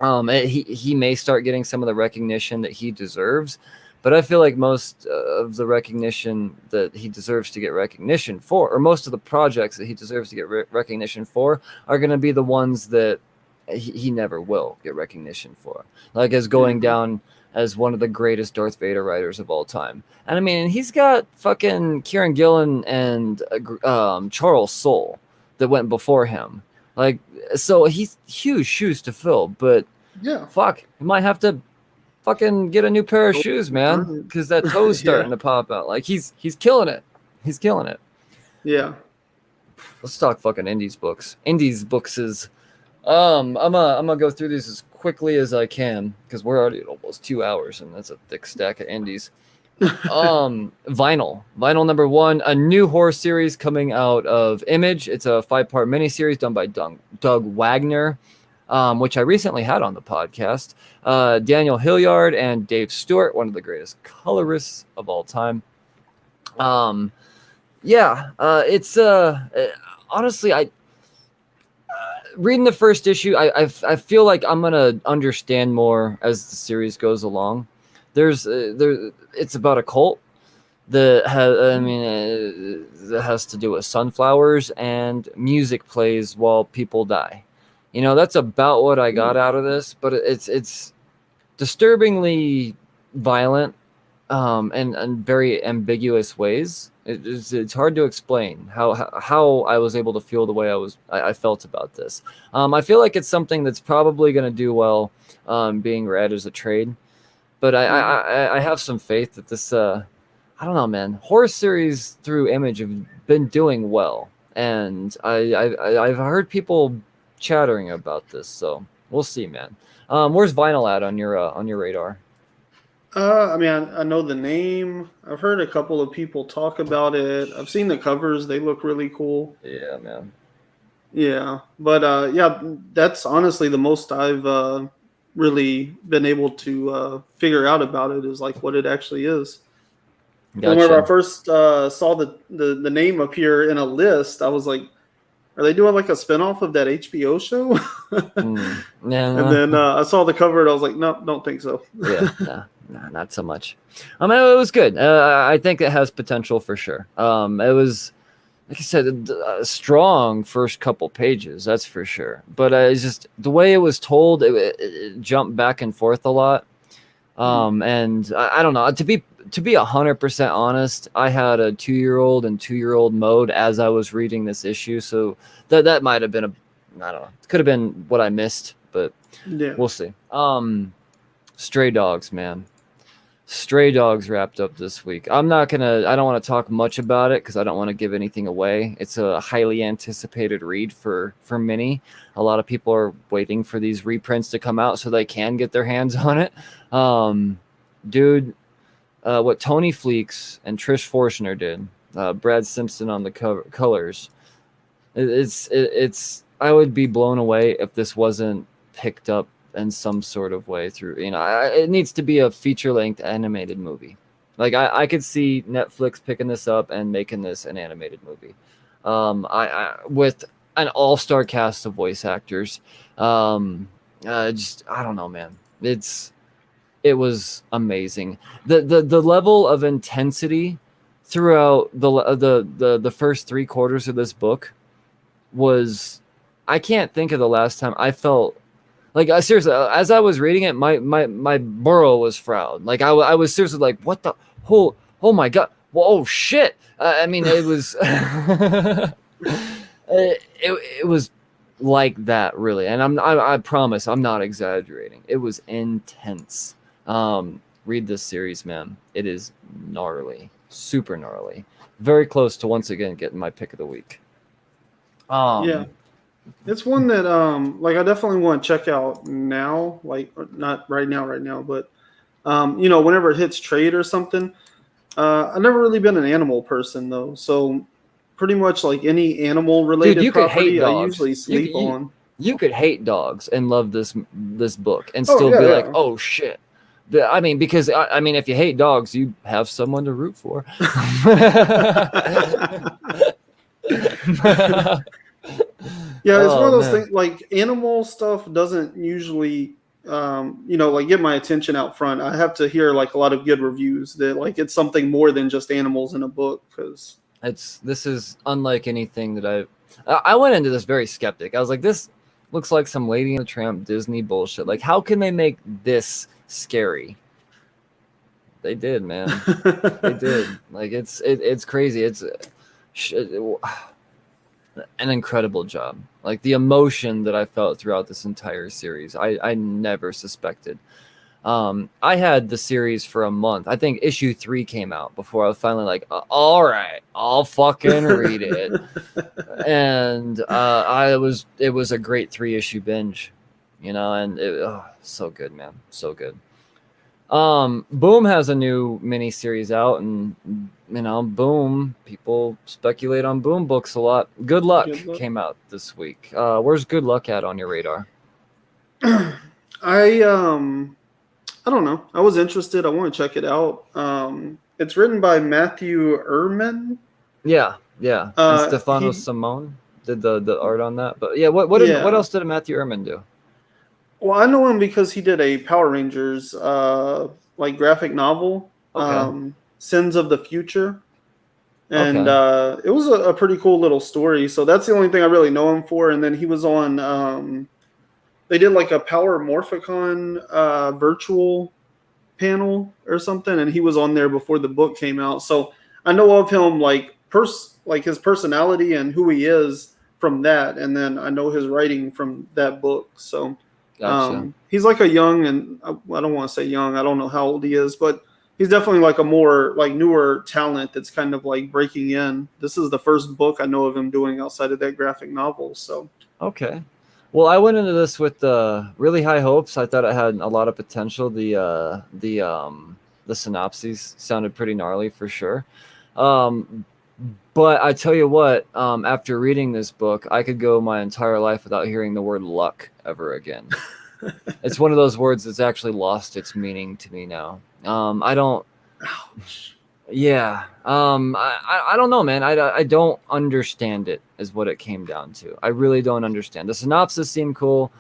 he may start getting some of the recognition that he deserves. But I feel like most of the recognition that he deserves to get recognition for, or most of the projects that he deserves to get recognition for, are going to be the ones that he never will get recognition for. Like as going down as one of the greatest Darth Vader writers of all time. And I mean, he's got fucking Kieran Gillen and Charles Soule that went before him. Like, so he's huge shoes to fill, but fuck, he might have to fucking get a new pair of shoes, man, because that toe's starting to pop out. Like he's killing it. He's killing it. Yeah. Let's talk fucking Indies books. Indies books is I'm gonna go through these as quickly as I can because we're already at almost 2 hours and that's a thick stack of Indies. Vinyl number 1, a new horror series coming out of Image. It's a 5-part miniseries done by Doug Wagner, which I recently had on the podcast. Daniel Hilliard and Dave Stewart, one of the greatest colorists of all time. It's honestly, reading the first issue, I feel like I'm gonna understand more as the series goes along. It's about a cult that has to do with sunflowers and music plays while people die. You know, that's about what I got out of this, but it's disturbingly violent and very ambiguous ways. It's hard to explain how I was able to feel the way I felt about this. I feel like it's something that's probably going to do well being read as a trade, but I have some faith that this I don't know, man. Horror series through Image have been doing well, and I've heard people chattering about this, so we'll see, man. Where's Vinyl at on your radar? I mean, I know the name. I've heard a couple of people talk about it. I've seen the covers. They look really cool. Yeah, man. Yeah. But, that's honestly the most I've really been able to figure out about it is, like, what it actually is. Gotcha. Whenever I first saw the name appear in a list, I was like, are they doing, like, a spinoff of that HBO show? Yeah. And then I saw the cover, and I was like, no, don't think so. Yeah, no, not so much. I mean, it was good. I think it has potential for sure. It was, like I said, a strong first couple pages, that's for sure. But it's just the way it was told, it jumped back and forth a lot. And I don't know. To be 100% honest, I had a 2-year-old and 2-year-old mode as I was reading this issue, so that might have been I don't know. It could have been what I missed, but we'll see. Stray Dogs, man. Stray Dogs wrapped up this week. I don't want to talk much about it because I don't want to give anything away. It's a highly anticipated read for many. A lot of people are waiting for these reprints to come out so they can get their hands on it. What Tony Fleeks and Trish Forstner did, Brad Simpson on the colors. It's I would be blown away if this wasn't picked up in some sort of way through, it needs to be a feature-length animated movie. Like I could see Netflix picking this up and making this an animated movie, with an all-star cast of voice actors. Just I don't know, man. It was amazing. The level of intensity throughout the first 3/4 of this book was, I can't think of the last time I felt like, seriously, as I was reading it, my burrow was frowned. Like I was seriously like, what the oh my god, whoa shit. I mean, it was it was like that, really, and I promise I'm not exaggerating. It was intense. Read this series, man. It is gnarly, super gnarly, very close to once again getting my pick of the week. Yeah, it's one that like I definitely want to check out now, like not right now, but whenever it hits trade or something. I've never really been an animal person though, so pretty much like any animal related property I usually sleep on. You could hate dogs and love this book and still be like, oh shit. I mean, because if you hate dogs, you have someone to root for. Yeah, it's one of those things. Like animal stuff doesn't usually, like get my attention out front. I have to hear like a lot of good reviews that like it's something more than just animals in a book. Because this is unlike anything that I went into this very skeptic. I was like, this looks like some Lady and the Tramp Disney bullshit. Like, how can they make this scary? They did, man. They did. Like, it's crazy. It's an incredible job. Like, the emotion that I felt throughout this entire series, I never suspected. I had the series for a month. I think issue 3 came out before I was finally like, all right, I'll fucking read it. And it was a great 3-issue binge, and so good, man. So good. Boom has a new mini series out, and Boom, people speculate on Boom books a lot. Good Luck came out this week. Where's Good Luck at on your radar? I don't know. I was interested. I want to check it out. It's written by Matthew Ehrman. Yeah. And Stefano Simone did the art on that. But yeah, what else did Matthew Ehrman do? Well, I know him because he did a Power Rangers like graphic novel, Sins of the Future. And it was a pretty cool little story. So that's the only thing I really know him for. And then he was on they did like a Power Morphicon virtual panel or something, and he was on there before the book came out. So I know of him like his personality and who he is from that, and then I know his writing from that book. So gotcha. He's like a young, and I don't want to say young, I don't know how old he is, but he's definitely like a more like newer talent that's kind of like breaking in. This is the first book I know of him doing outside of that graphic novel. So okay. Well, I went into this with really high hopes. I thought it had a lot of potential. The synopses sounded pretty gnarly for sure. But I tell you what, after reading this book, I could go my entire life without hearing the word luck ever again. It's one of those words that's actually lost its meaning to me now. I don't. Ouch. Yeah. I don't know, man. I don't understand it, is what it came down to. I really don't understand. The synopsis seemed cool,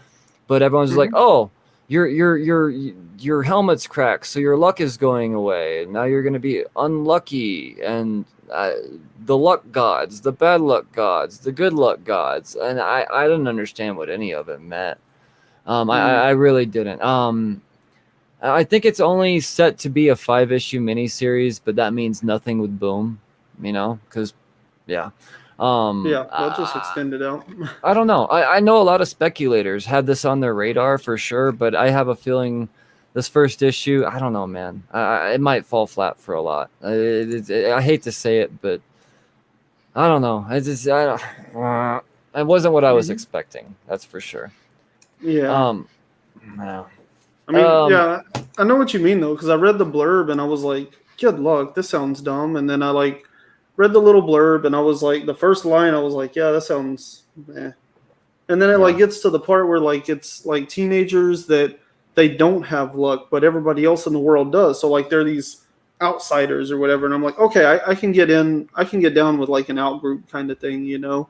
but everyone's like, oh, your helmet's cracked, so your luck is going away. Now you're going to be unlucky, and the luck gods, the bad luck gods, the good luck gods, and I didn't understand what any of it meant. I really didn't. I think it's only set to be a 5-issue miniseries, but that means nothing with Boom, because, yeah. They'll just extend it out. I don't know. I know a lot of speculators had this on their radar for sure, but I have a feeling this first issue, I don't know, man. It might fall flat for a lot. I hate to say it, but I don't know. It wasn't what I was expecting. That's for sure. Yeah. No. I mean, yeah, I know what you mean though, because I read the blurb and I was like, "Good luck, this sounds dumb." And then I read the little blurb and I was like, the first line, I was like, "Yeah, that sounds." And And then it like gets to the part where like it's like teenagers that they don't have luck, but everybody else in the world does. So like they're these outsiders or whatever. And I'm like, okay, I can get down with like an out group kind of thing, you know.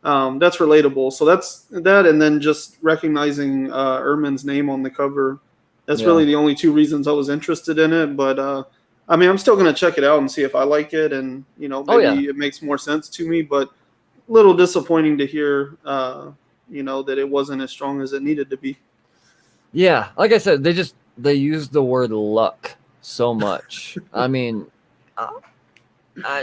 That's relatable. So that's that, and then just recognizing Ehrman's name on the cover. That's really the only two reasons I was interested in it. But I mean, I'm still gonna check it out and see if I like it, and you know, maybe it makes more sense to me. But a little disappointing to hear, you know, that it wasn't as strong as it needed to be. Yeah, like I said, they used the word luck so much. I mean,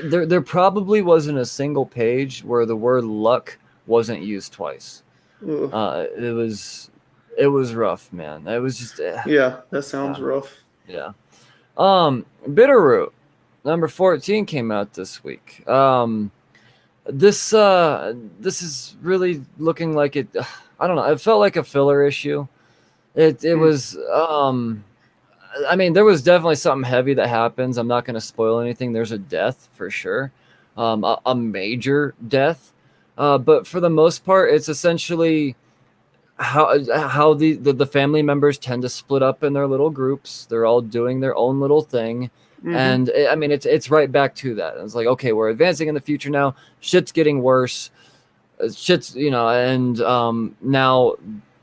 there probably wasn't a single page where the word luck wasn't used twice. It was rough, man. It was just yeah, that sounds rough. Yeah. Bitterroot number 14 came out this week. This is really looking like it. I don't know. It felt like a filler issue. It was. I mean, there was definitely something heavy that happens. I'm not going to spoil anything. There's a death for sure, a major death. But for the most part, it's essentially how the family members tend to split up in their little groups. They're all doing their own little thing. And I mean, it's right back to that. It's like, okay, we're advancing in the future now. Shit's getting worse. Shit's, you know, and now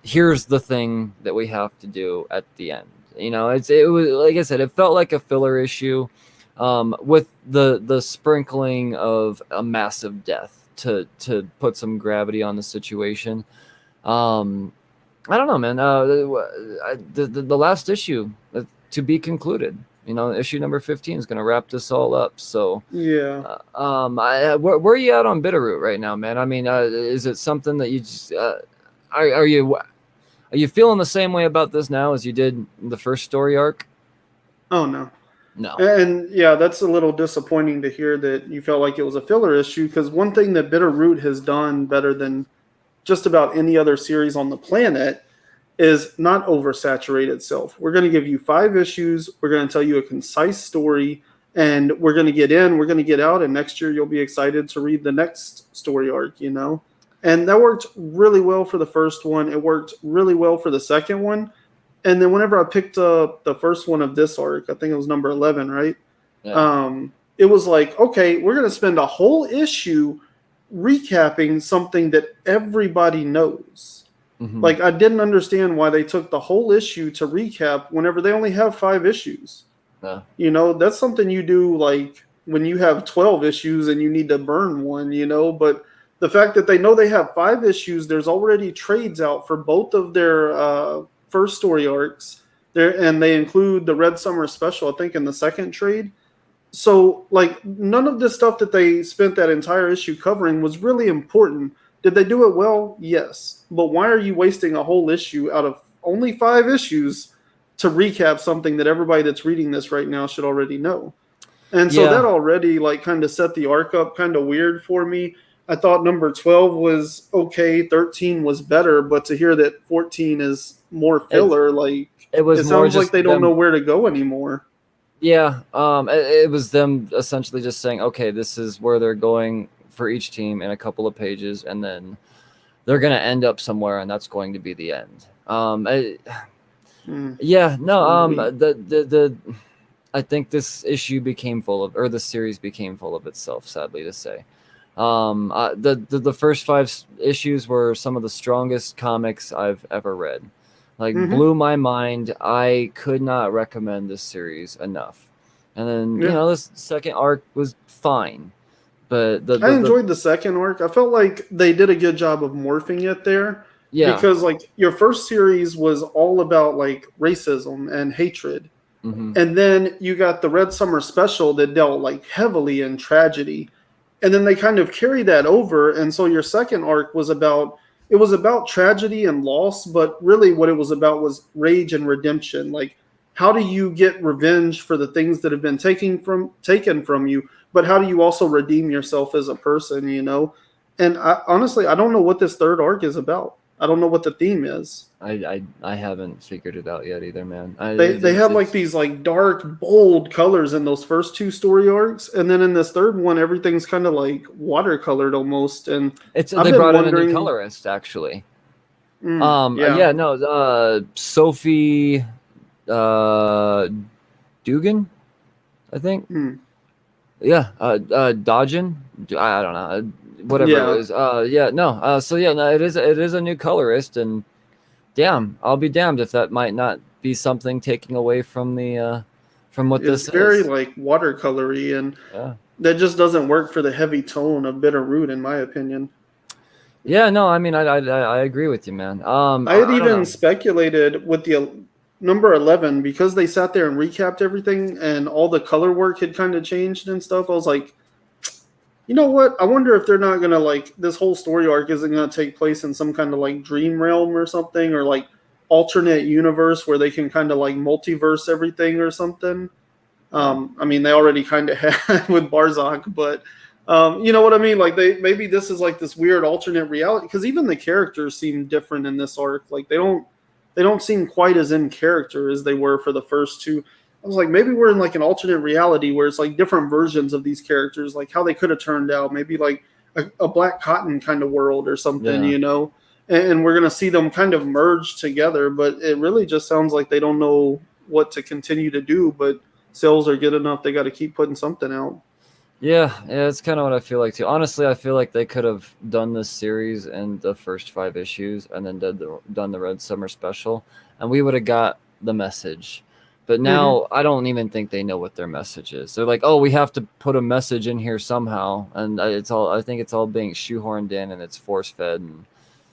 here's the thing that we have to do at the end. You know, it was, like I said, it felt like a filler issue with the sprinkling of a massive death to put some gravity on the situation. I don't know, man. The last issue to be concluded. You know, issue number 15 is going to wrap this all up. So yeah. Where are you at on Bitterroot right now, man? I mean, is it something that you just are you feeling the same way about this now as you did the first story arc? Oh no. And yeah, that's a little disappointing to hear that you felt like it was a filler issue, because one thing that Bitterroot has done better than just about any other series on the planet is not oversaturate itself. We're going to give you 5 issues. We're going to tell you a concise story, and we're going to get in, we're going to get out, and next year you'll be excited to read the next story arc, you know? And that worked really well for the first one. It worked really well for the second one. And then whenever I picked up the first one of this arc, I think it was number 11, right? Yeah. It was like, okay, we're going to spend a whole issue recapping something that everybody knows. Like, I didn't understand why they took the whole issue to recap whenever they only have 5 issues. Yeah. You know, that's something you do like when you have 12 issues and you need to burn one, you know. But the fact that they know they have 5 issues, there's already trades out for both of their first story arcs there, and they include the Red Summer special, I think, in the second trade. So, like, none of this stuff that they spent that entire issue covering was really important. Did they do it well? Yes. But why are you wasting a whole issue out of only 5 issues to recap something that everybody that's reading this right now should already know? And so that already, like, kind of set the arc up kind of weird for me. I thought number 12 was okay, 13 was better, but to hear that 14 is more filler, it sounds like they don't know where to go anymore. Yeah, it was them essentially just saying, okay, this is where they're going for each team in a couple of pages, and then they're going to end up somewhere, and that's going to be the end. I think this issue became the series became full of itself, sadly to say. The first 5 issues were some of the strongest comics I've ever read. Like, blew my mind. I could not recommend this series enough. And then, you know, this second arc was fine. But I enjoyed the second arc. I felt like they did a good job of morphing it there. Yeah. Because, like, your first series was all about, like, racism and hatred. And then you got the Red Summer special that dealt, like, heavily in tragedy. And then they kind of carried that over. And so your second arc was about tragedy and loss, but really what it was about was rage and redemption. Like, how do you get revenge for the things that have been taken from you, but how do you also redeem yourself as a person, you know? And honestly, I don't know what this third arc is about. I don't know what the theme is. I haven't figured it out yet either, man. They had like these like dark, bold colors in those first 2 story arcs, and then in this third one, everything's kind of like watercolored almost. And they brought in a new colorist, actually. Yeah. Sophie Dugan, I think. Mm. Yeah, Dodgen. I don't know, whatever Yeah. it was. It is a new colorist, and damn, I'll be damned if that might not be something taking away from the from what It's this very is. like watercolory, and Yeah. that just doesn't work for the heavy tone of Bitterroot, in my opinion. Yeah, no, I mean, I agree with you, man. I had I don't even know. speculated with the number 11 because they sat there and recapped everything and all the color work had kind of changed and stuff. I was like, you know what? I wonder if they're not going to like this whole story arc isn't going to take place in some kind of like dream realm or something, or like alternate universe where they can kind of like multiverse everything or something. I mean, they already kind of had with Barzak, but you know what I mean? Like maybe this is like this weird alternate reality, because even the characters seem different in this arc. Like they don't seem quite as in character as they were for the first two. I was like, maybe we're in like an alternate reality where it's like different versions of these characters, like how they could have turned out. Maybe like a Black Cotton kind of world or something, Yeah. you know. And we're gonna see them kind of merge together, but it really just sounds like they don't know what to continue to do. But sales are good enough; they got to keep putting something out. Yeah, it's kind of what I feel like too. Honestly, I feel like they could have done this series in the first 5 issues and then done the Red Summer special, and we would have got the message. But Mm-hmm. now I don't even think they know what their message is. They're like, "Oh, we have to put a message in here somehow," and it's all. I think it's all being shoehorned in and it's force fed, and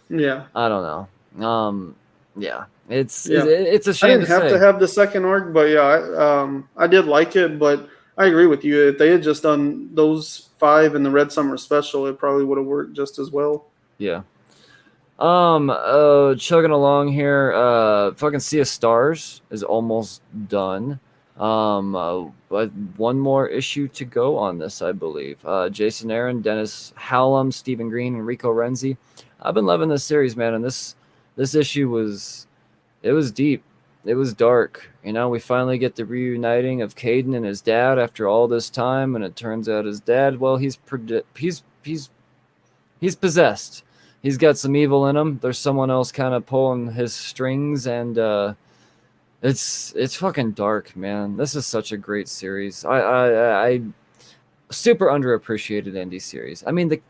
Yeah, I don't know. Yeah, yeah. it's a I shame to didn't have to say. have the second arc, but yeah, I did like it. But I agree with you. If they had just done those five in the Red Summer special, it probably would have worked just as well. Yeah. Chugging along here. Fucking Sea of Stars is almost done. But one more issue to go on this, I believe. Jason Aaron, Dennis Hallam, Stephen Green, and Rico Renzi. I've been loving this series, man, and this issue was deep. It was dark. You know, we finally get the reuniting of Caden and his dad after all this time, and it turns out his dad, well, he's possessed. He's got some evil in him. There's someone else kind of pulling his strings, and it's fucking dark, man. This is such a great series. I super underappreciated indie series. I mean, the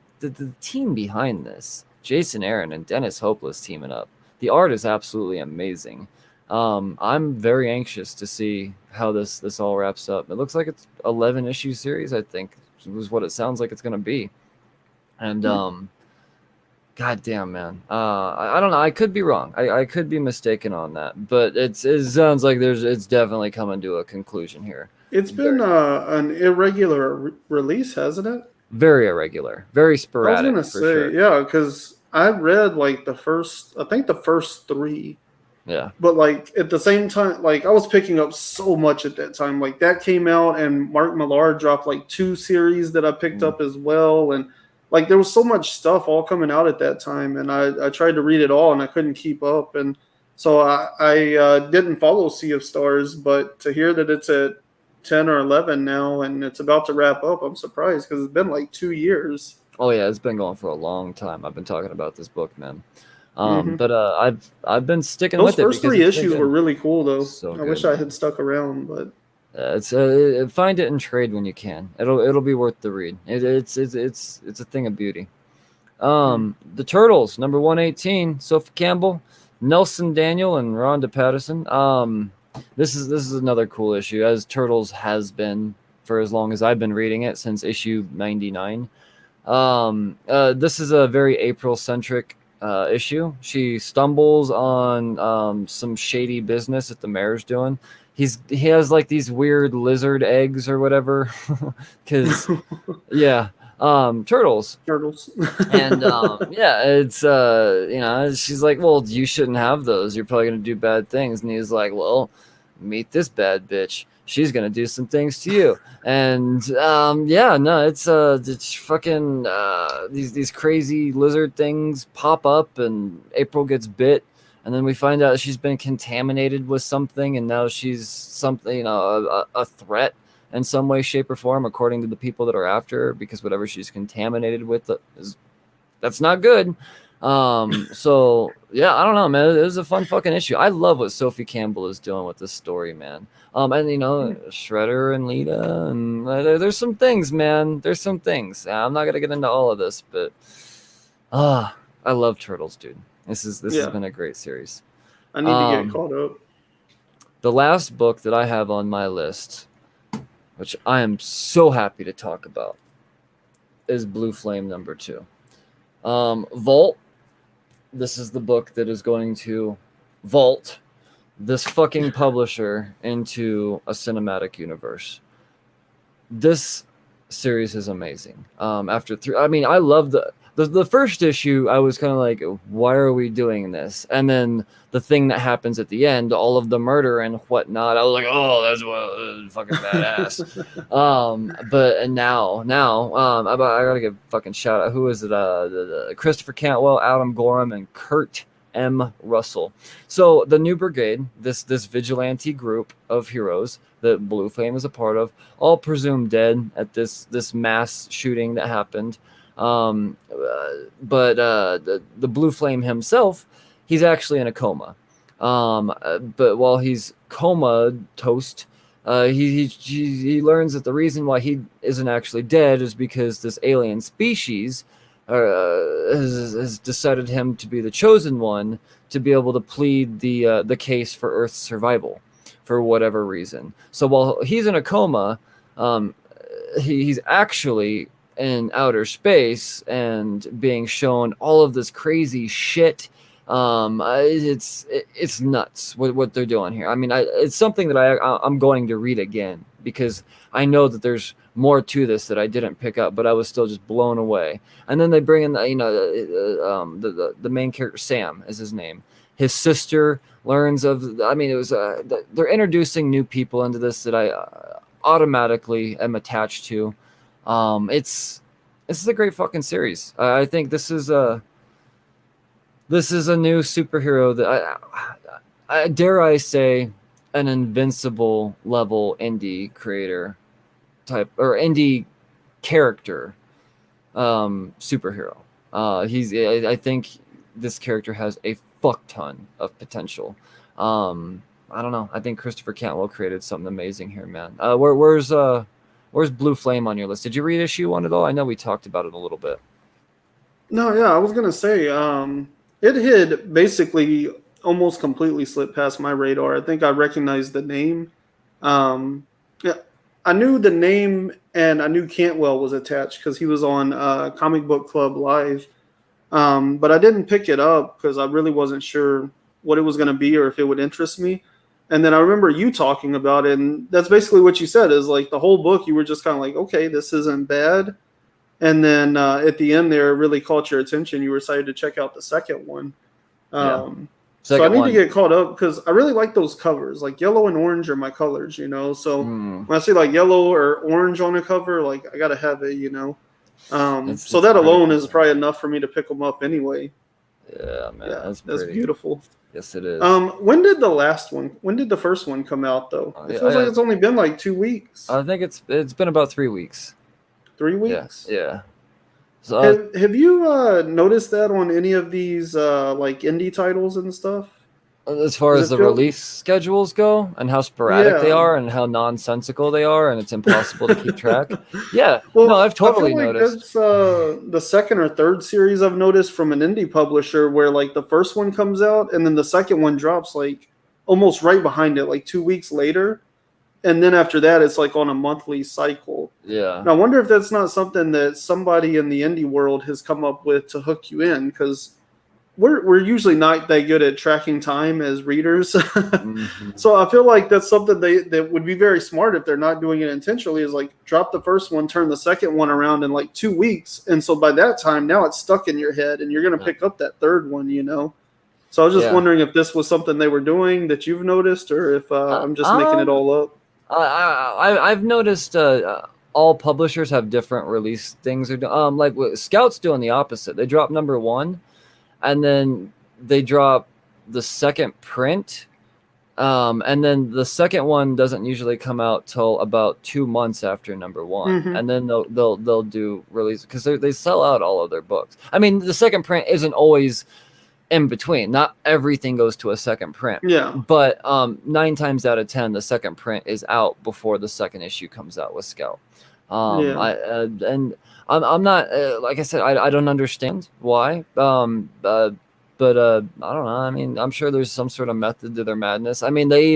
team behind this, Jason Aaron and Dennis Hopeless teaming up. The art is absolutely amazing. I'm very anxious to see how this all wraps up. It looks like it's 11 issue series. I think was what it sounds like it's gonna be, and God damn, man. I don't know. I could be wrong. I could be mistaken on that, but it sounds like it's definitely coming to a conclusion here. It's been Very, an irregular release, hasn't it? very irregular, very I was sporadic gonna for say, sure. yeah, because I read like I think the first three, Yeah. but like at the same time, like I was picking up so much at that time. Like that came out, and Mark Millar dropped like two series that I picked Mm. up as well, and like there was so much stuff all coming out at that time, and I tried to read it all, and I couldn't keep up, and so I didn't follow Sea of Stars, but to hear that it's at 10 or 11 now, and it's about to wrap up, I'm surprised because it's been like 2 years. Oh yeah, it's been going for a long time. I've been talking about this book, man. Hmm. But I've been sticking Those with it first because three it's been issues were good. really cool, though. So I good, wish I man. had stuck around, but It's find it in trade when you can. It'll be worth the read. It's a thing of beauty. The Turtles, number 118, Sophie Campbell, Nelson Daniel, and Rhonda Patterson. This is another cool issue, as Turtles has been for as long as I've been reading it, since issue 99. This is a very April centric issue. She stumbles on some shady business that the mayor's doing. He has like these weird lizard eggs or whatever, because yeah, turtles. turtles. And yeah, it's she's like, well, you shouldn't have those. You're probably gonna do bad things. And he's like, well, meet this bad bitch. She's gonna do some things to you. And yeah, no, it's fucking these crazy lizard things pop up, and April gets bit. And then we find out she's been contaminated with something, and now she's something, a threat in some way, shape, or form, according to the people that are after her, because whatever she's contaminated with that's not good. So yeah, I don't know, man. It was a fun fucking issue. I love what Sophie Campbell is doing with this story, man. And Shredder and Lita, and there's some things, man. There's some things. I'm not gonna get into all of this, but I love Turtles, dude. This has been a great series. I need to get caught up. The last book that I have on my list, which I am so happy to talk about, is Blue Flame #2. Vault. This is the book that is going to vault this fucking publisher into a cinematic universe. This series is amazing. After three, I mean, I love the first issue. I was kind of like, why are we doing this? And then the thing that happens at the end, all of the murder and whatnot, I was like, oh, that's fucking badass. But now, I gotta give a fucking shout out. Who is it? The Christopher Cantwell, Adam Gorham, and Kurt M. Russell. So the New Brigade, this vigilante group of heroes that Blue Flame is a part of, all presumed dead at this mass shooting that happened. But the Blue Flame himself, he's actually in a coma. But while he's comatose, he learns that the reason why he isn't actually dead is because this alien species has decided him to be the chosen one to be able to plead the case for Earth's survival for whatever reason. So while he's in a coma, he's actually in outer space and being shown all of this crazy shit. It's nuts what they're doing here. I mean, it's something that I'm going to read again because I know that there's more to this that I didn't pick up, but I was still just blown away. And then they bring in the main character, Sam is his name. His sister learns of. I mean, it was they're introducing new people into this that I automatically am attached to. This is a great fucking series. I think this is a new superhero that I dare I say an Invincible level indie creator type or indie character superhero. I think this character has a fuck ton of potential. I don't know. I think Christopher Cantwell created something amazing here, man. Where's Blue Flame on your list? Did you read issue 1 at all? I know we talked about it a little bit. No, yeah, I was gonna say it had basically almost completely slipped past my radar. I think I recognized the name. Yeah, I knew the name and I knew Cantwell was attached because he was on Comic Book Club Live. But I didn't pick it up because I really wasn't sure what it was going to be or if it would interest me. And then I remember you talking about it, and that's basically what you said is like the whole book, you were just kind of like, okay, this isn't bad. And then at the end there, it really caught your attention. You were excited to check out the second one. So I need to get caught up because I really like those covers. Like yellow and orange are my colors, you know. So when I see like yellow or orange on a cover, like I got to have it, you know. So that alone is probably enough for me to pick them up anyway. Yeah, man, yeah, that's beautiful. Yes, it is. When did the first one come out though? It feels like it's only been like 2 weeks. I think it's been about 3 weeks. 3 weeks? Yeah. So have you noticed that on any of these like indie titles and stuff? As far as the release schedules go and how sporadic they are and how nonsensical they are and it's impossible to keep track. Yeah. Well, no, I've totally noticed. That's the second or third series I've noticed from an indie publisher where like the first one comes out and then the second one drops like almost right behind it, like 2 weeks later. And then after that, it's like on a monthly cycle. Yeah. And I wonder if that's not something that somebody in the indie world has come up with to hook you in because we're usually not that good at tracking time as readers. Mm-hmm. So I feel like that's something that would be very smart if they're not doing it intentionally is like drop the first one, turn the second one around in like 2 weeks. And so by that time, now it's stuck in your head and you're going to pick up that third one, you know? So I was just wondering if this was something they were doing that you've noticed or if I'm just making it all up. I've noticed all publishers have different release things. Like Scout's doing the opposite. They drop #1. And then they drop the second print And then the second one doesn't usually come out till about 2 months after number one, and then they'll do release because they sell out all of their books. I mean, the second print isn't always in between. Not everything goes to a second print. Yeah. But 9 times out of 10, the second print is out before the second issue comes out with Scout. I'm not like I said, I don't understand why. But I don't know. I mean, I'm sure there's some sort of method to their madness. I mean, they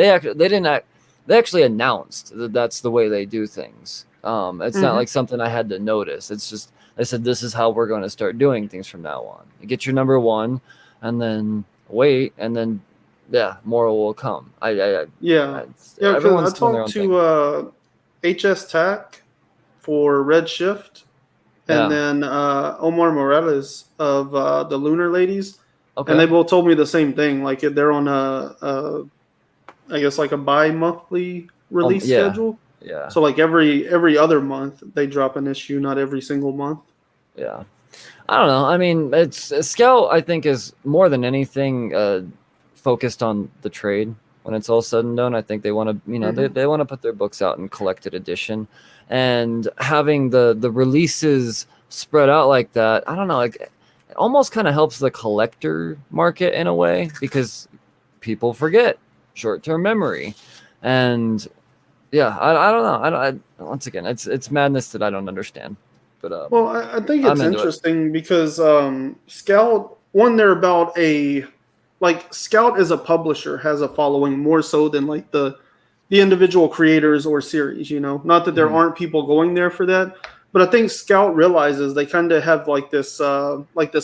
actually announced that that's the way they do things. It's not like something I had to notice. It's just they said this is how we're going to start doing things from now on. You get your number one, and then wait, and then more will come. Because I talked to HS Tack for Red Shift. And then Omar Morales of the Lunar Ladies, and they both told me the same thing. Like they're on I guess like a bi-monthly release schedule. Yeah. So like every other month they drop an issue, not every single month. Yeah. I don't know. I mean, it's Scout. I think is more than anything focused on the trade. When it's all said and done, I think they want to, they want to put their books out in collected edition, and having the releases spread out like that. I don't know, like it almost kind of helps the collector market in a way because people forget, short-term memory, and I don't know. Once again, it's madness that I don't understand. But I think it's interesting because Scout, one, they're about like Scout as a publisher has a following more so than like the individual creators or series, not that there aren't people going there for that, but I think Scout realizes they kind of have like this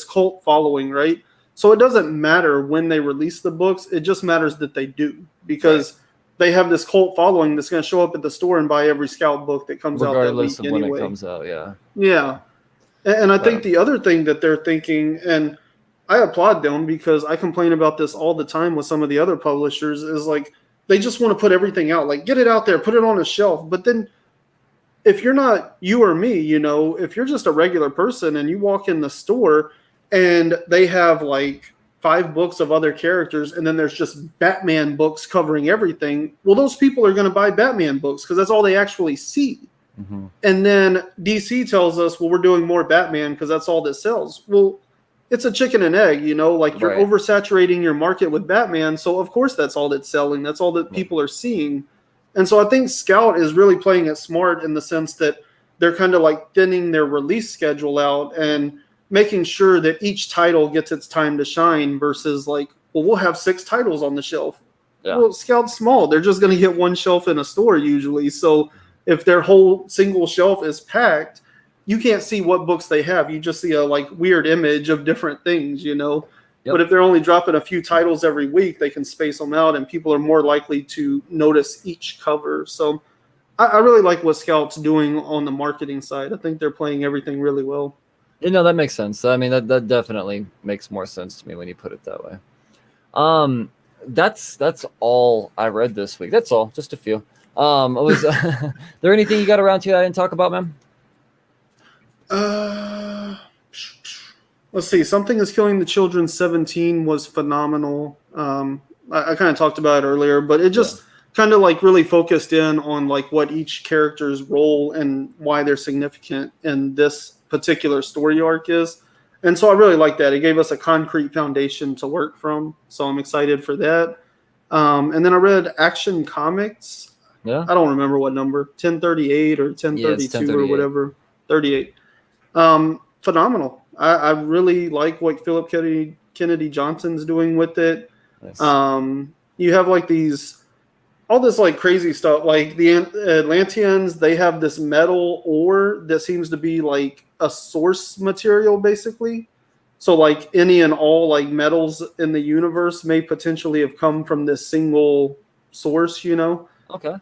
cult following, right? So it doesn't matter when they release the books. It just matters that they do, because they have this cult following that's going to show up at the store and buy every Scout book that comes out that week regardless of when it comes out. Yeah. And I think the other thing that they're thinking, and I applaud them because I complain about this all the time with some of the other publishers, is like they just want to put everything out, like get it out there, put it on a shelf. But then if you're not you or me, if you're just a regular person and you walk in the store and they have like 5 books of other characters and then there's just Batman books covering everything, well, those people are going to buy Batman books because that's all they actually see. And then DC tells us, well, we're doing more Batman because that's all that sells. Well, it's a chicken and egg, like you're oversaturating your market with Batman. So of course that's all that's selling. That's all that people are seeing. And so I think Scout is really playing it smart in the sense that they're kind of like thinning their release schedule out and making sure that each title gets its time to shine versus like, well, we'll have 6 titles on the shelf. Well, Scout's small. They're just going to get one shelf in a store usually. So if their whole single shelf is packed, you can't see what books they have. You just see a like weird image of different things, But if they're only dropping a few titles every week, they can space them out and people are more likely to notice each cover. So I really like what Scout's doing on the marketing side. I think they're playing everything really well. That makes sense. I mean, that definitely makes more sense to me when you put it that way. That's all I read this week. That's all, just a few. Was there anything you got around to that I didn't talk about, man? Let's see. Something is Killing the Children 17 was phenomenal. I kind of talked about it earlier, but it just kind of like really focused in on like what each character's role and why they're significant in this particular story arc is. And so I really like that. It gave us a concrete foundation to work from. So I'm excited for that. And then I read Action Comics. Yeah. I don't remember what number, 1038 or 1032 or whatever. 38. Phenomenal. I really like what Philip Kennedy Johnson's doing with it. Nice. You have like all this like crazy stuff. Like the Atlanteans, they have this metal ore that seems to be like a source material, basically. So like any and all like metals in the universe may potentially have come from this single source, Okay.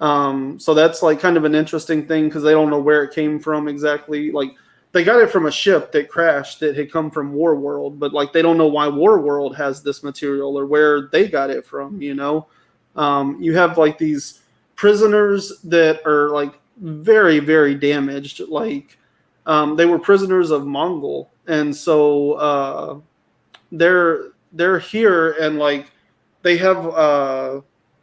So that's like kind of an interesting thing because they don't know where it came from exactly. Like they got it from a ship that crashed that had come from Warworld, but like they don't know why Warworld has this material or where they got it from, You have like these prisoners that are like very, very damaged. Like they were prisoners of Mongol. And so they're here and like they have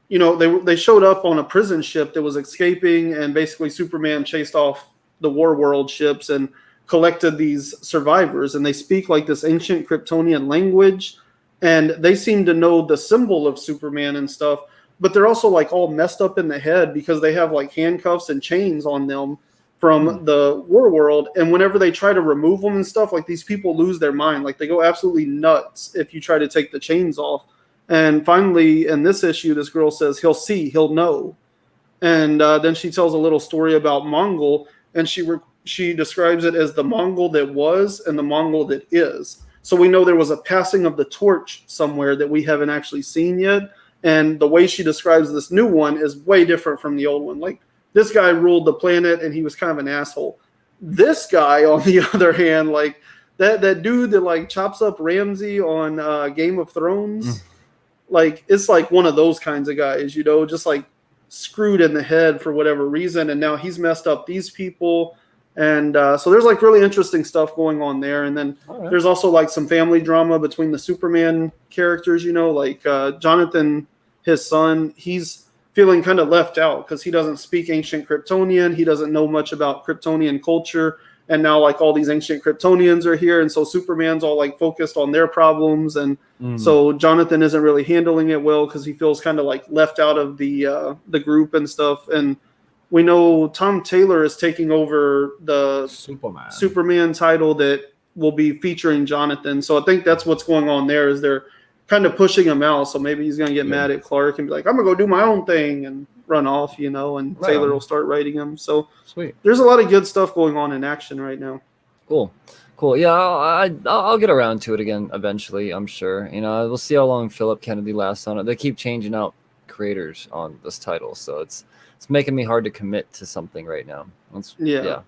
they showed up on a prison ship that was escaping, and basically Superman chased off the War World ships and collected these survivors, and they speak like this ancient Kryptonian language, and they seem to know the symbol of Superman and stuff, but they're also like all messed up in the head because they have like handcuffs and chains on them from the War World, and whenever they try to remove them and stuff, like these people lose their mind, like they go absolutely nuts if you try to take the chains off. And finally, in this issue, this girl says, he'll see, he'll know. And then she tells a little story about Mongol, and she describes it as the Mongol that was and the Mongol that is. So we know there was a passing of the torch somewhere that we haven't actually seen yet. And the way she describes this new one is way different from the old one. Like, this guy ruled the planet, and he was kind of an asshole. This guy, on the other hand, like that dude that like chops up Ramsay on Game of Thrones, like it's like one of those kinds of guys, just like screwed in the head for whatever reason, and now he's messed up these people, and so there's like really interesting stuff going on there. And then there's also like some family drama between the Superman characters, like Jonathan, his son, he's feeling kind of left out because he doesn't speak ancient Kryptonian, he doesn't know much about Kryptonian culture, and now like all these ancient Kryptonians are here, and so Superman's all like focused on their problems, and so Jonathan isn't really handling it well because he feels kind of like left out of the group and stuff. And we know Tom Taylor is taking over the Superman title that will be featuring Jonathan, so I think that's what's going on there, is they're kind of pushing him out, so maybe he's gonna get mad at Clark and be like, I'm gonna go do my own thing and run off, and Taylor will start writing him. So sweet. There's a lot of good stuff going on in action right now. Cool. Yeah, I'll get around to it again eventually, I'm sure. We'll see how long Philip Kennedy lasts on it. They keep changing out creators on this title, so it's making me hard to commit to something right now. Yeah.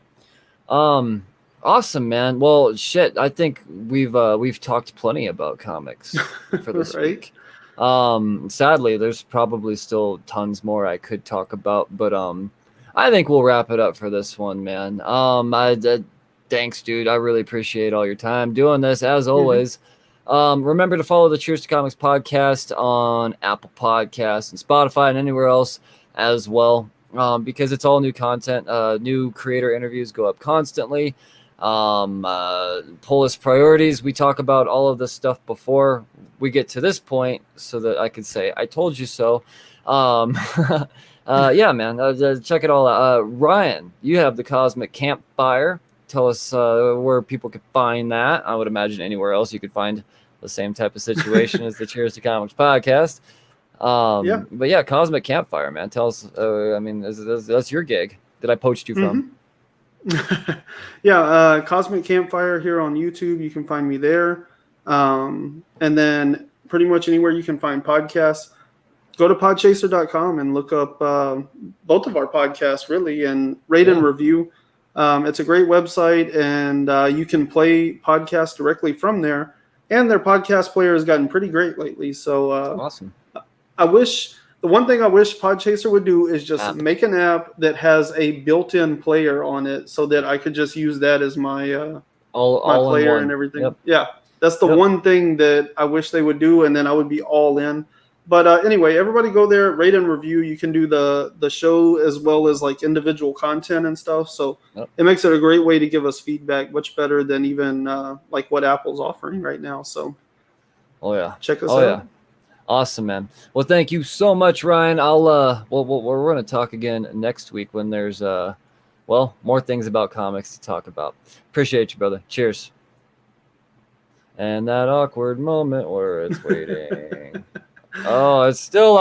Awesome, man. Well, shit, I think we've talked plenty about comics for this week. Sadly, there's probably still tons more I could talk about, but I think we'll wrap it up for this one, man. Thanks, dude. I really appreciate all your time doing this, as always. Remember to follow the Cheers to Comics podcast on Apple Podcasts and Spotify and anywhere else as well, because it's all new content. New creator interviews go up constantly. Pull list priorities. We talk about all of this stuff before we get to this point so that I could say, I told you so. Yeah, man, check it all out. Ryan, you have the Cosmic Campfire. Tell us where people could find that. I would imagine anywhere else you could find the same type of situation as the Cheers to Comics podcast. But yeah, Cosmic Campfire, man. Tell us, that's your gig that I poached you from. Yeah, Cosmic Campfire here on YouTube. You can find me there. And then pretty much anywhere you can find podcasts. Go to podchaser.com and look up both of our podcasts, really, and rate and review. It's a great website, and you can play podcasts directly from there. And their podcast player has gotten pretty great lately. So awesome. The one thing I wish Podchaser would do is just make an app that has a built-in player on it, so that I could just use that as my all player and everything. Yep. Yeah, that's the one thing that I wish they would do, and then I would be all in. But anyway, everybody go there, rate and review. You can do the show as well as like individual content and stuff. So it makes it a great way to give us feedback, much better than even like what Apple's offering right now. So check us out. Yeah. Awesome, man. Well, thank you so much, Ryan. We're going to talk again next week when there's more things about comics to talk about. Appreciate you, brother. Cheers. And that awkward moment where it's waiting. Oh, it's still